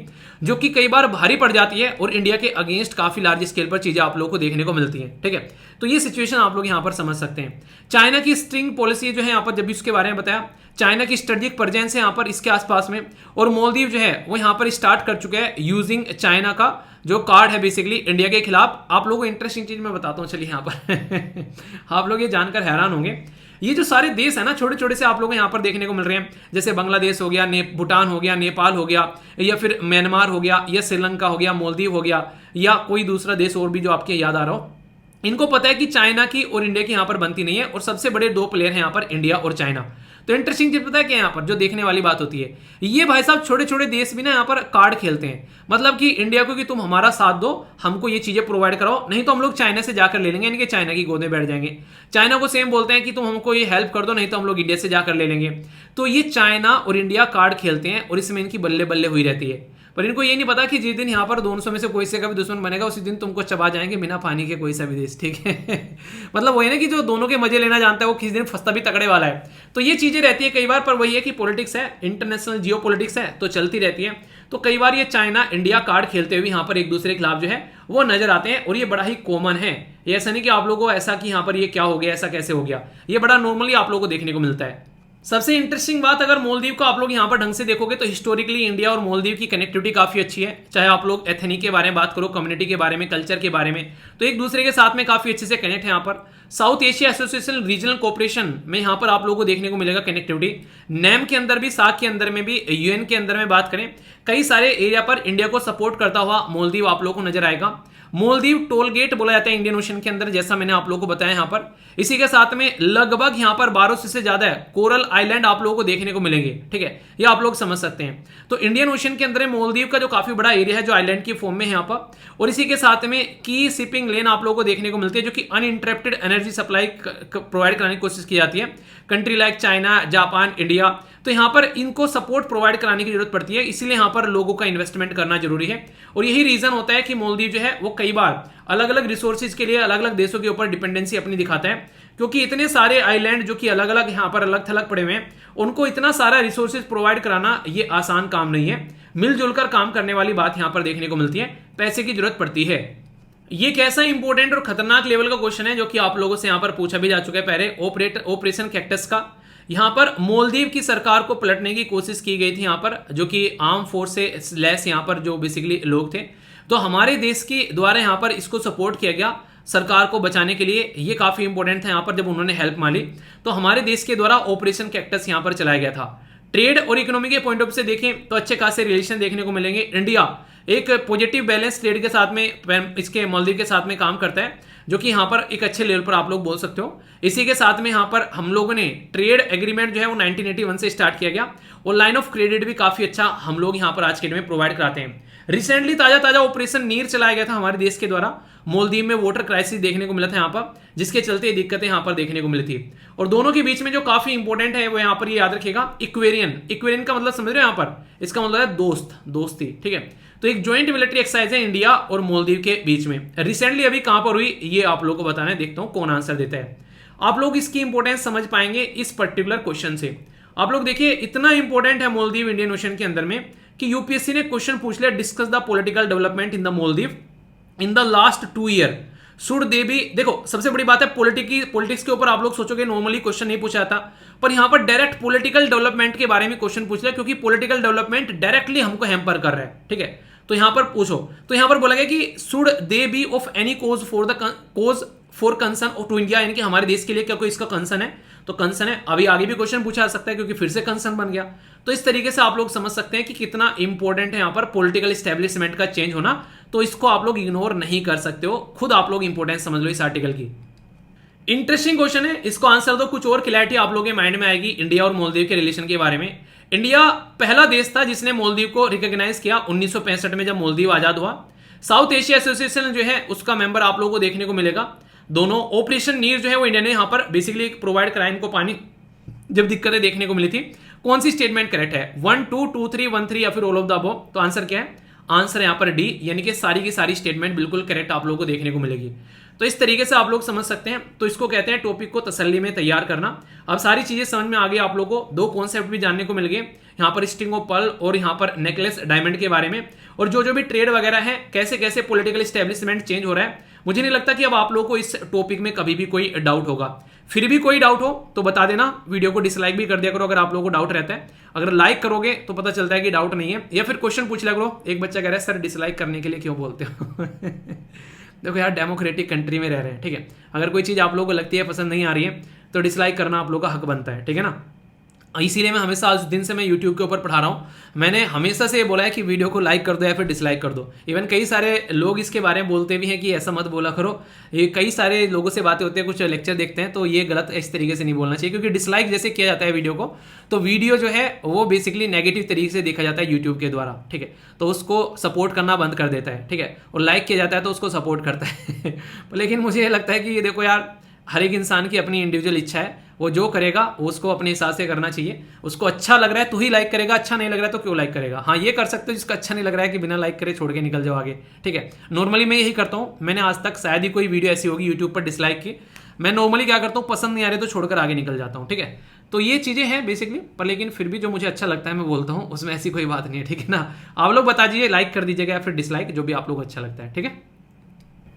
जो कि कई बार भारी पड़ जाती है और इंडिया के अगेंस्ट काफी लार्ज स्केल पर चीजें आप लोगों को देखने को मिलती हैं, ठीक है। तो ये सिचुएशन आप लोग यहां पर समझ सकते हैं। चाइना की स्ट्रिंग पॉलिसी जो है यहां पर, जब भी उसके बारे में बताया, चाइना की स्ट्रेटेजिक प्रेजेंस है यहां पर इसके आसपास में, और मालदीव जो है वो यहां पर स्टार्ट कर चुके हैं यूजिंग चाइना का जो कार्ड है बेसिकली इंडिया के खिलाफ। आप लोगों को इंटरेस्टिंग चीज मैं बताता हूं, चलिए यहां पर आप लोग ये जानकर हैरान होंगे। ये जो सारे देश है ना, छोटे छोटे से आप लोग यहां पर देखने को मिल रहे हैं, जैसे बांग्लादेश हो गया, भूटान हो गया, नेपाल हो गया, या फिर म्यांमार हो गया, या श्रीलंका हो गया, मालदीव हो गया, या कोई दूसरा देश और भी जो आपके याद आ रहा हो। इनको पता है कि चाइना की और इंडिया की यहां पर बनती नहीं है, और सबसे बड़े 2 प्लेयर हैं यहां पर, इंडिया और चाइना। तो इंटरेस्टिंग चीज पता है क्या यहां पर जो देखने वाली बात होती है, ये भाई साहब छोटे छोटे देश भी ना यहां पर कार्ड खेलते हैं। मतलब कि इंडिया को कि तुम हमारा साथ दो, हमको ये चीजें प्रोवाइड कराओ, नहीं तो हम लोग चाइना से जाकर ले लेंगे, यानी कि चाइना की गोद में बैठ जाएंगे। चाइना को सेम बोलते हैं कि तुम हमको ये हेल्प कर दो, नहीं तो हम लोग इंडिया से जाकर ले लेंगे। तो ये चाइना और इंडिया कार्ड खेलते हैं और इसमें इनकी बल्ले बल्ले हुई रहती है। पर इनको ये नहीं पता कि जिस दिन यहाँ पर 200 में से कोई से का भी दुश्मन बनेगा, उसी दिन तुमको चबा जाएंगे बिना पानी के कोई सा भी देश, ठीक है। मतलब वही ना कि जो दोनों के मजे लेना जानता है वो किसी दिन फंसता भी तगड़े वाला है। तो ये चीजें रहती है कई बार, पर वही है कि पॉलिटिक्स है, इंटरनेशनल जियो पॉलिटिक्स है, तो चलती रहती है। तो कई बार ये चाइना इंडिया कार्ड खेलते हुए यहाँ पर एक दूसरे के खिलाफ जो है वो नजर आते हैं, और ये बड़ा ही कॉमन है। ये ऐसा नहीं कि आप लोगों को ऐसा कि यहाँ पर ये क्या हो गया, ऐसा कैसे हो गया, ये बड़ा नॉर्मली आप लोगों को देखने को मिलता है। सबसे इंटरेस्टिंग बात, अगर मालदीव को आप लोग यहां पर ढंग से देखोगे तो हिस्टोरिकली इंडिया और मालदीव की कनेक्टिविटी काफी अच्छी है। चाहे आप लोग एथनिक के बारे में बात करो, कम्युनिटी के बारे में, कल्चर के बारे में, तो एक दूसरे के साथ में काफी अच्छे से कनेक्ट है। यहां पर south Asia association regional cooperation में यहां पर आप लोगों को देखने को मिलेगा कनेक्टिविटी। नैम के अंदर भी, सार्क के अंदर में भी, यूएन के अंदर में बात करें, कई सारे एरिया पर इंडिया को सपोर्ट करता हुआ मालदीव आप लोगों को नजर आएगा। मालदीव टोल गेट बोला जाता है इंडियन ओशन के अंदर, जैसा मैंने आप लोगों को बताया यहां पर। इसी के साथ में लगभग यहां पर 1200 से ज्यादा कोरल आइलैंड आप लोगों को देखने को मिलेंगे, ठीक है, ये आप लोग समझ सकते हैं। तो इंडियन ओशन के अंदर मालदीव का जो काफी बड़ा एरिया है जो आइलैंड की फॉर्म में है यहां पर, और इसी के साथ में की शिपिंग लेन आप लोगों को देखने को मिलती है, जो कि अनइंटरप्टेड एनर्जी सप्लाई प्रोवाइड कराने की कोशिश की जाती है। Country like China, Japan, India, तो यहां पर इनको सपोर्ट प्रोवाइड कराने की जरूरत पड़ती है, इसलिए यहां पर लोगों का इन्वेस्टमेंट करना जरूरी है। और यही रीजन होता है कि मालदीव जो है वो कई बार अलग अलग रिसोर्सेज के लिए अलग अलग देशों के ऊपर डिपेंडेंसी अपनी दिखाता है, क्योंकि इतने सारे आइलैंड जो कि अलग अलग यहां पर अलग थलग पड़े हुए हैं, उनको इतना सारा रिसोर्सेज प्रोवाइड कराना ये आसान काम नहीं है। मिलजुल कर काम करने वाली बात यहां पर देखने को मिलती है, पैसे की जरूरत पड़ती है। ये कैसा इंपॉर्टेंट और खतरनाक लेवल का क्वेश्चन है जो कि आप लोगों से यहां पर पूछा भी जा चुका है पहले, ऑपरेशन कैक्टस का। यहां पर मालदीव की सरकार को पलटने की कोशिश की गई थी यहां पर, जो कि आर्म फोर्स से लैस यहां पर जो बेसिकली लोग थे, तो हमारे देश के द्वारा यहां पर इसको सपोर्ट किया गया सरकार को बचाने के लिए। ये काफी इंपॉर्टेंट था यहां पर, जब उन्होंने हेल्प मांगी तो हमारे देश के द्वारा ऑपरेशन कैक्टस यहां पर चलाया गया था। ट्रेड और इकोनॉमी के पॉइंट ऑफ से देखें तो अच्छे खासे रिलेशन देखने को मिलेंगे। इंडिया एक पॉजिटिव बैलेंस ट्रेड के साथ में इसके मालदीव के साथ में काम करता है, जो कि यहां पर एक अच्छे लेवल पर आप लोग बोल सकते हो। इसी के साथ में यहां पर हम लोगों ने ट्रेड एग्रीमेंट जो है वो 1981 से स्टार्ट किया गया, और लाइन ऑफ क्रेडिट भी काफी अच्छा हम लोग यहां पर आज के डेट में प्रोवाइड कराते हैं। रिसेंटली ताजा ऑपरेशन नीर चलाया गया था हमारे देश के द्वारा। मालदीव में वाटर क्राइसिस देखने को मिला था यहां पर, जिसके चलते दिक्कतें यहां पर देखने को मिली थी। और दोनों के बीच में जो काफी इंपॉर्टेंट है वो यहां पर ये याद रखिएगा, इक्वेरियन का मतलब समझ रहे हो यहां पर, इसका मतलब है दोस्ती, ठीक है। तो एक ज्वाइंट मिलिट्री एक्सरसाइज है इंडिया और मालदीव के बीच में। रिसेंटली अभी कहां पर हुई ये आप लोगों को बताना है, देखता हूं कौन आंसर देता है। आप लोग इसकी इंपॉर्टेंस समझ पाएंगे इस पर्टिकुलर क्वेश्चन से। आप लोग देखिए इतना इंपॉर्टेंट है मालदीव इंडियन ओशन के अंदर में कि यूपीएससी ने क्वेश्चन पूछ लिया, discuss the political development in the Maldives in the last 2 year should they B. देखो सबसे बड़ी बात है पॉलिटिक्स के ऊपर आप लोग सोचोगे नॉर्मली क्वेश्चन नहीं पूछा था, पर यहां पर डायरेक्ट पॉलिटिकल डेवलपमेंट के बारे में क्वेश्चन पूछ लिया, क्योंकि पॉलिटिकल डेवलपमेंट डायरेक्टली हमको हैम्पर कर रहा है, ठीक है। तो यहां पर पूछो, तो यहां पर बोला गया कि should they be of any cause for concern to India, यानी कि हमारे देश के लिए क्या कोई इसका कंसर्न है, तो कंसर्न है। अभी आगे भी क्वेश्चन पूछा जा सकता है क्योंकि फिर से कंसर्न बन गया। तो इस तरीके से आप लोग समझ सकते हैं कि कितना इंपॉर्टेंट है यहां पर पॉलिटिकल एस्टेब्लिशमेंट का चेंज होना। तो इसको आप लोग इग्नोर नहीं कर सकते हो, खुद आप लोग इंपॉर्टेंस समझ लो इस आर्टिकल की। इंटरेस्टिंग क्वेश्चन है, इसको आंसर दो, कुछ और क्लैरिटी आप लोगों के माइंड में आएगी इंडिया और मालदीव के रिलेशन के बारे में। इंडिया पहला देश था जिसने मालदीव को रिकॉग्नाइज किया 1965 में, जब मालदीव आजाद हुआ। साउथ एशिया एसोसिएशन जो है उसका मेंबर आप लोगों को देखने को मिलेगा। दोनों ऑपरेशन नीर जो है वो इंडिया ने यहां पर बेसिकली प्रोवाइड कराया इनको पानी, जब दिक्कतें देखने को मिली थी। कौन सी स्टेटमेंट करेक्ट है, 1 2 2 3 1 3 या फिर ऑल ऑफ द अबव? तो आंसर क्या है, आंसर यहां पर डी, यानी कि सारी की सारी स्टेटमेंट बिल्कुल करेक्ट आप लोगों को देखने को मिलेगी। तो इस तरीके से आप लोग समझ सकते हैं। तो इसको कहते हैं टॉपिक को तसल्ली में तैयार करना। अब सारी चीजें समझ में आ गई आप लोगों को, 2 कॉन्सेप्ट भी जानने को मिल गए यहाँ पर, स्ट्रिंग ऑफ पर्ल और यहाँ पर नेकलेस डायमंड के बारे में, और जो भी ट्रेड वगैरह है, कैसे कैसे पॉलिटिकल एस्टेब्लिशमेंट चेंज हो रहा है। मुझे नहीं लगता कि अब आप लोगों को इस टॉपिक में कभी भी कोई डाउट होगा। फिर भी कोई डाउट हो तो बता देना, वीडियो को डिसलाइक भी कर दिया करो अगर आप लोगों को डाउट रहता है। अगर लाइक करोगे तो पता चलता है कि डाउट नहीं है, या फिर क्वेश्चन पूछ लिया करो। एक बच्चा कह रहा है सर डिसलाइक करने के लिए क्यों बोलते हो? देखो यार, डेमोक्रेटिक कंट्री में रह रहे हैं, ठीक है। अगर कोई चीज़ आप लोगों को लगती है पसंद नहीं आ रही है तो डिसलाइक करना आप लोगों का हक बनता है, ठीक है ना। इसीलिए मैं हमेशा आज दिन से मैं YouTube के ऊपर पढ़ा रहा हूँ, मैंने हमेशा से ये बोला है कि वीडियो को लाइक कर दो या फिर डिसलाइक कर दो। इवन कई सारे लोग इसके बारे में बोलते भी हैं कि ऐसा मत बोला करो। ये कई सारे लोगों से बातें होती है, कुछ लेक्चर देखते हैं तो ये गलत इस तरीके से नहीं बोलना चाहिए, क्योंकि डिसलाइक जैसे किया जाता है वीडियो को, तो वीडियो जो है वो बेसिकली नेगेटिव तरीके से देखा जाता है यूट्यूब के द्वारा, ठीक है। तो उसको सपोर्ट करना बंद कर देता है, ठीक है। और लाइक किया जाता है तो उसको सपोर्ट करता है। लेकिन मुझे ये लगता है कि ये देखो यार, हर एक इंसान की अपनी इंडिविजुअल इच्छा है, वो जो करेगा वो उसको अपने हिसाब से करना चाहिए। उसको अच्छा लग रहा है तो ही लाइक करेगा, अच्छा नहीं लग रहा है तो क्यों लाइक करेगा। हाँ, ये कर सकते हो जिसका अच्छा नहीं लग रहा है कि बिना लाइक करे छोड़ के निकल जाओ आगे, ठीक है। नॉर्मली मैं यही करता हूँ, मैंने आज तक शायद ही कोई वीडियो ऐसी होगी यूट्यूब पर डिसलाइक की। मैं नॉर्मली क्या करता हूँ, पसंद नहीं आ रही तो छोड़कर आगे निकल जाता हूँ, ठीक है। तो ये चीज़ें हैं बेसिकली, पर लेकिन फिर भी जो मुझे अच्छा लगता है मैं बोलता हूँ, उसमें ऐसी कोई बात नहीं है, ठीक है ना। आप लोग बता दीजिए, लाइक कर दीजिएगा या फिर डिसलाइक, जो भी आप लोग को अच्छा लगता है, ठीक है।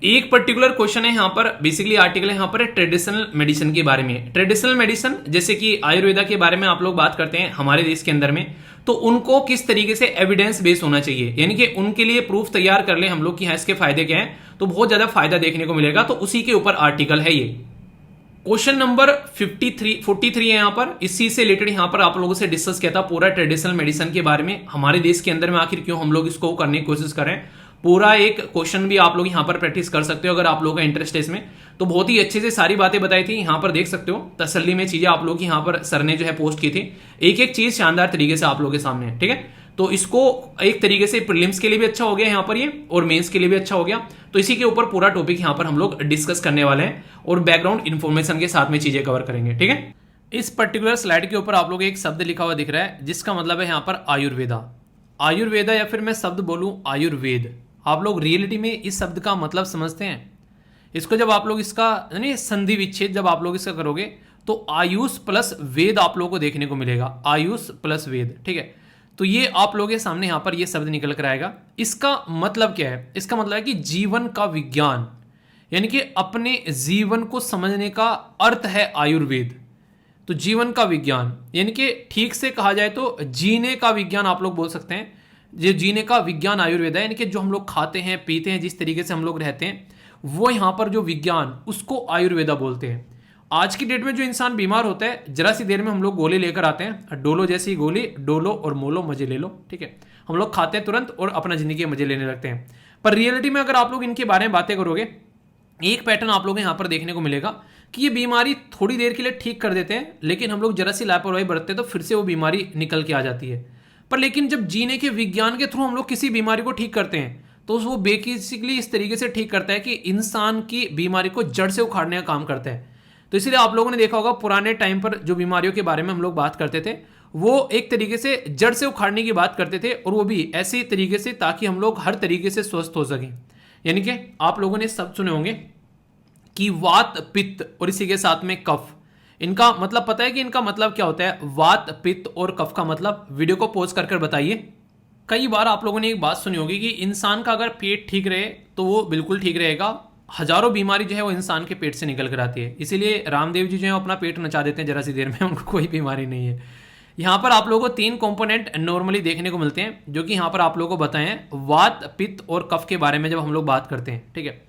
एक पर्टिकुलर क्वेश्चन है यहाँ पर, बेसिकली आर्टिकल है यहाँ पर ट्रेडिशनल मेडिसिन के बारे में। ट्रेडिशनल मेडिसिन जैसे कि आयुर्वेदा के बारे में आप लोग बात करते हैं हमारे देश के अंदर में, तो उनको किस तरीके से एविडेंस बेस होना चाहिए, यानी कि उनके लिए प्रूफ तैयार कर ले हम लोग कि हाँ इसके फायदे क्या हैं, तो बहुत ज्यादा फायदा देखने को मिलेगा। तो उसी के ऊपर आर्टिकल है ये। क्वेश्चन नंबर 43 है यहाँ पर, इसी से रिलेटेड यहाँ पर आप लोगों से डिस्कस किया था पूरा ट्रेडिशनल मेडिसिन के बारे में, हमारे देश के अंदर में आखिर क्यों हम लोग इसको करने की कोशिश करें। पूरा एक क्वेश्चन भी आप लोग यहाँ पर प्रैक्टिस कर सकते हो अगर आप लोगों का इंटरेस्ट है इसमें। तो बहुत ही अच्छे से सारी बातें बताई थी, यहाँ पर देख सकते हो तसल्ली में चीजें आप लोग की यहाँ पर सर ने जो है पोस्ट की थी, एक एक चीज शानदार तरीके से आप लोगों के सामने है, ठीक है। तो इसको एक तरीके से प्रीलिम्स के लिए भी अच्छा हो गया यहाँ पर ये, और मेंस के लिए भी अच्छा हो गया। तो इसी के ऊपर पूरा टॉपिक यहाँ पर हम लोग डिस्कस करने वाले हैं और बैकग्राउंड इन्फॉर्मेशन के साथ में चीजें कवर करेंगे, ठीक है। इस पर्टिकुलर स्लाइड के ऊपर आप लोग एक शब्द लिखा हुआ दिख रहा है जिसका मतलब है यहाँ पर आयुर्वेदा। आयुर्वेदा या फिर मैं शब्द बोलूं आयुर्वेद, आप लोग रियलिटी में इस शब्द का मतलब समझते हैं? इसको जब आप लोग इसका यानी संधि विच्छेद जब आप लोग इसका करोगे तो आयुष प्लस वेद आप लोगों को देखने को मिलेगा, आयुष प्लस वेद, ठीक है। तो ये आप लोगों के सामने यहाँ पर ये शब्द निकल कर आएगा। इसका मतलब क्या है? इसका मतलब है कि जीवन का विज्ञान, यानी कि अपने जीवन को समझने का अर्थ है आयुर्वेद। तो जीवन का विज्ञान यानी कि ठीक से कहा जाए तो जीने का विज्ञान आप लोग बोल सकते हैं। जो जीने का विज्ञान आयुर्वेद है, यानी कि जो हम लोग खाते हैं पीते हैं, जिस तरीके से हम लोग रहते हैं, वो यहाँ पर जो विज्ञान उसको आयुर्वेदा बोलते हैं। आज की डेट में जो इंसान बीमार होता है, जरा सी देर में हम लोग गोली लेकर आते हैं, डोलो जैसी गोली, डोलो और मोलो मजे ले लो, ठीक है। हम लोग खाते हैं तुरंत और अपना जिंदगी के मजे लेने लगते हैं। पर रियलिटी में अगर आप लोग इनके बारे में बातें करोगे, एक पैटर्न आप लोग यहाँ पर देखने को मिलेगा कि ये बीमारी थोड़ी देर के लिए ठीक कर देते हैं, लेकिन हम लोग जरा सी लापरवाही बरतते हैं तो फिर से वो बीमारी निकल के आ जाती है। पर लेकिन जब जीने के विज्ञान के थ्रू हम लोग किसी बीमारी को ठीक करते हैं तो वो बेसिकली इस तरीके से ठीक करता है कि इंसान की बीमारी को जड़ से उखाड़ने का काम करता है। तो इसलिए आप लोगों ने देखा होगा पुराने टाइम पर जो बीमारियों के बारे में हम लोग बात करते थे, वो एक तरीके से जड़ से उखाड़ने की बात करते थे, और वो भी ऐसे तरीके से ताकि हम लोग हर तरीके से स्वस्थ हो सकें। यानी कि आप लोगों ने सब सुने होंगे कि वात पित्त और इसी के साथ में कफ, इनका मतलब पता है कि इनका मतलब क्या होता है? वात पित्त और कफ का मतलब वीडियो को पॉज कर बताइए। कई बार आप लोगों ने एक बात सुनी होगी कि इंसान का अगर पेट ठीक रहे तो वो बिल्कुल ठीक रहेगा, हजारों बीमारी जो है वो इंसान के पेट से निकल कर आती है। इसीलिए रामदेव जी जो है अपना पेट नचा देते हैं जरा सी देर में, उनको कोई बीमारी नहीं है। यहाँ पर आप लोगों को 3 कंपोनेंट नॉर्मली देखने को मिलते हैं, जो कि यहाँ पर आप लोगों को बताए हैं वात पित्त और कफ के बारे में जब हम लोग बात करते हैं, ठीक है।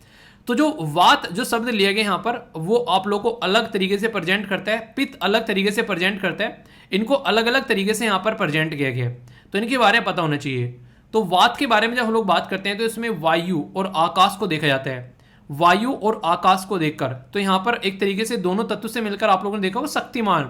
तो जो वात जो शब्द लिया गया यहाँ पर, वो आप लोग को अलग तरीके से प्रेजेंट करता है, पित्त अलग तरीके से प्रेजेंट करता है, इनको अलग अलग तरीके से यहाँ पर प्रेजेंट किया गया है, तो इनके बारे में पता होना चाहिए। तो वात के बारे में जब हम लोग बात करते हैं तो इसमें वायु और आकाश को देखा जाता है। वायु और आकाश को देखकर तो यहाँ पर एक तरीके से दोनों तत्व से मिलकर आप लोगों ने देखा होगा शक्तिमान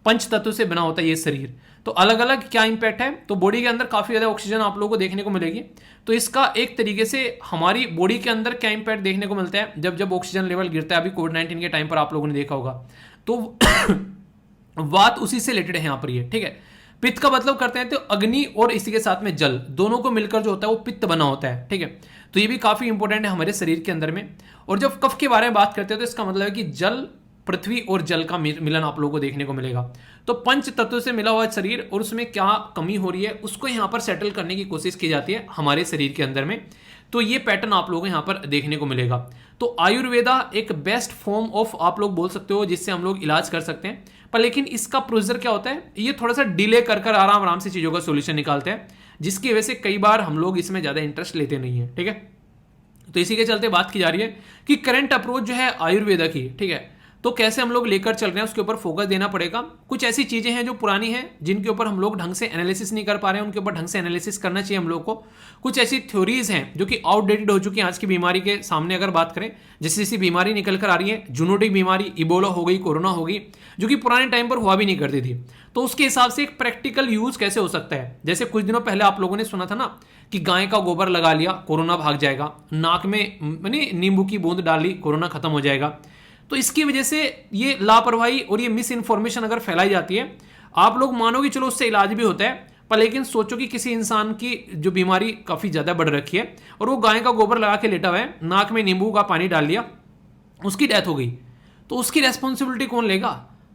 पंच तत्व से बना होता है ये शरीर। तो अलग अलग क्या इंपैक्ट है, तो बॉडी के अंदर काफी ज्यादा ऑक्सीजन आप लोगों को देखने को मिलेगी। तो इसका एक तरीके से हमारी बॉडी के अंदर क्या इंपैक्ट देखने को मिलता है, जब जब ऑक्सीजन लेवल गिरता है, अभी कोविड-19 के टाइम पर आप लोगों ने देखा होगा, तो वात उसी से रिलेटेड है यहाँ पर ये, ठीक है। पित्त का मतलब करते हैं तो अग्नि और इसी के साथ में जल दोनों को मिलकर जो होता है वो पित्त बना होता है, ठीक है। तो ये भी काफी इंपॉर्टेंट है हमारे शरीर के अंदर में। और जब कफ के बारे में बात करते हैं तो इसका मतलब है कि जल, पृथ्वी और जल का मिलन आप लोगों को देखने को मिलेगा। तो पंच तत्वों से मिला हुआ शरीर और उसमें क्या कमी हो रही है उसको यहाँ पर सेटल करने की कोशिश की जाती है हमारे शरीर के अंदर में। तो ये पैटर्न आप लोगों को यहाँ पर देखने को मिलेगा। तो आयुर्वेदा एक बेस्ट फॉर्म ऑफ आप लोग बोल सकते हो जिससे हम लोग इलाज कर सकते हैं, पर लेकिन इसका प्रोसीजर क्या होता है, ये थोड़ा सा डिले कर आराम आराम से चीजों का सोल्यूशन निकालते हैं, जिसकी वजह से कई बार हम लोग इसमें ज्यादा इंटरेस्ट लेते नहीं है, ठीक है। तो इसी के चलते बात की जा रही है कि करंट अप्रोच जो है आयुर्वेदा की, ठीक है, तो कैसे हम लोग लेकर चल रहे हैं उसके ऊपर फोकस देना पड़ेगा। कुछ ऐसी चीजें हैं जो पुरानी हैं जिनके ऊपर हम लोग ढंग से एनालिसिस नहीं कर पा रहे हैं, उनके ऊपर ढंग से एनालिसिस करना चाहिए हम लोग को। कुछ ऐसी थ्योरीज हैं जो कि आउटडेटेड हो चुकी हैं आज की बीमारी के सामने अगर बात करें, जैसे जैसी बीमारी निकल कर आ रही है, जूनोटिक बीमारी, इबोला हो गई, कोरोना हो गई, जो कि पुराने टाइम पर हुआ भी नहीं करती थी, तो उसके हिसाब से एक प्रैक्टिकल यूज कैसे हो सकता है। जैसे कुछ दिनों पहले आप लोगों ने सुना था ना कि गाय का गोबर लगा लिया कोरोना भाग जाएगा, नाक में नींबू की बूंद डाल ली कोरोना खत्म हो जाएगा। तो इसकी वजह से ये लापरवाही और ये मिस इन्फॉर्मेशन अगर फैलाई जाती है, आप लोग मानो कि चलो उससे इलाज भी होता है, पर लेकिन सोचो कि किसी इंसान की जो बीमारी काफी ज्यादा बढ़ रखी है और वो गाय का गोबर लगा के लेटा हुआ है, नाक में नींबू का पानी डाल लिया, उसकी डेथ हो गई, तो उसकी रेस्पॉन्सिबिलिटी कौन लेगा?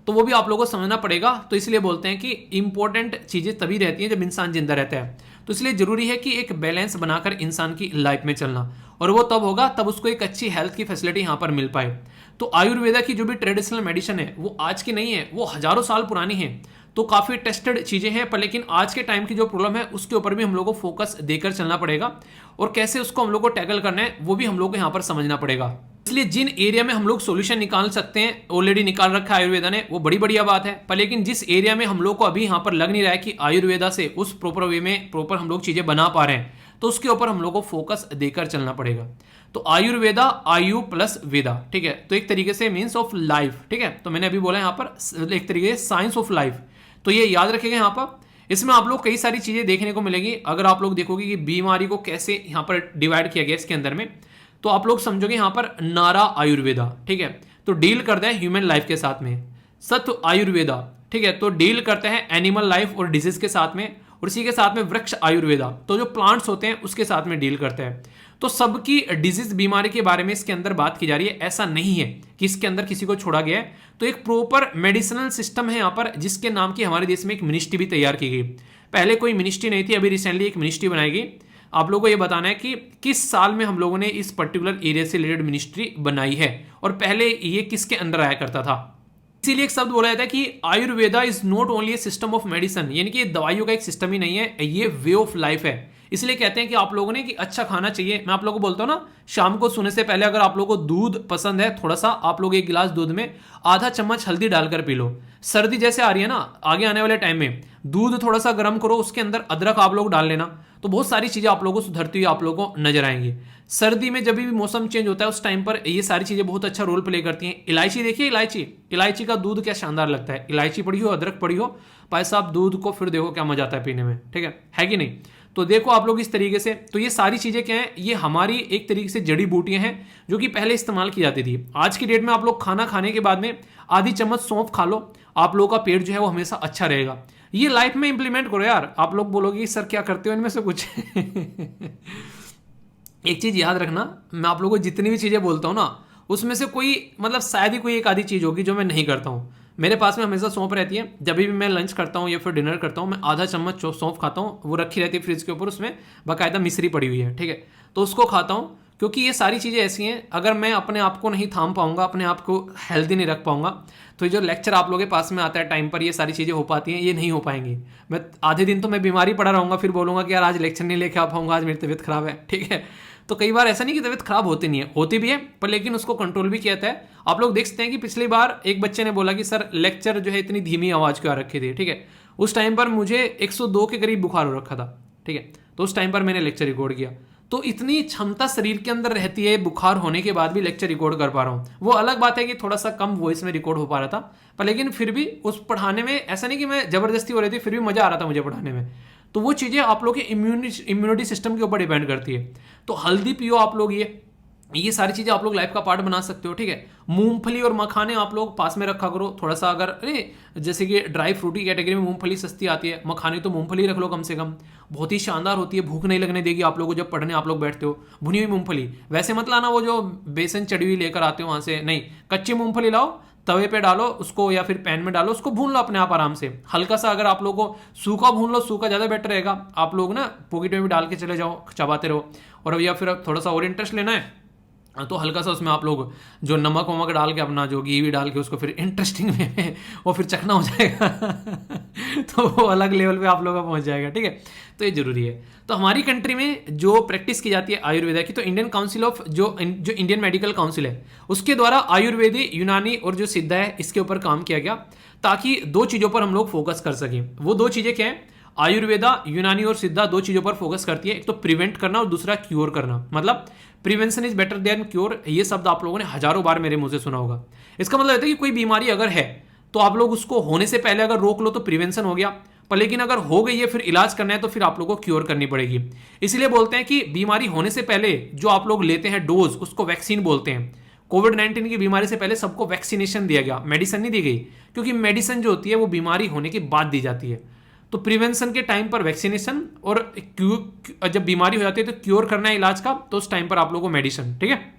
तो वो भी आप लोगों को समझना पड़ेगा। तो इसलिए बोलते हैं कि इंपॉर्टेंट चीजें तभी रहती हैं जब इंसान जिंदा रहता है। तो इसलिए जरूरी है कि एक बैलेंस बनाकर इंसान की लाइफ में चलना, और वो तब होगा तब उसको एक अच्छी हेल्थ की फैसिलिटी यहाँ पर मिल पाए। तो आयुर्वेदा की जो भी ट्रेडिशनल मेडिसिन है वो आज की नहीं है, वो हजारों साल पुरानी है, तो काफी टेस्टेड चीजें हैं, पर लेकिन आज के टाइम की जो प्रॉब्लम है उसके ऊपर भी हम लोग को फोकस देकर चलना पड़ेगा, और कैसे उसको हम लोग को टैकल करना है वो भी हम लोग को यहाँ पर समझना पड़ेगा। इसलिए जिन एरिया में हम लोग सॉल्यूशन निकाल सकते हैं, ऑलरेडी निकाल रखा है आयुर्वेदा ने, वो बड़ी बढ़िया बात है, पर लेकिन जिस एरिया में हम लोग को अभी यहाँ पर लग नहीं रहा है कि आयुर्वेदा से उस प्रॉपर वे में प्रॉपर हम लोग चीजें बना पा रहे हैं, तो उसके ऊपर हम लोग को फोकस देकर चलना पड़ेगा। तो आयुर्वेदा, आयु प्लस वेदा, ठीक है, तो एक तरीके से मीन्स ऑफ लाइफ, ठीक है। तो मैंने अभी बोला यहाँ पर एक तरीके से साइंस ऑफ लाइफ, तो ये याद रखेगा यहाँ पर। इसमें आप लोग कई सारी चीजें देखने को मिलेगी। अगर आप लोग देखोगे कि बीमारी को कैसे यहाँ पर डिवाइड किया गया इसके अंदर में, तो आप लोग समझोगे यहाँ पर नारा आयुर्वेदा, ठीक है, तो डील करता है ह्यूमन लाइफ के साथ में। सत्व आयुर्वेदा, ठीक है, तो डील करते हैं एनिमल लाइफ और डिजीज के साथ में, और इसी के साथ में वृक्ष आयुर्वेदा, तो जो प्लांट्स होते हैं उसके साथ में डील करते हैं। तो सबकी डिजीज बीमारी के बारे में इसके अंदर बात की जा रही है, ऐसा नहीं है कि इसके अंदर किसी को छोड़ा गया है। तो एक प्रॉपर मेडिसिनल सिस्टम है यहाँ पर, जिसके नाम की हमारे देश में एक मिनिस्ट्री भी तैयार की गई। पहले कोई मिनिस्ट्री नहीं थी, अभी रिसेंटली एक मिनिस्ट्री बनाई गई। आप लोगों को ये बताना है कि किस साल में हम लोगों ने इस पर्टिकुलर एरिया से रिलेटेड मिनिस्ट्री बनाई है, और पहले ये किसके अंदर आया करता था। इसीलिए एक शब्द बोला जाता है कि Ayurveda is not only A system of medicine, यानी कि ये दवाइयों का एक सिस्टम ही नहीं है, ये वे ऑफ लाइफ है। इसलिए कहते हैं कि आप लोगों ने कि अच्छा खाना चाहिए। मैं आप लोगों को बोलता हूं ना, शाम को सोने से पहले अगर आप लोगों को दूध पसंद है, थोड़ा सा आप लोग एक गिलास दूध में आधा चम्मच हल्दी डालकर पी लो। सर्दी जैसे आ रही है ना, आगे आने वाले टाइम में दूध थोड़ा सा गर्म करो, उसके अंदर अदरक आप लोग डाल लेना, तो बहुत सारी चीजें आप लोगों को सुधरती हुई आप लोगों को नजर आएंगी। सर्दी में जब भी मौसम चेंज होता है उस टाइम पर ये सारी चीजें बहुत अच्छा रोल प्ले करती हैं। इलायची देखिए, इलायची का दूध क्या शानदार लगता है। इलायची पड़ी हो, अदरक पड़ी हो, भाई साहब दूध को फिर देखो क्या मजा आता है पीने में, ठीक है कि नहीं। तो देखो आप लोग इस तरीके से, तो ये सारी चीजें क्या है, ये हमारी एक तरीके से जड़ी बूटियां हैं जो कि पहले इस्तेमाल की जाती थी। आज की डेट में आप लोग खाना खाने के बाद में आधी चम्मच सौंफ खा लो, आप लोगों का पेट जो है वो हमेशा अच्छा रहेगा। ये लाइफ में इंप्लीमेंट करो यार। आप लोग बोलोगे सर क्या करते हो इनमें से कुछ एक चीज याद रखना, मैं आप लोगों को जितनी भी चीजें बोलता हूं ना, उसमें से कोई मतलब शायद ही कोई एक आधी चीज़ होगी जो मैं नहीं करता हूँ। मेरे पास में हमेशा सौंफ रहती है, जब भी मैं लंच करता हूँ या फिर डिनर करता हूँ मैं आधा चम्मच सौंफ खाता हूँ, वो रखी रहती है फ्रिज के ऊपर, उसमें बाकायदा मिश्री पड़ी हुई है, ठीक है, तो उसको खाता हूँ। क्योंकि ये सारी चीज़ें ऐसी हैं, अगर मैं अपने आप को नहीं थाम पाऊंगा, अपने आप को हेल्दी नहीं रख पाऊंगा, तो ये जो लेक्चर आप लोगों के पास में आता है टाइम पर, ये सारी चीज़ें हो पाती हैं, ये नहीं हो पाएंगी। मैं आधे दिन तो मैं बीमारी पड़ा रहूँगा, फिर बोलूँगा कि यार आज लेक्चर नहीं लेके आ पाऊंगा, आज मेरी तबीयत खराब है, ठीक है। तो कई बार ऐसा नहीं कि तबीयत खराब होती नहीं है, होती भी है, पर लेकिन उसको कंट्रोल भी किया जाता है। आप लोग देख सकते हैं कि पिछली बार एक बच्चे ने बोला कि सर लेक्चर जो है इतनी धीमी आवाज़ क्यों आ रखी थी, ठीक है। उस टाइम पर मुझे 102 के करीब बुखार हो रखा था, ठीक है, तो उस टाइम पर मैंने लेक्चर रिकॉर्ड किया। तो इतनी क्षमता शरीर के अंदर रहती है बुखार होने के बाद भी लेक्चर रिकॉर्ड कर पा रहा हूँ। वो अलग बात है कि थोड़ा सा कम वॉइस में रिकॉर्ड हो पा रहा था, पर लेकिन फिर भी उस पढ़ाने में ऐसा नहीं कि मैं जबरदस्ती हो रही थी, फिर भी मजा आ रहा था मुझे पढ़ाने में। तो वो चीज़ें आप लोग के इम्यूनिटी सिस्टम के ऊपर डिपेंड करती है। तो हल्दी पियो आप लोग, ये सारी चीज़ें आप लोग लाइफ का पार्ट बना सकते हो, ठीक है। मूंगफली और मखाने आप लोग पास में रखा करो थोड़ा सा, अगर अरे जैसे कि ड्राई फ्रूटी कैटेगरी में मूंगफली सस्ती आती है, मखाने तो मूंगफली रख लो कम से कम, बहुत ही शानदार होती है, भूख नहीं लगने देगी आप लोगों को जब पढ़ने आप लोग बैठते हो। भुनी हुई मूंगफली वैसे मत लाना वो जो बेसन चढ़ी हुई लेकर आते हो वहाँ से, नहीं, कच्ची मूंगफली लाओ, तवे पे डालो उसको या फिर पैन में डालो, उसको भून लो अपने आप आराम से हल्का सा। अगर आप लोगों को सूखा भून लो, सूखा ज़्यादा बेटर रहेगा। आप लोग ना पॉकेट में भी डाल के चले जाओ, चबाते रहो। और या फिर थोड़ा सा और इंटरेस्ट लेना है तो हल्का सा उसमें आप लोग जो नमक वमक डाल के अपना जो घी भी डाल के उसको फिर इंटरेस्टिंग में वो फिर चखना हो जाएगा तो वो अलग लेवल पे आप लोगों का पहुंच जाएगा, ठीक है। तो ये जरूरी है। तो हमारी कंट्री में जो प्रैक्टिस की जाती है आयुर्वेदा की, तो इंडियन काउंसिल ऑफ जो इंडियन मेडिकल काउंसिल है उसके द्वारा आयुर्वेदी, यूनानी और जो सिद्धा है इसके ऊपर काम किया गया, ताकि दो चीज़ों पर हम लोग फोकस कर सकें। वो दो चीज़ें क्या है, आयुर्वेदा, यूनानी और सिद्धा दो चीजों पर फोकस करती है, एक तो प्रिवेंट करना और दूसरा क्योर करना। मतलब prevention is better than cure, ये शब्द आप लोगों ने हजारों बार मेरे मुंह से सुना होगा। इसका मतलब है कि कोई बीमारी अगर है तो आप लोग उसको होने से पहले अगर रोक लो तो प्रिवेंशन हो गया, पर लेकिन अगर हो गई है फिर इलाज करना है तो फिर आप लोगों को क्योर करनी पड़ेगी। इसलिए बोलते हैं कि बीमारी होने से पहले जो आप लोग लेते हैं डोज उसको वैक्सीन बोलते हैं। कोविड-19 की बीमारी से पहले सबको वैक्सीनेशन दिया गया, मेडिसिन नहीं दी गई, क्योंकि मेडिसिन जो होती है वो बीमारी होने के बाद दी जाती है। तो प्रिवेंशन के टाइम पर वैक्सीनेशन, और जब बीमारी हो जाती है तो क्योर करना है इलाज का, तो उस टाइम पर आप लोगों को मेडिसिन, ठीक है।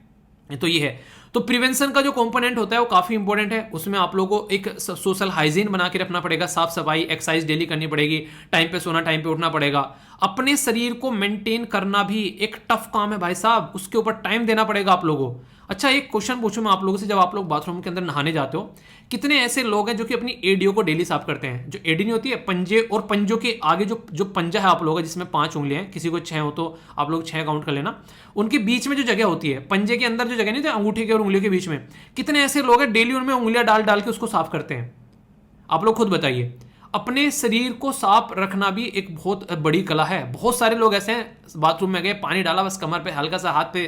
तो ये है। तो प्रिवेंशन का जो कंपोनेंट होता है वो काफी इंपॉर्टेंट है। उसमें आप लोगों को एक सोशल हाइजीन बना के रखना पड़ेगा, साफ सफाई, एक्सरसाइज डेली करनी पड़ेगी, टाइम पे सोना, टाइम पे उठना पड़ेगा। अपने शरीर को मेंटेन करना भी एक टफ काम है भाई साहब, उसके ऊपर टाइम देना पड़ेगा आप लोगों को। अच्छा, एक क्वेश्चन पूछूं मैं आप लोगों से, जब आप लोग बाथरूम के अंदर नहाने जाते हो, कितने ऐसे लोग हैं जो कि अपनी एडियो को डेली साफ करते हैं? जो एडी नहीं होती है, पंजे, और पंजों के आगे जो पंजा है आप लोगों का जिसमें 5 उंगलियां हैं, किसी को 6 हो तो आप लोग 6 काउंट कर लेना, उनके बीच में जो जगह होती है, पंजे के अंदर जो जगह नहीं थी अंगूठे के और उंगलियों के बीच में, कितने ऐसे लोग हैं डेली उनमें उंगलियां डाल डाल के उसको साफ करते हैं? आप लोग खुद बताइए। अपने शरीर को साफ रखना भी एक बहुत बड़ी कला है। बहुत सारे लोग ऐसे हैं, बाथरूम में गए, पानी डाला, बस कमर पे हल्का सा, हाथ पे,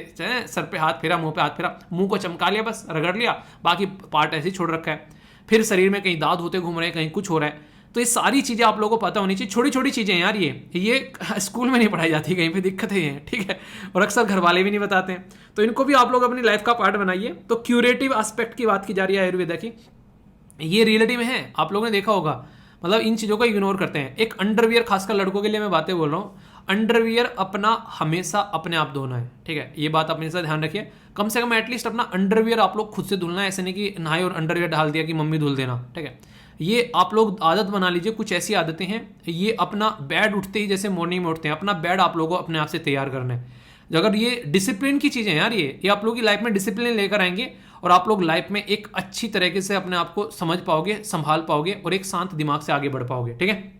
सर पे हाथ फेरा, मुंह पे हाथ फेरा, मुंह को चमका लिया, बस रगड़ लिया, बाकी पार्ट ऐसे ही छोड़ रखा है। फिर शरीर में कहीं दांत होते घूम रहे हैं, कहीं कुछ हो रहा है। तो ये सारी चीजें आप लोगों को पता होनी चाहिए। छोटी छोटी चीजें यार, ये स्कूल में नहीं पढ़ाई जाती, कहीं पे दिक्कत है, ठीक है, और अक्सर घर वाले भी नहीं बताते हैं। तो इनको भी आप लोग अपनी लाइफ का पार्ट बनाइए। तो क्यूरेटिव एस्पेक्ट की बात की जा रही है आयुर्वेदा की, ये रियलिटी में है, आप लोगों ने देखा होगा। मतलब इन चीज़ों को इग्नोर करते हैं। एक अंडरवियर, खासकर लड़कों के लिए मैं बातें बोल रहा हूँ, अंडरवियर अपना हमेशा अपने आप धोना है, ठीक है, ये बात अपने साथ ध्यान रखिए। कम से कम एटलीस्ट अपना अंडरवियर आप लोग खुद से धुलना है, ऐसे नहीं कि नहाए और अंडरवियर डाल दिया कि मम्मी धुल देना, ठीक है। ये आप लोग आदत बना लीजिए। कुछ ऐसी आदतें हैं, ये अपना बेड उठते ही, जैसे मॉर्निंग में उठते हैं, अपना बेड आप लोगों को अपने आप से तैयार करना है। अगर ये डिसिप्लिन की चीज़ें यार, ये आप लोगों की लाइफ में डिसिप्लिन लेकर आएंगे और आप लोग लाइफ में एक अच्छी तरीके से अपने आप को समझ पाओगे, संभाल पाओगे और एक शांत दिमाग से आगे बढ़ पाओगे, ठीक है।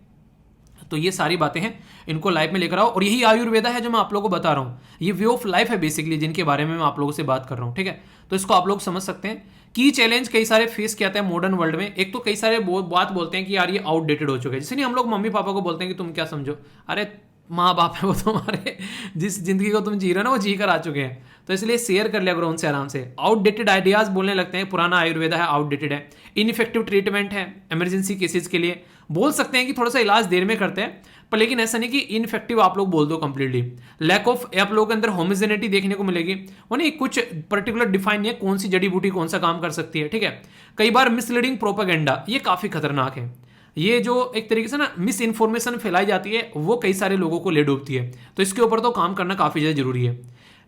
तो ये सारी बातें हैं, इनको लाइफ में लेकर आओ। और यही आयुर्वेदा है जो मैं आप लोगों को बता रहा हूँ। ये वे ऑफ लाइफ है बेसिकली, जिनके बारे में मैं आप लोगों से बात कर रहा हूँ, ठीक है। तो इसको आप लोग समझ सकते हैं। की चैलेंज कई सारे फेस किया जाता है मॉडर्न वर्ल्ड में। एक तो कई सारे बात बोलते हैं कि यार ये आउटडेटेड हो चुका है, जैसे नहीं हम लोग मम्मी पापा को बोलते हैं कि तुम क्या समझो, अरे माँ बाप है वो तुम्हारे, जिस जिंदगी को तुम जी रहे हो ना वो जी कर आ चुके हैं। तो इसलिए शेयर कर लिया करो उनसे आराम से। आउटडेटेड आइडियाज बोलने लगते हैं, पुराना आयुर्वेदा है, आउटडेटेड है, इनइफेक्टिव ट्रीटमेंट है इमरजेंसी केसेस के लिए। बोल सकते हैं कि थोड़ा सा इलाज देर में करते हैं, पर लेकिन ऐसा नहीं कि इनफेक्टिव आप लोग बोल दो कंप्लीटली। लैक ऑफ आप लोगों के अंदर होमोजेनिटी देखने को मिलेगी, वो नहीं कुछ पर्टिकुलर डिफाइन नहीं है कौन सी जड़ी बूटी कौन सा काम कर सकती है, ठीक है। कई बार मिसलीडिंग प्रोपेगेंडा, ये काफी खतरनाक है। ये जो एक तरीके से ना मिस इन्फॉर्मेशन फैलाई जाती है, वो कई सारे लोगों को ले डूबती है। तो इसके ऊपर तो काम करना काफी ज्यादा जरूरी है।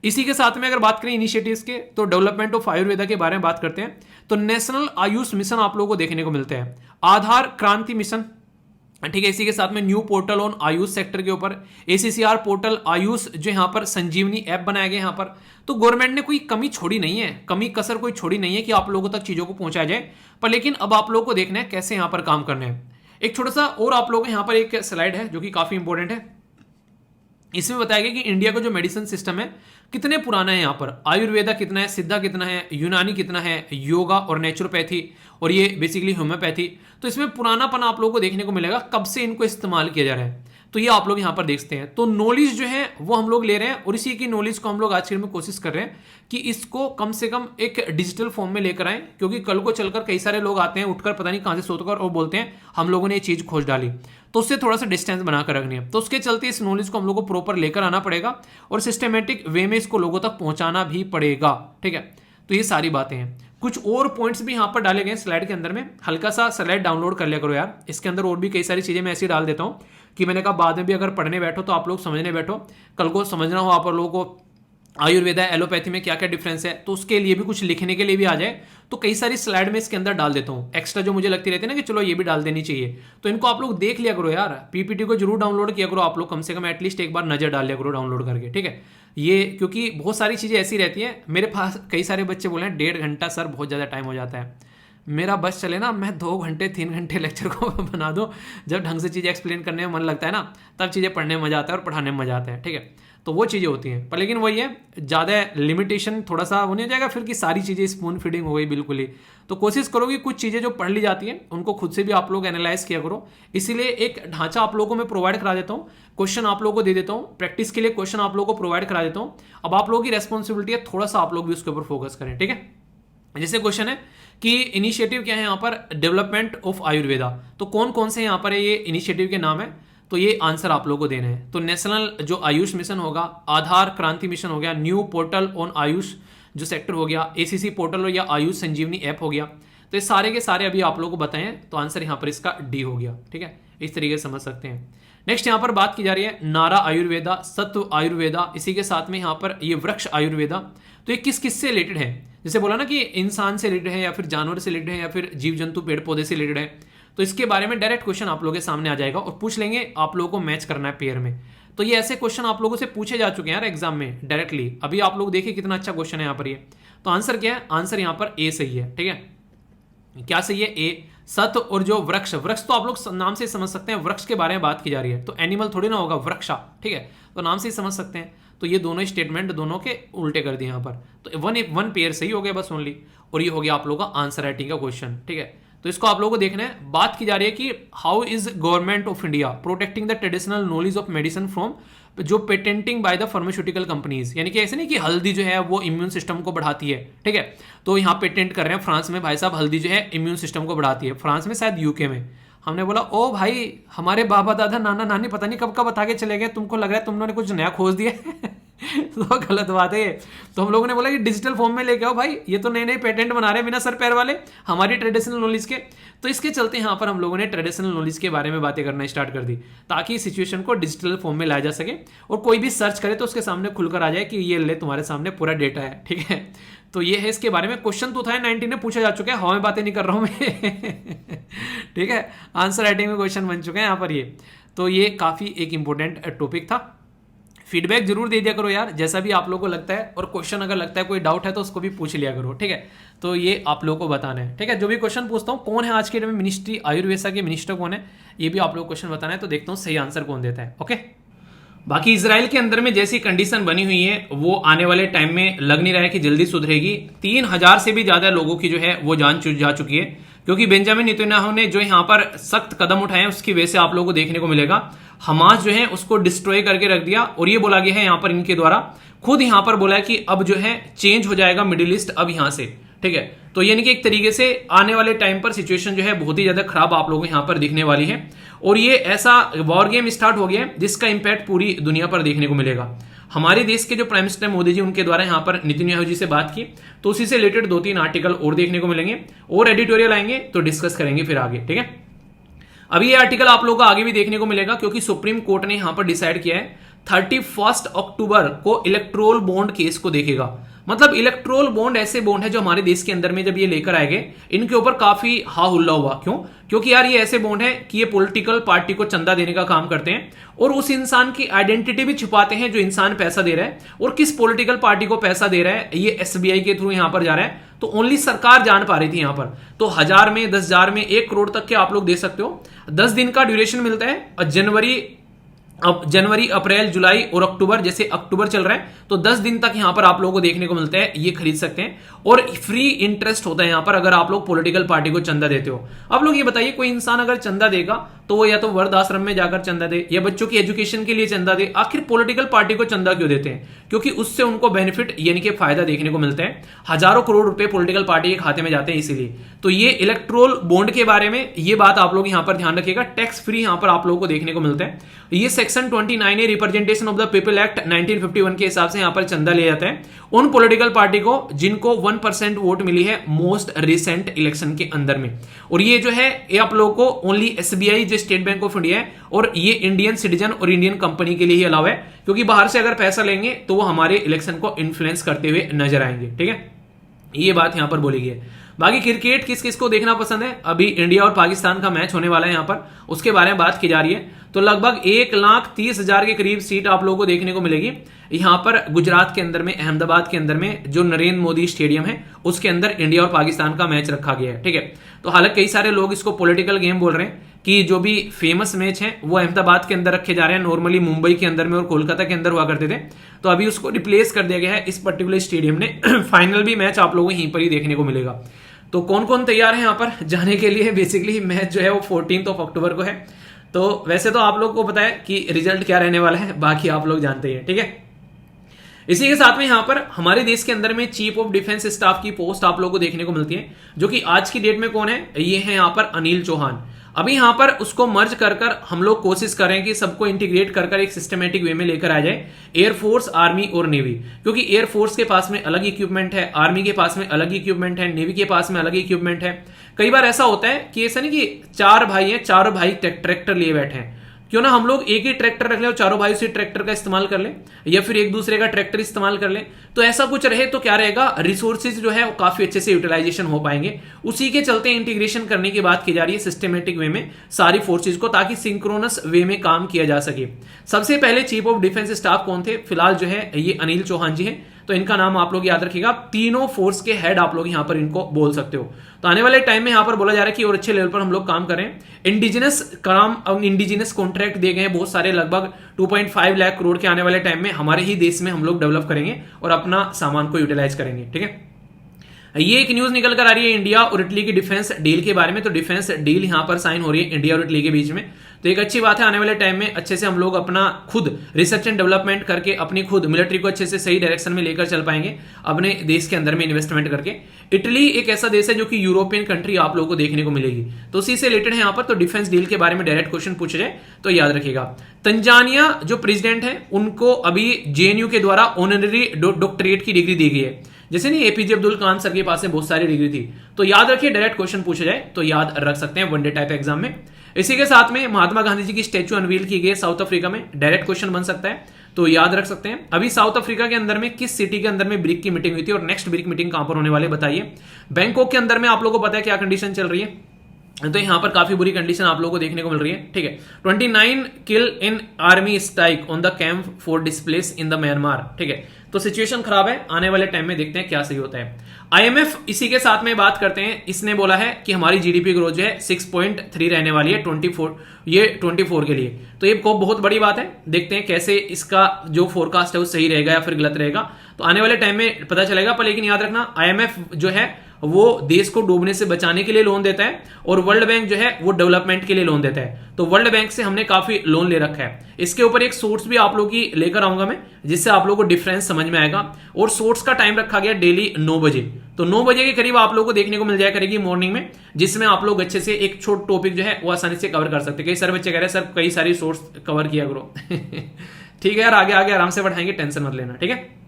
इसी के साथ में अगर बात करें इनिशिएटिव्स के, तो डेवलपमेंट ऑफ आयुर्वेदा के बारे में बात करते हैं, तो नेशनल आयुष मिशन आप लोगों को देखने को मिलते हैं, आधार क्रांति मिशन, ठीक है। इसी के साथ में new portal on Ayush sector के ऊपर, ACCR पोर्टल आयुष जो यहाँ पर संजीवनी ऐप बनाया गया यहाँ पर। तो गवर्नमेंट ने कोई कमी छोड़ी नहीं है, कमी कसर कोई छोड़ी नहीं है कि आप लोगों तक चीजों को पहुंचाया जाए, पर लेकिन अब आप लोगों को देखना है कैसे यहाँ पर काम करना है। एक छोटा सा और आप लोगों को यहाँ पर एक स्लाइड है जो कि काफी इंपॉर्टेंट है। इसमें बताया गया कि इंडिया का जो मेडिसिन सिस्टम है कितने पुराना है, यहाँ पर आयुर्वेदा कितना है, सिद्धा कितना है, यूनानी कितना है, योगा और नेचुरोपैथी, और ये बेसिकली होम्योपैथी। तो इसमें पुरानापन आप लोगों को देखने को मिलेगा, कब से इनको इस्तेमाल किया जा रहा है, तो ये आप लोग यहाँ पर देखते हैं। तो नॉलेज जो है वो हम लोग ले रहे हैं, और इसी की नॉलेज को हम लोग आज के में कोशिश कर रहे हैं कि इसको कम से कम एक डिजिटल फॉर्म में लेकर आए, क्योंकि कल को चलकर कई सारे लोग आते हैं उठकर पता नहीं कहां से सोचकर और बोलते हैं हम लोगों ने ये चीज खोज डाली, तो उससे थोड़ा सा डिस्टेंस बनाकर रखनी है। तो उसके चलते इस नॉलेज को हम लोग को प्रॉपर लेकर आना पड़ेगा और सिस्टमेटिक वे में इसको लोगों तक पहुंचाना भी पड़ेगा, ठीक है। तो ये सारी बातें हैं। कुछ और पॉइंट्स भी यहाँ पर डाले गए स्लाइड के अंदर में, हल्का सा स्लाइड डाउनलोड कर लिया करो यार, इसके अंदर और भी कई सारी चीजें मैं ऐसी डाल देता हूँ कि मैंने कहा बाद में भी अगर पढ़ने बैठो तो आप लोग समझने बैठो, कल को समझना हो आप लोगों को आयुर्वेदा एलोपैथी में क्या क्या डिफरेंस है, तो उसके लिए भी कुछ लिखने के लिए भी आ जाए, तो कई सारी स्लाइड में इसके अंदर डाल देता हूँ एक्स्ट्रा, जो मुझे लगती रहती है ना कि चलो ये भी डाल देनी चाहिए। तो इनको आप लोग देख लिया करो यार, PPT को जरूर डाउनलोड किया करो आप लोग, कम से कम एटलीस्ट एक बार नजर डाल लिया करो डाउनलोड करके, ठीक है। ये क्योंकि बहुत सारी चीजें ऐसी रहती है, मेरे पास कई सारे बच्चे बोले हैं 1.5 घंटा सर बहुत ज्यादा टाइम हो जाता है, मेरा बस चले ना मैं 2 घंटे 3 घंटे लेक्चर को बना दूं, जब ढंग से चीज़ें एक्सप्लेन करने में मन लगता है ना, तब चीज़ें पढ़ने में मजा आता है और पढ़ाने में मजा आता है, ठीक है। तो वो चीज़ें होती हैं, पर लेकिन वही है, ज़्यादा लिमिटेशन थोड़ा सा वो नहीं हो जाएगा फिर कि सारी चीज़ें स्पून फीडिंग हो गई बिल्कुल ही। तो कोशिश करो कि कुछ चीज़ें जो पढ़ ली जाती हैं उनको खुद से भी आप लोग एनालाइज किया करो। इसीलिए एक ढांचा आप लोगों को मैं प्रोवाइड करा देता हूँ, क्वेश्चन आप लोगों को दे देता हूँ, प्रैक्टिस के लिए क्वेश्चन आप लोगों को प्रोवाइड करा देता हूँ। अब आप लोगों की रेस्पॉन्सिबिलिटी है थोड़ा सा आप लोग भी उसके ऊपर फोकस करें, ठीक है। जैसे क्वेश्चन है कि इनिशिएटिव क्या है यहाँ पर, डेवलपमेंट ऑफ आयुर्वेदा, तो कौन कौन से यहाँ पर है ये इनिशिएटिव के नाम है, तो ये आंसर आप लोगों को देने हैं। तो नेशनल जो आयुष मिशन होगा, आधार क्रांति मिशन हो गया, न्यू पोर्टल ऑन आयुष जो सेक्टर हो गया, ACC पोर्टल या आयुष संजीवनी ऐप हो गया, तो ये सारे के सारे अभी आप लोगों को बताएं, तो आंसर यहाँ पर इसका D हो गया, ठीक है। इस तरीके से समझ सकते हैं। नेक्स्ट यहाँ पर बात की जा रही है नारा आयुर्वेदा, सत्व आयुर्वेदा, इसी के साथ में यहाँ पर ये वृक्ष आयुर्वेदा, तो ये किस किस से रिलेटेड है, जैसे बोला ना कि इंसान से रिलेटेड है या फिर जानवर से रिलेटेड है या फिर जीव जंतु पेड़ पौधे से रिलेटेड है, तो इसके बारे में डायरेक्ट क्वेश्चन आप लोगों के सामने आ जाएगा और पूछ लेंगे, आप लोगों को मैच करना है पेयर में। तो ये ऐसे क्वेश्चन आप लोगों से पूछे जा चुके हैं यार एग्जाम में डायरेक्टली, अभी आप लोग देखिए कितना अच्छा क्वेश्चन है यहाँ पर ये। तो आंसर क्या है, आंसर यहाँ पर A सही है, ठीक है। क्या सही है, A। सत और जो वृक्ष, वृक्ष तो आप लोग नाम से समझ सकते हैं, वृक्ष के बारे में बात की जा रही है, तो एनिमल थोड़ी ना होगा वृक्षा, ठीक है, तो नाम से ही समझ सकते हैं। तो ये दोनों स्टेटमेंट दोनों के उल्टे कर दिए यहाँ पर, तो वन पेयर सही हो गया बस ओनली, और ये हो गया आप लोगों का आंसर राइटिंग का क्वेश्चन, ठीक है। तो इसको आप लोगों को देखना है। बात की जा रही है कि how is government of India protecting the traditional knowledge of medicine from जो patenting by the pharmaceutical companies, यानी कि ऐसे नहीं कि हल्दी जो है वो इम्यून सिस्टम को बढ़ाती है, ठीक है, तो यहाँ पेटेंट कर रहे हैं फ्रांस में, भाई साहब हल्दी जो है इम्यून सिस्टम को बढ़ाती है, फ्रांस में शायद यूके में। हमने बोला ओ भाई हमारे बाबा दादा नाना नानी पता नहीं कब कब बता के चले गए, तुमको लग रहा है तुम लोगों ने कुछ नया खोज दिया तो गलत बात है ये। तो हम लोगों ने बोला कि डिजिटल फॉर्म में लेके आओ भाई, ये तो नए नए पेटेंट बना रहे हैं बिना सर पैर वाले हमारी ट्रेडिशनल नॉलेज के। तो इसके चलते यहाँ पर हम लोगों ने ट्रेडिशनल नॉलेज के बारे में बातें करना स्टार्ट कर दी, ताकि सिचुएशन को डिजिटल फॉर्म में लाया जा सके और कोई भी सर्च करे तो उसके सामने खुलकर आ जाए कि ये ले तुम्हारे सामने पूरा डेटा है, ठीक है। तो ये है इसके बारे में। क्वेश्चन 2019 में पूछा जा चुका है, हवा में बातें नहीं कर रहा हूं मैं ठीक है, आंसर राइटिंग में क्वेश्चन बन चुके हैं यहाँ पर ये। तो ये काफी एक इंपॉर्टेंट टॉपिक था। फीडबैक जरूर दे दिया करो यार, जैसा भी आप लोगों को लगता है, और क्वेश्चन अगर लगता है कोई डाउट है तो उसको भी पूछ लिया करो, ठीक है। तो ये आप लोगों को बताना है, ठीक है। जो भी क्वेश्चन पूछता हूँ, कौन है आज के डेट में मिनिस्ट्री आयुर्वेदा के मिनिस्टर कौन है, ये भी आप लोग क्वेश्चन बताना है, तो देखता हूँ सही आंसर कौन देता है, ओके। बाकी इजराइल के अंदर में जैसी कंडीशन बनी हुई है वो आने वाले टाइम में लग नहीं रहा है कि जल्दी सुधरेगी। 3000 से भी ज्यादा लोगों की जो है वो जान जा चुकी है, क्योंकि बेंजामिन नेतन्याहू ने जो यहाँ पर सख्त कदम उठाए हैं उसकी वजह से आप लोगों को देखने को मिलेगा हमास जो है उसको डिस्ट्रॉय करके रख दिया। और ये बोला गया है यहाँ पर इनके द्वारा, खुद यहाँ पर बोला है कि अब जो है चेंज हो जाएगा मिडिल ईस्ट अब यहाँ से, ठीक है। तो यानी कि एक तरीके से आने वाले टाइम पर सिचुएशन जो है बहुत ही ज्यादा खराब आप लोगों को यहाँ पर दिखने वाली है, और ये ऐसा वॉर गेम स्टार्ट हो गया है जिसका इंपैक्ट पूरी दुनिया पर देखने को मिलेगा। हमारे देश के जो प्राइम मिनिस्टर मोदी जी, उनके द्वारा यहाँ पर नेतन्याहू जी से बात की, तो उसी से रिलेटेड 2-3 आर्टिकल और देखने को मिलेंगे और एडिटोरियल आएंगे तो डिस्कस करेंगे फिर आगे, ठीक है। अभी ये आर्टिकल आप लोगों को आगे भी देखने को मिलेगा, क्योंकि सुप्रीम कोर्ट ने यहाँ पर डिसाइड किया है 31 अक्टूबर को इलेक्ट्रोल बॉन्ड केस को देखेगा। मतलब इलेक्ट्रोल बॉन्ड ऐसे बॉन्ड है जो हमारे देश के अंदर में जब ये लेकर आए गए, इनके ऊपर काफी हा हुल्ला हुआ। क्यों? क्योंकि यार ये ऐसे बॉन्ड है कि ये पॉलिटिकल पार्टी को चंदा देने का काम करते हैं और उस इंसान की आइडेंटिटी भी छुपाते हैं जो इंसान पैसा दे रहा है, और किस पॉलिटिकल पार्टी को पैसा दे रहा है ये एसबीआई के थ्रू यहां पर जा रहा है। तो ओनली सरकार जान पा रही थी यहां पर। तो 1000 में, 10,000 में, 1 करोड़ तक के आप लोग दे सकते हो। 10 दिन का ड्यूरेशन मिलता है। और जनवरी, अप्रैल, जुलाई और अक्टूबर, जैसे अक्टूबर चल रहा है तो 10 दिन तक यहां पर आप लोगों को देखने को मिलता है, ये खरीद सकते हैं। और फ्री इंटरेस्ट होता है यहां पर अगर आप लोग पॉलिटिकल पार्टी को चंदा देते हो। आप लोग ये बताइए, कोई इंसान अगर चंदा देगा तो वो या तो वृद्ध आश्रम में जाकर चंदा दे या बच्चों की एजुकेशन के लिए चंदा दे। आखिर पॉलिटिकल पार्टी को चंदा क्यों देते हैं? क्योंकि उससे उनको बेनिफिट यानी कि फायदा देखने को मिलता है। हजारों करोड़ रुपए पॉलिटिकल पार्टी के खाते में जाते हैं इसीलिए। तो ये इलेक्ट्रोल बॉन्ड के बारे में ये बात आप लोग यहां पर ध्यान रखिएगा। टैक्स फ्री यहां पर आप लोगों को देखने को मिलता है। ये section 29 a representation of the people act 1951 के हिसाब से यहां पर चंदा ले जाता है उन पॉलिटिकल पार्टी को जिनको 1% वोट मिली है मोस्ट रिसेंट इलेक्शन के अंदर में। और ये जो है ये आप लोगों को ओनली एसबीआई जो स्टेट बैंक ऑफ इंडिया है और ये इंडियन सिटीजन और इंडियन कंपनी के लिए ही अलाउ है, क्योंकि बाहर से अगर पैसा लेंगे तो वो हमारे इलेक्शन को इन्फ्लुएंस करते हुए नजर आएंगे। ठीक है, ये बात यहां पर बोली गई है। बाकी क्रिकेट किस किस को देखना पसंद है? अभी इंडिया और पाकिस्तान का मैच होने वाला है यहां पर, उसके बारे में बात की जा रही है। तो लगभग 1,30,000 के करीब सीट आप लोगों को देखने को मिलेगी यहां पर गुजरात के अंदर में, अहमदाबाद के अंदर में जो नरेंद्र मोदी स्टेडियम है उसके अंदर इंडिया और पाकिस्तान का मैच रखा गया है। ठीक है, तो हालांकि कई सारे लोग इसको पॉलिटिकल गेम बोल रहे हैं कि जो भी फेमस मैच है वो अहमदाबाद के अंदर रखे जा रहे हैं, नॉर्मली मुंबई के अंदर में और कोलकाता के अंदर हुआ करते थे। तो अभी उसको रिप्लेस कर दिया गया है इस पर्टिकुलर स्टेडियम ने। फाइनल भी मैच आप लोगों को यहीं पर ही देखने को मिलेगा। तो कौन कौन तैयार है यहाँ पर जाने के लिए? बेसिकली मैच जो है वो 14 अक्टूबर को है। तो वैसे तो आप लोग को पता है कि रिजल्ट क्या रहने वाला है, बाकी आप लोग जानते हैं। ठीक है, इसी के साथ में यहां पर हमारे देश के अंदर में चीफ ऑफ डिफेंस स्टाफ की पोस्ट आप लोगों को देखने को मिलती है, जो कि आज की डेट में कौन है? ये है यहां पर अनिल चौहान। अभी यहां पर उसको मर्ज कर हम लोग कोशिश कर रहे हैं कि सबको इंटीग्रेट कर एक सिस्टमेटिक वे में लेकर आ जाए एयरफोर्स, आर्मी और नेवी। क्योंकि एयरफोर्स के पास में अलग इक्विपमेंट है, आर्मी के पास में अलग इक्विपमेंट है, नेवी के पास में अलग इक्विपमेंट है। कई बार ऐसा होता है कि ऐसा नहीं कि 4 भाई हैं, चारों भाई ट्रैक्टर लिए बैठे हैं, क्यों ना हम लोग एक ही ट्रैक्टर रख ले और चारों भाई उसी ट्रैक्टर का इस्तेमाल कर ले, या फिर एक दूसरे का ट्रैक्टर इस्तेमाल कर ले। तो ऐसा कुछ रहे तो क्या रहेगा, रिसोर्सेज जो है वो काफी अच्छे से यूटिलाइजेशन हो पाएंगे। उसी के चलते इंटीग्रेशन करने की बात की जा रही है सिस्टमेटिक वे में सारी फोर्सेज को, ताकि सिंक्रोनस वे में काम किया जा सके। सबसे पहले चीफ ऑफ डिफेंस स्टाफ कौन थे? फिलहाल जो है ये अनिल चौहान जी है। तो इनका नाम आप लोग याद रखिएगा। तीनों फोर्स के हेड आप लोग यहां पर इनको बोल सकते हो। तो आने वाले टाइम में यहां पर बोला जा रहा है कि और अच्छे लेवल पर हम लोग काम करें। इंडिजिनस काम, अब इंडिजिनस कॉन्ट्रैक्ट दिए गए हैं बहुत सारे, लगभग 2.5 लाख करोड़ के आने वाले टाइम में हमारे ही देश में हम लोग डेवलप करेंगे और अपना सामान को यूटिलाइज करेंगे। ठीक है, ये एक न्यूज निकल कर आ रही है इंडिया और इटली की डिफेंस डील के बारे में। तो डिफेंस डील यहां पर साइन हो रही है इंडिया और इटली के बीच में। तो एक अच्छी बात है, आने वाले टाइम में अच्छे से हम लोग अपना खुद रिसर्च एंड डेवलपमेंट करके अपनी खुद मिलिट्री को अच्छे से सही डायरेक्शन में लेकर चल पाएंगे अपने देश के अंदर में इन्वेस्टमेंट करके। इटली एक ऐसा देश है जो कि यूरोपियन कंट्री आप लोगों को देखने को मिलेगी, तो उसी से रिलेटेड है यहाँ पर। तो डिफेंस डील के बारे में डायरेक्ट क्वेश्चन पूछा जाए तो याद रखिएगा। तंजानिया जो प्रेसिडेंट है उनको अभी जेएनयू के द्वारा ऑनररी डॉक्टरेट की डिग्री दी गई है। जैसे नहीं एपीजे अब्दुल कलाम सर के पास में बहुत सारी डिग्री थी, तो याद रखिए डायरेक्ट क्वेश्चन पूछा जाए तो याद रख सकते हैं वनडे टाइप एग्जाम में। इसी के साथ में महात्मा गांधी जी की स्टैच्यू अनवील की गई साउथ अफ्रीका में, डायरेक्ट क्वेश्चन बन सकता है तो याद रख सकते हैं। अभी साउथ अफ्रीका के अंदर में किस सिटी के अंदर में ब्रिक की मीटिंग हुई थी और नेक्स्ट ब्रिक मीटिंग कहां पर होने वाले बताइए। बैंकॉक के अंदर में आप लोगों को पता है क्या कंडीशन चल रही है, तो यहां पर काफी बुरी कंडीशन आप लोगों को देखने को मिल रही है। ठीक है, 29 kill in army strike on the camp for displace in the Myanmar. ठीक है, तो सिचुएशन खराब है, आने वाले टाइम में देखते हैं क्या सही होता है। आईएमएफ इसी के साथ में बात करते हैं, इसने बोला है कि हमारी जीडीपी ग्रोथ जो है 6.3 रहने वाली है 24 के लिए। तो ये बहुत बड़ी बात है, देखते हैं कैसे इसका जो फोरकास्ट है वो सही रहेगा या फिर गलत रहेगा, तो आने वाले टाइम में पता चलेगा। पर लेकिन याद रखना आईएमएफ जो है वो देश को डूबने से बचाने के लिए लोन देता है और वर्ल्ड बैंक जो है वो डेवलपमेंट के लिए लोन देता है। तो वर्ल्ड बैंक से हमने काफी लोन ले रखा है। इसके ऊपर एक सोर्स भी आप लोग की लेकर आऊंगा मैं, जिससे आप लोगों को डिफरेंस समझ में आएगा। और सोर्स का टाइम रखा गया डेली 9 बजे, तो 9 बजे के करीब आप लोगों को देखने को मिल जाया करेगी मॉर्निंग में, जिसमें आप लोग अच्छे से एक छोटा टॉपिक जो है वो आसानी से कवर कर सकते हैं। कई सारे बच्चे कह रहे हैं सर कई सारी सोर्स कवर किया करो ठीक है यार, आगे आगे आराम से बढ़ाएंगे, टेंशन मत लेना। ठीक है,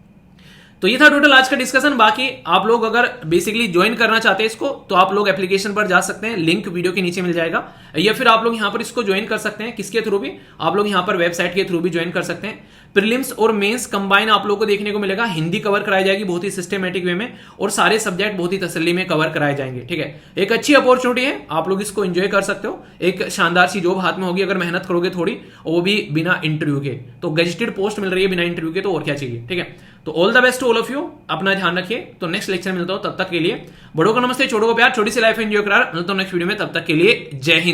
तो ये था टोटल आज का डिस्कशन। बाकी आप लोग अगर बेसिकली ज्वाइन करना चाहते हैं इसको, तो आप लोग एप्लीकेशन पर जा सकते हैं, लिंक वीडियो के नीचे मिल जाएगा, या फिर आप लोग यहां पर इसको ज्वाइन कर सकते हैं। किसके थ्रू भी? आप लोग यहां पर वेबसाइट के थ्रू भी ज्वाइन कर सकते हैं। प्रीलिम्स और मेंस कंबाइन आप लोग को देखने को मिलेगा। हिंदी कवर कराई जाएगी बहुत ही सिस्टमेटिक वे में, और सारे सब्जेक्ट बहुत ही तसल्ली में कवर कराए जाएंगे। ठीक है, एक अच्छी अपॉर्चुनिटी है, आप लोग इसको एंजॉय कर सकते हो। एक शानदार सी जॉब हाथ में होगी अगर मेहनत करोगे थोड़ी, और वो भी बिना इंटरव्यू के। तो गेजेटेड पोस्ट मिल रही है बिना इंटरव्यू के, तो और क्या चाहिए। ठीक है, तो all the best to all of you, अपना ध्यान रखिए। तो नेक्स्ट लेक्चर मिलता हूं, तब तक के लिए बड़ों को नमस्ते, छोटों को प्यार, छोटी सी लाइफ एंजॉय करा। मिलता हूं नेक्स्ट वीडियो में, तब तक के लिए जय हिंद।